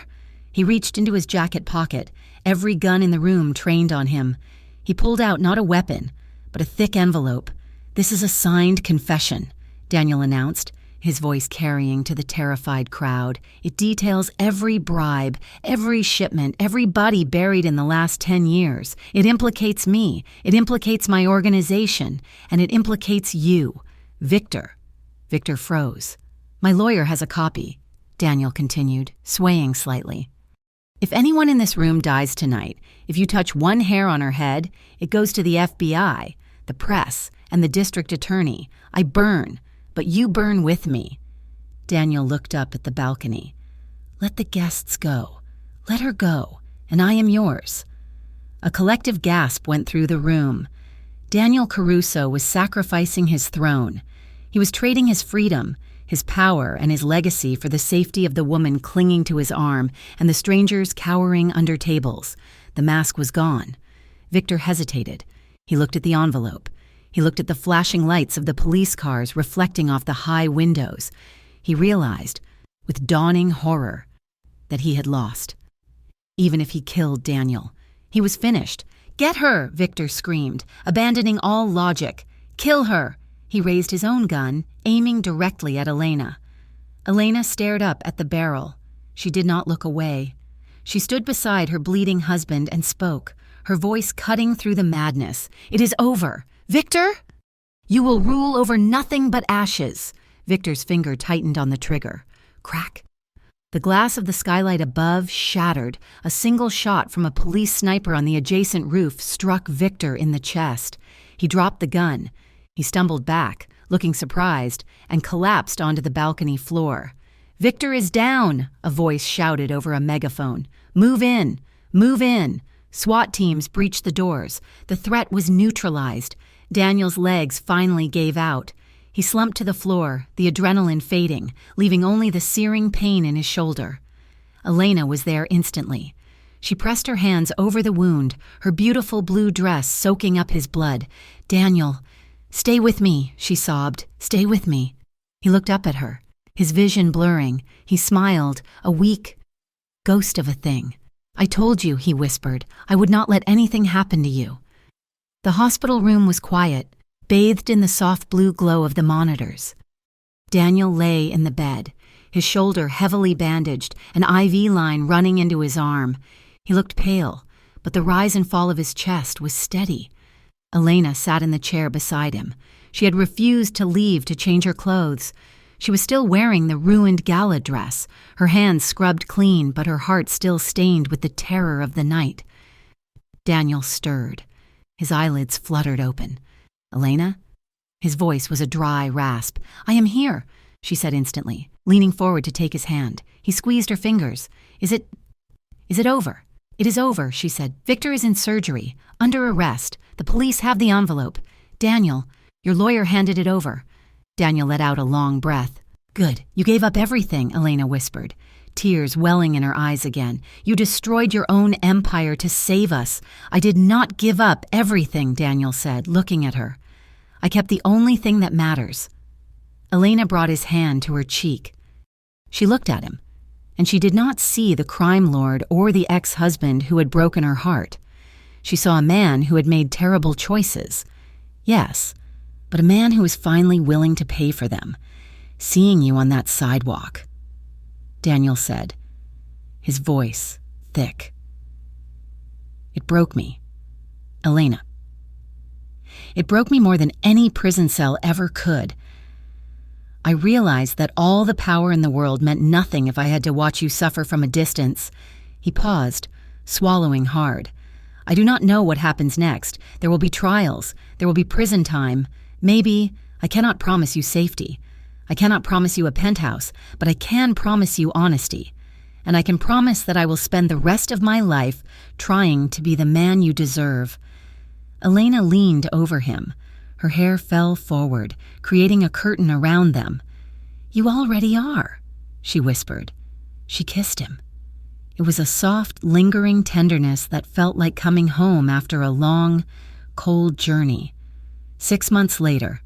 He reached into his jacket pocket, every gun in the room trained on him. He pulled out not a weapon, but a thick envelope. "This is a signed confession," Daniel announced, his voice carrying to the terrified crowd. "It details every bribe, every shipment, every body buried in the last 10 years. It implicates me, it implicates my organization, and it implicates you, Victor." Victor froze. "My lawyer has a copy," Daniel continued, swaying slightly. "If anyone in this room dies tonight, if you touch one hair on her head, it goes to the FBI, the press, and the district attorney. I burn, but you burn with me." Daniel looked up at the balcony. "Let the guests go. Let her go, and I am yours." A collective gasp went through the room. Daniel Caruso was sacrificing his throne. He was trading his freedom, his power, and his legacy for the safety of the woman clinging to his arm and the strangers cowering under tables. The mask was gone. Victor hesitated. He looked at the envelope. He looked at the flashing lights of the police cars reflecting off the high windows. He realized with dawning horror that he had lost. Even if he killed Daniel, he was finished. "Get her!" Victor screamed, abandoning all logic. "Kill her!" He raised his own gun, aiming directly at Elena. Elena stared up at the barrel. She did not look away. She stood beside her bleeding husband and spoke, her voice cutting through the madness. "It is over. Victor? You will rule over nothing but ashes." Victor's finger tightened on the trigger. Crack. The glass of the skylight above shattered. A single shot from a police sniper on the adjacent roof struck Victor in the chest. He dropped the gun. He stumbled back, looking surprised, and collapsed onto the balcony floor. "Victor is down," a voice shouted over a megaphone. "Move in! Move in!" SWAT teams breached the doors. The threat was neutralized. Daniel's legs finally gave out. He slumped to the floor, the adrenaline fading, leaving only the searing pain in his shoulder. Elena was there instantly. She pressed her hands over the wound, her beautiful blue dress soaking up his blood. "Daniel, stay with me," she sobbed. "Stay with me." He looked up at her, his vision blurring. He smiled, a weak ghost of a thing. "I told you," he whispered, "I would not let anything happen to you." The hospital room was quiet, bathed in the soft blue glow of the monitors. Daniel lay in the bed, his shoulder heavily bandaged, an IV line running into his arm. He looked pale, but the rise and fall of his chest was steady. Elena sat in the chair beside him. She had refused to leave to change her clothes. She was still wearing the ruined gala dress, her hands scrubbed clean, but her heart still stained with the terror of the night. Daniel stirred. His eyelids fluttered open. "Elena?" His voice was a dry rasp. "I am here," she said instantly, leaning forward to take his hand. He squeezed her fingers. Is it over?" "It is over," she said. "Victor is in surgery, under arrest. The police have the envelope. Daniel, your lawyer handed it over." Daniel let out a long breath. "Good. You gave up everything," Elena whispered, tears welling in her eyes again. "You destroyed your own empire to save us." "I did not give up everything," Daniel said, looking at her. "I kept the only thing that matters." Elena brought his hand to her cheek. She looked at him, and she did not see the crime lord or the ex-husband who had broken her heart. She saw a man who had made terrible choices. Yes, but a man who was finally willing to pay for them. "Seeing you on that sidewalk," Daniel said, his voice thick. "It broke me, Elena. It broke me more than any prison cell ever could. I realized that all the power in the world meant nothing if I had to watch you suffer from a distance." He paused, swallowing hard. "I do not know what happens next. There will be trials. There will be prison time. Maybe. I cannot promise you safety. I cannot promise you a penthouse, but I can promise you honesty. And I can promise that I will spend the rest of my life trying to be the man you deserve." Elena leaned over him. Her hair fell forward, creating a curtain around them. "You already are," she whispered. She kissed him. It was a soft, lingering tenderness that felt like coming home after a long, cold journey. 6 months later.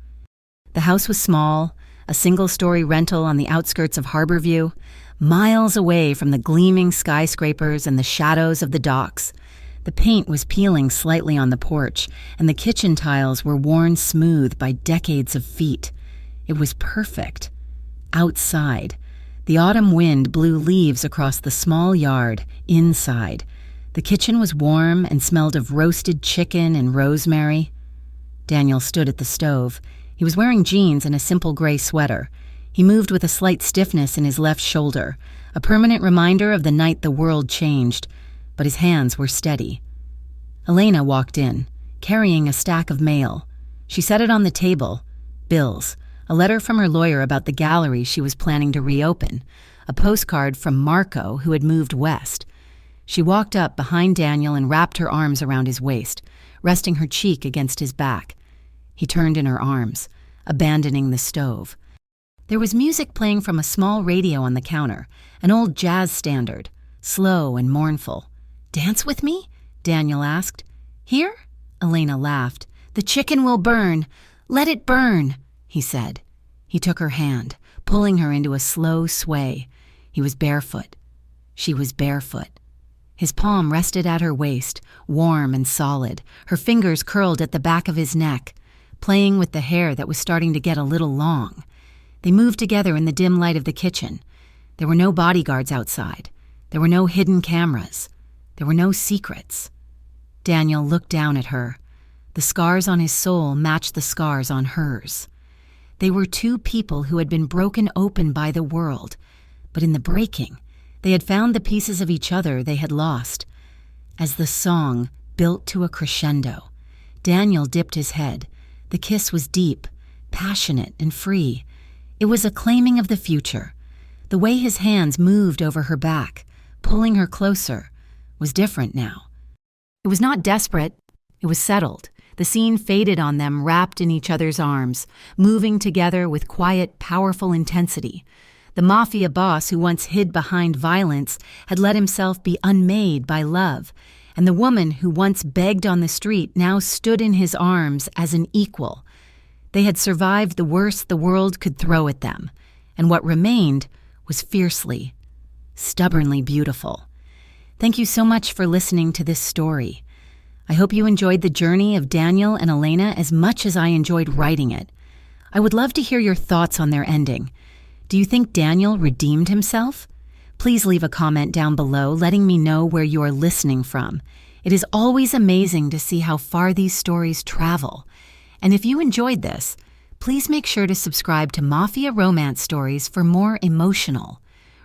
The house was small, a single-story rental on the outskirts of Harborview, miles away from the gleaming skyscrapers and the shadows of the docks. The paint was peeling slightly on the porch, and the kitchen tiles were worn smooth by decades of feet. It was perfect. Outside, the autumn wind blew leaves across the small yard. Inside, the kitchen was warm and smelled of roasted chicken and rosemary. Daniel stood at the stove. He was wearing jeans and a simple gray sweater. He moved with a slight stiffness in his left shoulder, a permanent reminder of the night the world changed, but his hands were steady. Elena walked in, carrying a stack of mail. She set it on the table. Bills, a letter from her lawyer about the gallery she was planning to reopen, a postcard from Marco, who had moved west. She walked up behind Daniel and wrapped her arms around his waist, resting her cheek against his back. He turned in her arms, abandoning the stove. There was music playing from a small radio on the counter, an old jazz standard, slow and mournful. "Dance with me?" Daniel asked. "Here?" Elena laughed. "The chicken will burn. Let it burn," he said. He took her hand, pulling her into a slow sway. He was barefoot. She was barefoot. His palm rested at her waist, warm and solid, her fingers curled at the back of his neck, playing with the hair that was starting to get a little long. They moved together in the dim light of the kitchen. There were no bodyguards outside. There were no hidden cameras. There were no secrets. Daniel looked down at her. The scars on his soul matched the scars on hers. They were two people who had been broken open by the world, but in the breaking, they had found the pieces of each other they had lost. As the song built to a crescendo, Daniel dipped his head. The kiss was deep, passionate, and free. It was a claiming of the future. The way his hands moved over her back, pulling her closer, was different now. It was not desperate. It was settled. The scene faded on them, wrapped in each other's arms, moving together with quiet, powerful intensity. The mafia boss who once hid behind violence had let himself be unmade by love, and the woman who once begged on the street now stood in his arms as an equal. They had survived the worst the world could throw at them, and what remained was fiercely, stubbornly beautiful. Thank you so much for listening to this story. I hope you enjoyed the journey of Daniel and Elena as much as I enjoyed writing it. I would love to hear your thoughts on their ending. Do you think Daniel redeemed himself? Please leave a comment down below letting me know where you are listening from. It is always amazing to see how far these stories travel. And if you enjoyed this, please make sure to subscribe to Mafia Romance Stories for more emotional,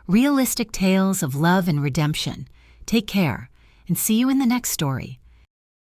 realistic tales of love and redemption. Take care, and see you in the next story.